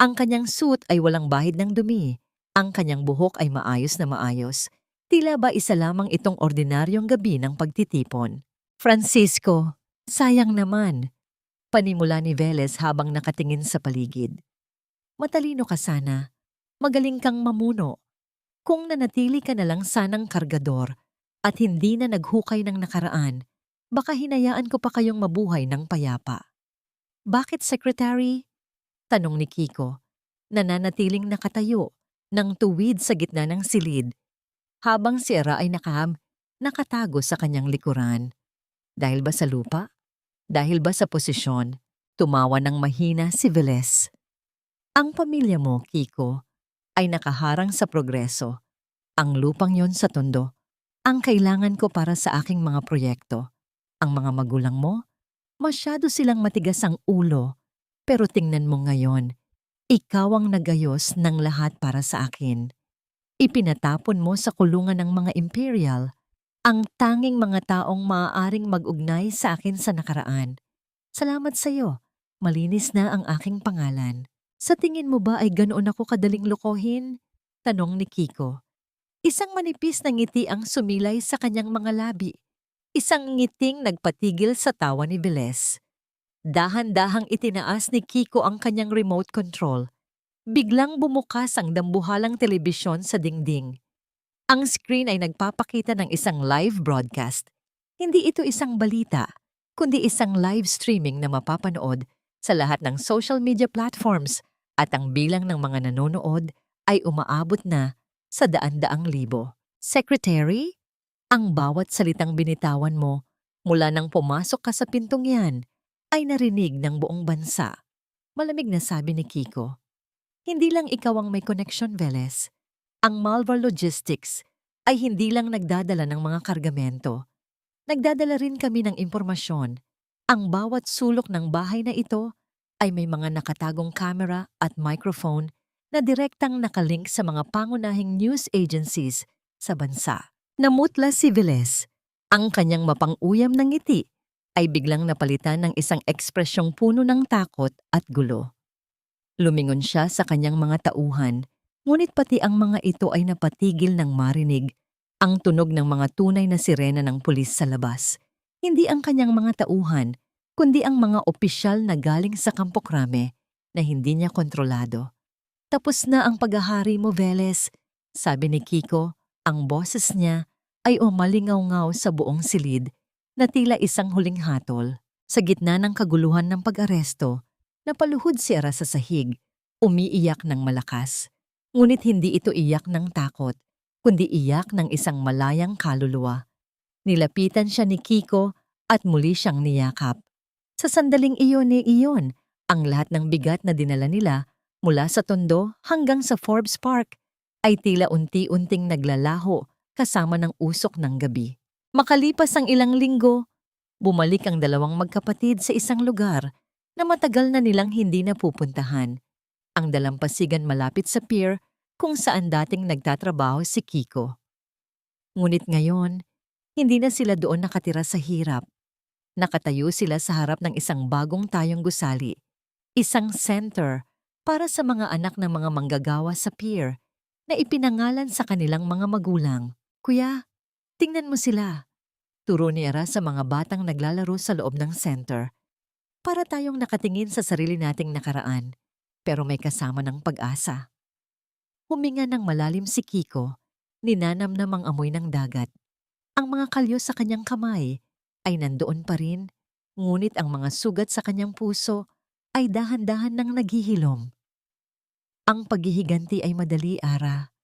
Ang kanyang suit ay walang bahid ng dumi. Ang kanyang buhok ay maayos na maayos. Tila ba isa lamang itong ordinaryong gabi ng pagtitipon. Francisco, sayang naman. Panimula ni Velez habang nakatingin sa paligid. Matalino ka sana. Magaling kang mamuno. Kung nanatili ka na lang sanang kargador at hindi na naghukay ng nakaraan, baka hinayaan ko pa kayong mabuhay ng payapa. Bakit, Secretary? Tanong ni Kiko, nananatiling nakatayo ng tuwid sa gitna ng silid habang si Ara ay nakatago sa kanyang likuran. Dahil ba sa lupa? Dahil ba sa posisyon? Tumawa ng mahina si Velez. Ang pamilya mo, Kiko, ay nakaharang sa progreso. Ang lupang yon sa Tondo, ang kailangan ko para sa aking mga proyekto. Ang mga magulang mo, masyado silang matigas ang ulo. Pero tingnan mo ngayon, ikaw ang nagayos ng lahat para sa akin. Ipinatapon mo sa kulungan ng mga imperial ang tanging mga taong maaaring mag-ugnay sa akin sa nakaraan. Salamat sa iyo. Malinis na ang aking pangalan. Sa tingin mo ba ay ganoon ako kadaling lokohin? Tanong ni Kiko. Isang manipis na ngiti ang sumilay sa kanyang mga labi. Isang ngiting nagpatigil sa tawa ni Velez. Dahan-dahang itinaas ni Kiko ang kanyang remote control. Biglang bumukas ang dambuhalang telebisyon sa dingding. Ang screen ay nagpapakita ng isang live broadcast. Hindi ito isang balita, kundi isang live streaming na mapapanood sa lahat ng social media platforms at ang bilang ng mga nanonood ay umaabot na sa daan-daang libo. Secretary, ang bawat salitang binitawan mo mula nang pumasok ka sa pintong yan ay narinig ng buong bansa. Malamig na sabi ni Kiko. Hindi lang ikaw ang may connection, Velez. Ang Malvar Logistics ay hindi lang nagdadala ng mga kargamento. Nagdadala rin kami ng impormasyon. Ang bawat sulok ng bahay na ito ay may mga nakatagong camera at microphone na direktang nakalink sa mga pangunahing news agencies sa bansa. Namutla si Velez. Ang kanyang mapang-uyam na ngiti ay biglang napalitan ng isang ekspresyong puno ng takot at gulo. Lumingon siya sa kanyang mga tauhan, ngunit pati ang mga ito ay napatigil ng marinig ang tunog ng mga tunay na sirena ng pulis sa labas. Hindi ang kanyang mga tauhan, kundi ang mga opisyal na galing sa Campo Crame na hindi niya kontrolado. Tapos na ang paghahari mo, Velez, sabi ni Kiko. Ang boses niya ay umalingaw-ngaw sa buong silid na tila isang huling hatol. Sa gitna ng kaguluhan ng pag-aresto, napaluhod si Ara sa sahig, umiiyak ng malakas. Ngunit hindi ito iyak ng takot, kundi iyak ng isang malayang kaluluwa. Nilapitan siya ni Kiko at muli siyang niyakap. Sa sandaling iyon, ang lahat ng bigat na dinala nila mula sa Tondo hanggang sa Forbes Park ay tila unti-unting naglalaho kasama ng usok ng gabi. Makalipas ang ilang linggo, bumalik ang dalawang magkapatid sa isang lugar na matagal na nilang hindi napupuntahan, ang dalampasigan malapit sa pier kung saan dating nagtatrabaho si Kiko. Ngunit ngayon, hindi na sila doon nakatira sa hirap. Nakatayo sila sa harap ng isang bagong tayong gusali, isang center para sa mga anak ng mga manggagawa sa pier na ipinangalan sa kanilang mga magulang. Kuya, tingnan mo sila. Turo ni Ara sa mga batang naglalaro sa loob ng center. Para tayong nakatingin sa sarili nating nakaraan, pero may kasama ng pag-asa. Huminga ng malalim si Kiko, ninanamnam ang amoy ng dagat. Ang mga kalyo sa kanyang kamay ay nandoon pa rin, ngunit ang mga sugat sa kanyang puso ay dahan-dahan nang naghihilom. Ang paghihiganti ay madali, Ara,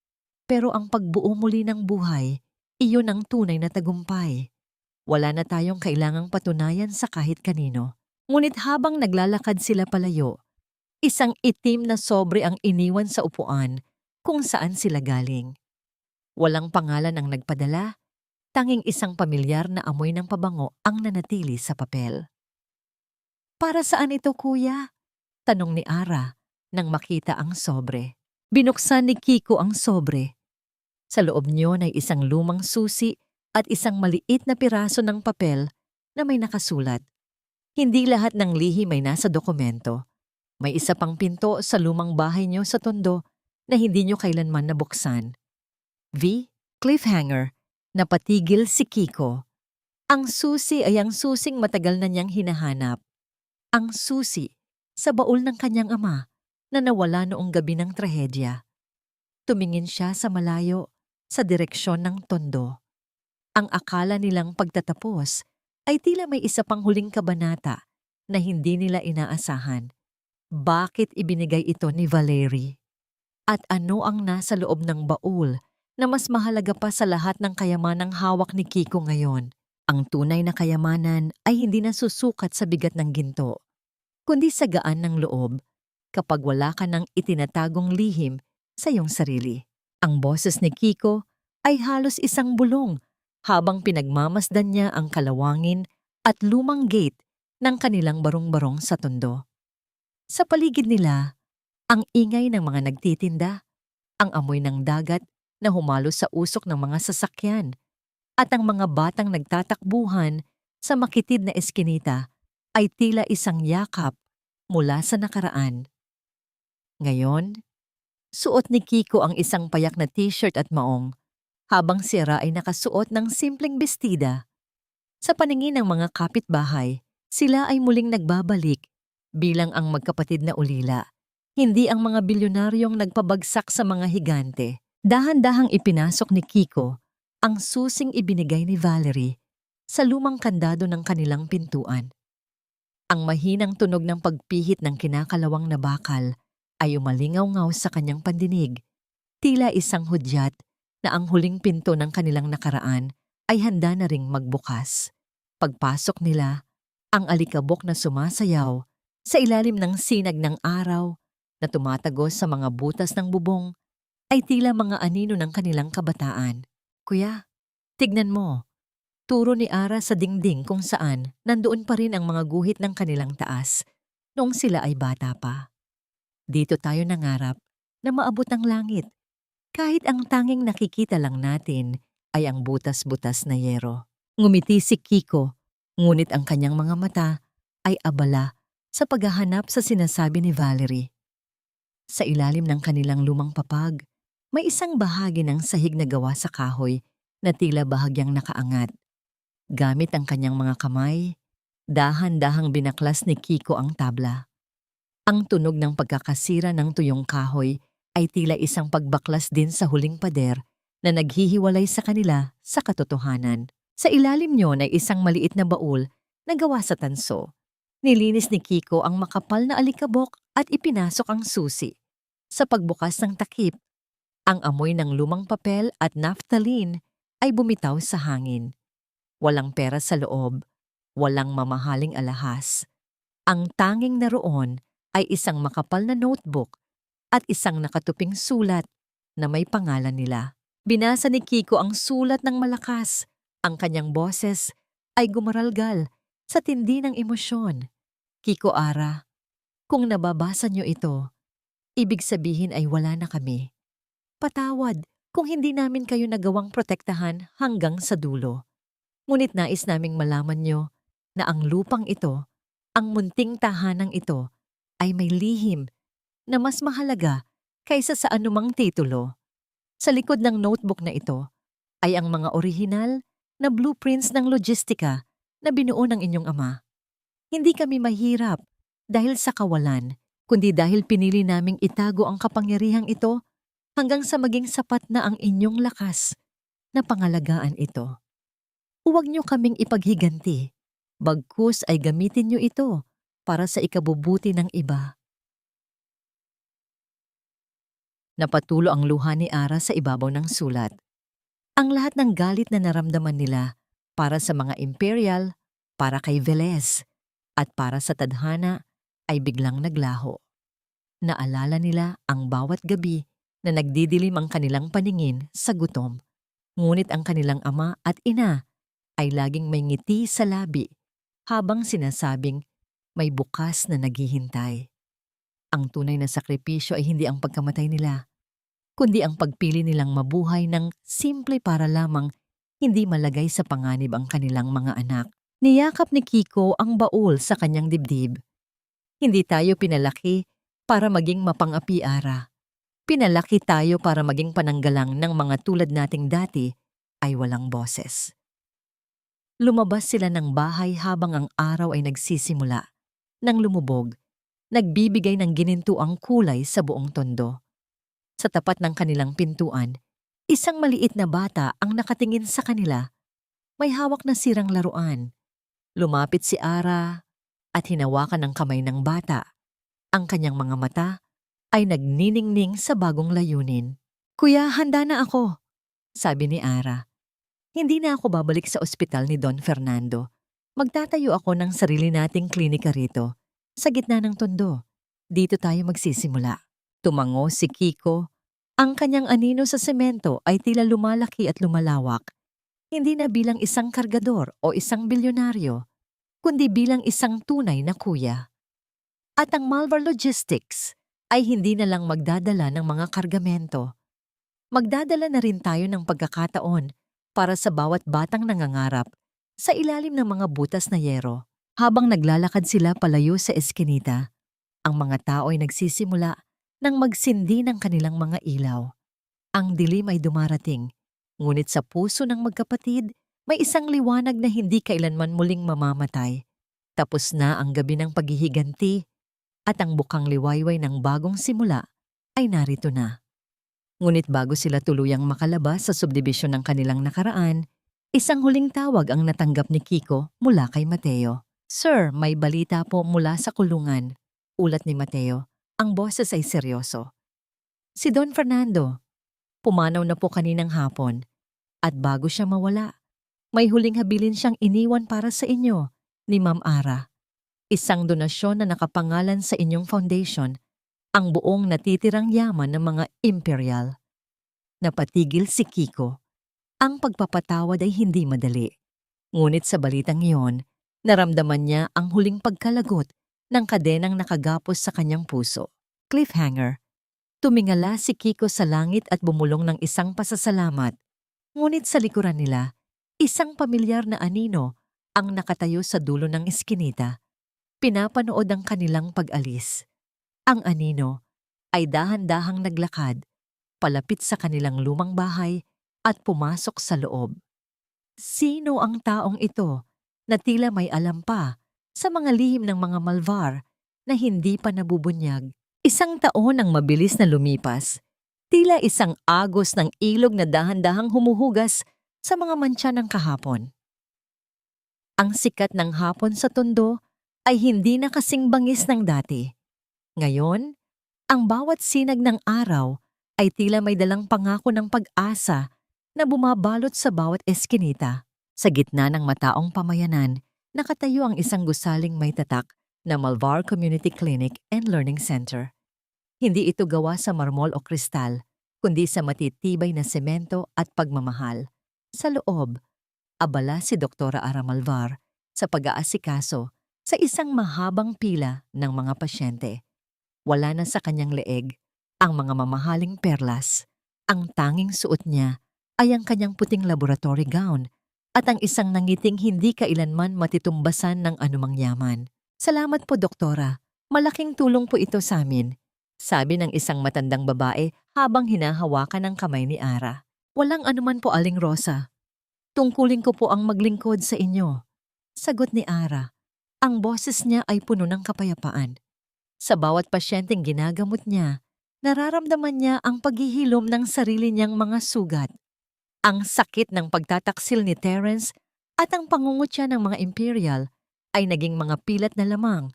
pero ang pagbuo muli ng buhay, iyon ang tunay na tagumpay. Wala na tayong kailangang patunayan sa kahit kanino. Ngunit habang naglalakad sila palayo, isang itim na sobre ang iniwan sa upuan kung saan sila galing. Walang pangalan ang nagpadala, tanging isang pamilyar na amoy ng pabango ang nanatili sa papel. Para saan ito, kuya? Tanong ni Ara nang makita ang sobre. Binuksan ni Kiko ang sobre. Sa loob niyo ay isang lumang susi at isang maliit na piraso ng papel na may nakasulat. Hindi lahat ng lihim ay nasa dokumento. May isa pang pinto sa lumang bahay niyo sa Tondo na hindi niyo kailanman nabuksan. V. Cliffhanger. Napatigil si Kiko. Ang susi ay ang susing matagal na niyang hinahanap. Ang susi sa baul ng kanyang ama na nawala noong gabi ng trahedya. Tumingin siya sa malayo sa direksyon ng Tondo. Ang akala nilang pagtatapos ay tila may isa pang huling kabanata na hindi nila inaasahan. Bakit ibinigay ito ni Valerie? At ano ang nasa loob ng baul na mas mahalaga pa sa lahat ng kayamanang hawak ni Kiko ngayon. Ang tunay na kayamanan ay hindi nasusukat sa bigat ng ginto, kundi sa gaan ng loob kapag wala ka ng itinatagong lihim sa iyong sarili. Ang boses ni Kiko ay halos isang bulong habang pinagmamasdan niya ang kalawangin at lumang gate ng kanilang barong-barong sa tondo. Sa paligid nila, ang ingay ng mga nagtitinda, ang amoy ng dagat na humalo sa usok ng mga sasakyan, at ang mga batang nagtatakbuhan sa makitid na eskinita ay tila isang yakap mula sa nakaraan. Ngayon, suot ni Kiko ang isang payak na t-shirt at maong, habang si Ara ay nakasuot ng simpleng bestida. Sa paningin ng mga kapitbahay, sila ay muling nagbabalik bilang ang magkapatid na ulila, hindi ang mga bilyonaryong nagpabagsak sa mga higante. Dahan-dahang ipinasok ni Kiko ang susing ibinigay ni Valerie sa lumang kandado ng kanilang pintuan. Ang mahinang tunog ng pagpihit ng kinakalawang na bakal ay umalingaw-ngaw sa kanyang pandinig, tila isang hudyat na ang huling pinto ng kanilang nakaraan ay handa na ring magbukas. Pagpasok nila, ang alikabok na sumasayaw sa ilalim ng sinag ng araw na tumatagos sa mga butas ng bubong ay tila mga anino ng kanilang kabataan. Kuya, tignan mo. Turo ni Ara sa dingding kung saan nandoon pa rin ang mga guhit ng kanilang taas noong sila ay bata pa. Dito tayo nangarap na maabot ang langit, kahit ang tanging nakikita lang natin ay ang butas-butas na yero. Ngumiti si Kiko, ngunit ang kanyang mga mata ay abala sa paghahanap sa sinasabi ni Valerie. Sa ilalim ng kanilang lumang papag, may isang bahagi ng sahig na gawa sa kahoy na tila bahagyang nakaangat. Gamit ang kanyang mga kamay, dahan-dahang binaklas ni Kiko ang tabla. Ang tunog ng pagkakasira ng tuyong kahoy ay tila isang pagbaklas din sa huling pader na naghihiwalay sa kanila sa katotohanan. Sa ilalim niyon ay isang maliit na baul na gawa sa tanso. Nilinis ni Kiko ang makapal na alikabok at ipinasok ang susi. Sa pagbukas ng takip, ang amoy ng lumang papel at naphthalene ay bumitaw sa hangin. Walang pera sa loob, walang mamahaling alahas. Ang tanging naroon ay isang makapal na notebook at isang nakatuping sulat na may pangalan nila. Binasa ni Kiko ang sulat ng malakas. Ang kanyang boses ay gumaralgal sa tindi ng emosyon. Kiko Ara, kung nababasa niyo ito, ibig sabihin ay wala na kami. Patawad kung hindi namin kayo nagawang protektahan hanggang sa dulo. Ngunit nais naming malaman niyo na ang lupang ito, ang munting tahanang ito, ay may lihim na mas mahalaga kaysa sa anumang titulo. Sa likod ng notebook na ito ay ang mga orihinal na blueprints ng logistika na binuo ng inyong ama. Hindi kami mahirap dahil sa kawalan, kundi dahil pinili naming itago ang kapangyarihang ito hanggang sa maging sapat na ang inyong lakas na pangalagaan ito. Huwag niyo kaming ipaghiganti, bagkus ay gamitin niyo ito para sa ikabubuti ng iba. Napatulo ang luha ni Ara sa ibabaw ng sulat. Ang lahat ng galit na naramdaman nila para sa mga imperial, para kay Velez, at para sa tadhana ay biglang naglaho. Naalala nila ang bawat gabi na nagdidilim ang kanilang paningin sa gutom. Ngunit ang kanilang ama at ina ay laging may ngiti sa labi habang sinasabing may bukas na naghihintay. Ang tunay na sakripisyo ay hindi ang pagkamatay nila, kundi ang pagpili nilang mabuhay ng simple para lamang hindi malagay sa panganib ang kanilang mga anak. Niyakap ni Kiko ang baul sa kanyang dibdib. Hindi tayo pinalaki para maging mapang-api, Ara. Pinalaki tayo para maging pananggalang ng mga tulad nating dati ay walang boses. Lumabas sila ng bahay habang ang araw ay nagsisimula. Nang lumubog, nagbibigay ng ginintuang kulay sa buong tondo. Sa tapat ng kanilang pintuan, isang maliit na bata ang nakatingin sa kanila. May hawak na sirang laruan. Lumapit si Ara at hinawakan ng kamay ng bata. Ang kanyang mga mata ay nagniningning sa bagong layunin. Kuya, handa na ako. sabi ni Ara. Hindi na ako babalik sa ospital ni Don Fernando. Magtatayo ako ng sarili nating klinika rito, sa gitna ng tondo. Dito tayo magsisimula. Tumango si Kiko. Ang kanyang anino sa semento ay tila lumalaki at lumalawak. Hindi na bilang isang kargador o isang bilyonaryo, kundi bilang isang tunay na kuya. At ang Malvar Logistics ay hindi na lang magdadala ng mga kargamento. Magdadala na rin tayo ng pagkakataon para sa bawat batang nangangarap sa ilalim ng mga butas na yero. Habang naglalakad sila palayo sa eskinita, ang mga tao ay nagsisimula nang magsindi ng kanilang mga ilaw. Ang dilim ay dumarating, ngunit sa puso ng magkapatid, may isang liwanag na hindi kailanman muling mamamatay. Tapos na ang gabi ng paghihiganti at ang bukang liwayway ng bagong simula ay narito na. Ngunit bago sila tuluyang makalabas sa subdibisyon ng kanilang nakaraan, isang huling tawag ang natanggap ni Kiko mula kay Mateo. Sir, may balita po mula sa kulungan. Ulat ni Mateo. Ang boses ay seryoso. Si Don Fernando. Pumanaw na po kaninang hapon. At bago siya mawala, may huling habilin siyang iniwan para sa inyo ni Ma'am Ara. Isang donasyon na nakapangalan sa inyong foundation, ang buong natitirang yaman ng mga imperial. Napatigil si Kiko. Ang pagpapatawad ay hindi madali. Ngunit sa balitang iyon, naramdaman niya ang huling pagkalagot ng kadenang nakagapos sa kanyang puso. Cliffhanger. Tumingala si Kiko sa langit at bumulong ng isang pasasalamat. Ngunit sa likuran nila, isang pamilyar na anino ang nakatayo sa dulo ng eskinita. Pinapanood ang kanilang pag-alis. Ang anino ay dahan-dahang naglakad, palapit sa kanilang lumang bahay at pumasok sa loob. Sino ang taong ito na tila may alam pa sa mga lihim ng mga Malvar na hindi pa nabubunyag? Isang taon ang mabilis na lumipas, tila isang agos ng ilog na dahan-dahang humuhugas sa mga mantsa ng kahapon. Ang sikat ng hapon sa tondo ay hindi na kasing bangis ng dati. Ngayon, ang bawat sinag ng araw ay tila may dalang pangako ng pag-asa na bumabalot sa bawat eskinita. Sa gitna ng mataong pamayanan, nakatayo ang isang gusaling may tatak na Malvar Community Clinic and Learning Center. Hindi ito gawa sa marmol o kristal, kundi sa matitibay na semento at pagmamahal. Sa loob, abala si Dr. Ara Malvar sa pag-aasikaso sa isang mahabang pila ng mga pasyente. Wala na sa kanyang leeg ang mga mamahaling perlas. Ang tanging suot niya ay ang kanyang puting laboratory gown at ang isang nangiting hindi kailanman matitumbasan ng anumang yaman. Salamat po, Doktora. Malaking tulong po ito sa amin, sabi ng isang matandang babae habang hinahawakan ang kamay ni Ara. Walang anuman po, Aling Rosa. Tungkulin ko po ang maglingkod sa inyo, sagot ni Ara. Ang boses niya ay puno ng kapayapaan. Sa bawat pasyenteng ginagamot niya, nararamdaman niya ang paghihilom ng sarili niyang mga sugat. Ang sakit ng pagtataksil ni Terence at ang pangungutya ng mga imperial ay naging mga pilat na lamang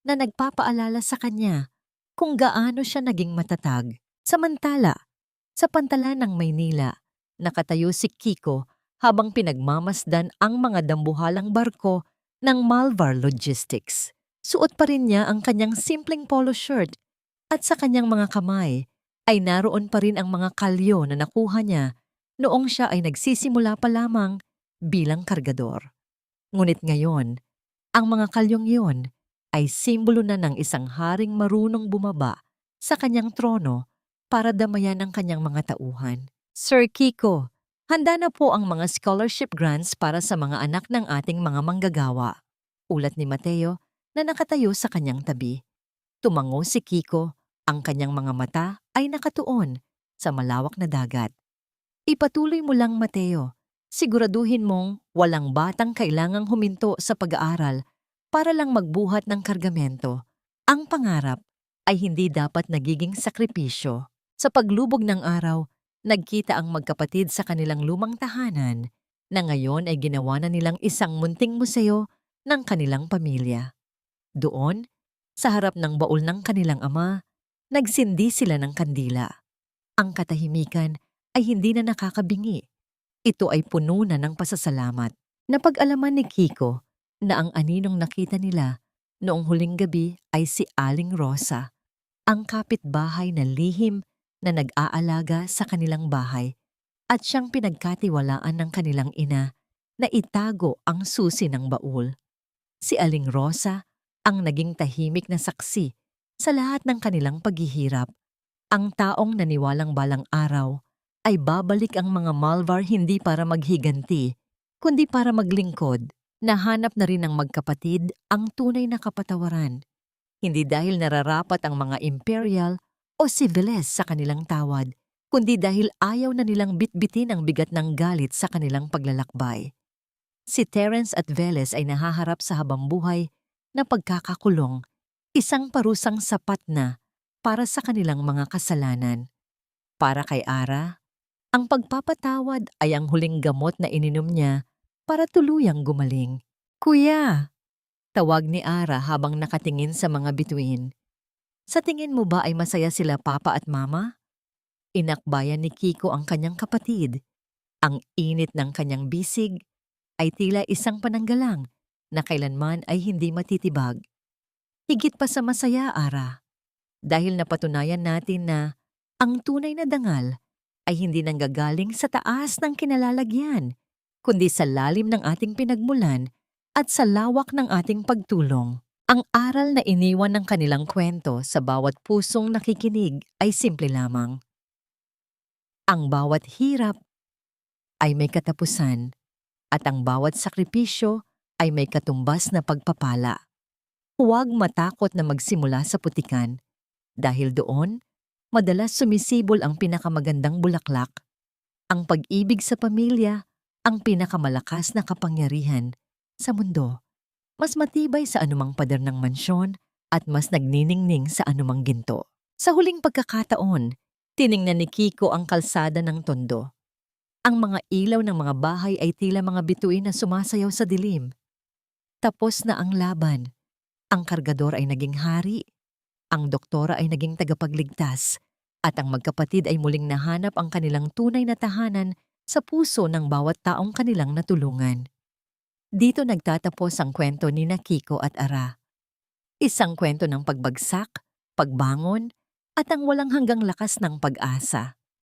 na nagpapaalala sa kanya kung gaano siya naging matatag. Samantala, sa pantalan ng Maynila, nakatayo si Kiko habang pinagmamasdan ang mga dambuhalang barko ng Malvar Logistics. Suot pa rin niya ang kanyang simpleng polo shirt at sa kanyang mga kamay ay naroon pa rin ang mga kalyo na nakuha niya noong siya ay nagsisimula pa lamang bilang kargador. Ngunit ngayon, ang mga kalyong iyon ay simbolo na ng isang haring marunong bumaba sa kanyang trono para damayan ang kanyang mga tauhan. Sir Kiko, handa na po ang mga scholarship grants para sa mga anak ng ating mga manggagawa. Ulat ni Mateo na nakatayo sa kanyang tabi. Tumango si Kiko, ang kanyang mga mata ay nakatuon sa malawak na dagat. Ipatuloy mo lang, Mateo. Siguraduhin mong walang batang kailangang huminto sa pag-aaral para lang magbuhat ng kargamento. Ang pangarap ay hindi dapat nagiging sakripisyo. Sa paglubog ng araw, nagkita ang magkapatid sa kanilang lumang tahanan na ngayon ay ginawa na nilang isang munting museo ng kanilang pamilya. Doon, sa harap ng baul ng kanilang ama, nagsindi sila ng kandila. Ang katahimikan ay hindi na nakakabingi. Ito ay puno na ng pasasalamat. Napag-alaman ni Kiko na ang aninong nakita nila noong huling gabi ay si Aling Rosa, ang kapitbahay na lihim na nag-aalaga sa kanilang bahay at siyang pinagkatiwalaan ng kanilang ina na itago ang susi ng baul. Si Aling Rosa ang naging tahimik na saksi sa lahat ng kanilang paghihirap. Ang taong naniwalang balang araw ay babalik ang mga Malvar hindi para maghiganti, kundi para maglingkod. Nahanap na rin ng magkapatid ang tunay na kapatawaran, hindi dahil nararapat ang mga imperial o civiles sa kanilang tawad, kundi dahil ayaw na nilang bitbitin ang bigat ng galit sa kanilang paglalakbay. Si Terence at Velez ay nahaharap sa habambuhay na pagkakakulong, isang parusang sapat na para sa kanilang mga kasalanan. Para kay Ara, ang pagpapatawad ay ang huling gamot na ininom niya para tuluyang gumaling. "Kuya!" tawag ni Ara habang nakatingin sa mga bituin. "Sa tingin mo ba ay masaya sila Papa at Mama?" Inakbayan ni Kiko ang kanyang kapatid. Ang init ng kanyang bisig ay tila isang pananggalang na kailanman ay hindi matitibag. "Higit pa sa masaya, Ara, dahil napatunayan natin na ang tunay na dangal ay hindi nanggagaling sa taas ng kinalalagyan, kundi sa lalim ng ating pinagmulan at sa lawak ng ating pagtulong." Ang aral na iniwan ng kanilang kwento sa bawat pusong nakikinig ay simple lamang. Ang bawat hirap ay may katapusan at ang bawat sakripisyo ay may katumbas na pagpapala. Huwag matakot na magsimula sa putikan dahil doon, madalas sumisibol ang pinakamagandang bulaklak. Ang pag-ibig sa pamilya, ang pinakamalakas na kapangyarihan sa mundo. Mas matibay sa anumang pader ng mansyon at mas nagniningning sa anumang ginto. Sa huling pagkakataon, tiningnan ni Kiko ang kalsada ng tondo. Ang mga ilaw ng mga bahay ay tila mga bituin na sumasayaw sa dilim. Tapos na ang laban. Ang kargador ay naging hari. Ang doktora ay naging tagapagligtas. At ang magkapatid ay muling nahanap ang kanilang tunay na tahanan sa puso ng bawat taong kanilang natulungan. Dito nagtatapos ang kwento ni Kiko at Ara. Isang kwento ng pagbagsak, pagbangon, at ang walang hanggang lakas ng pag-asa.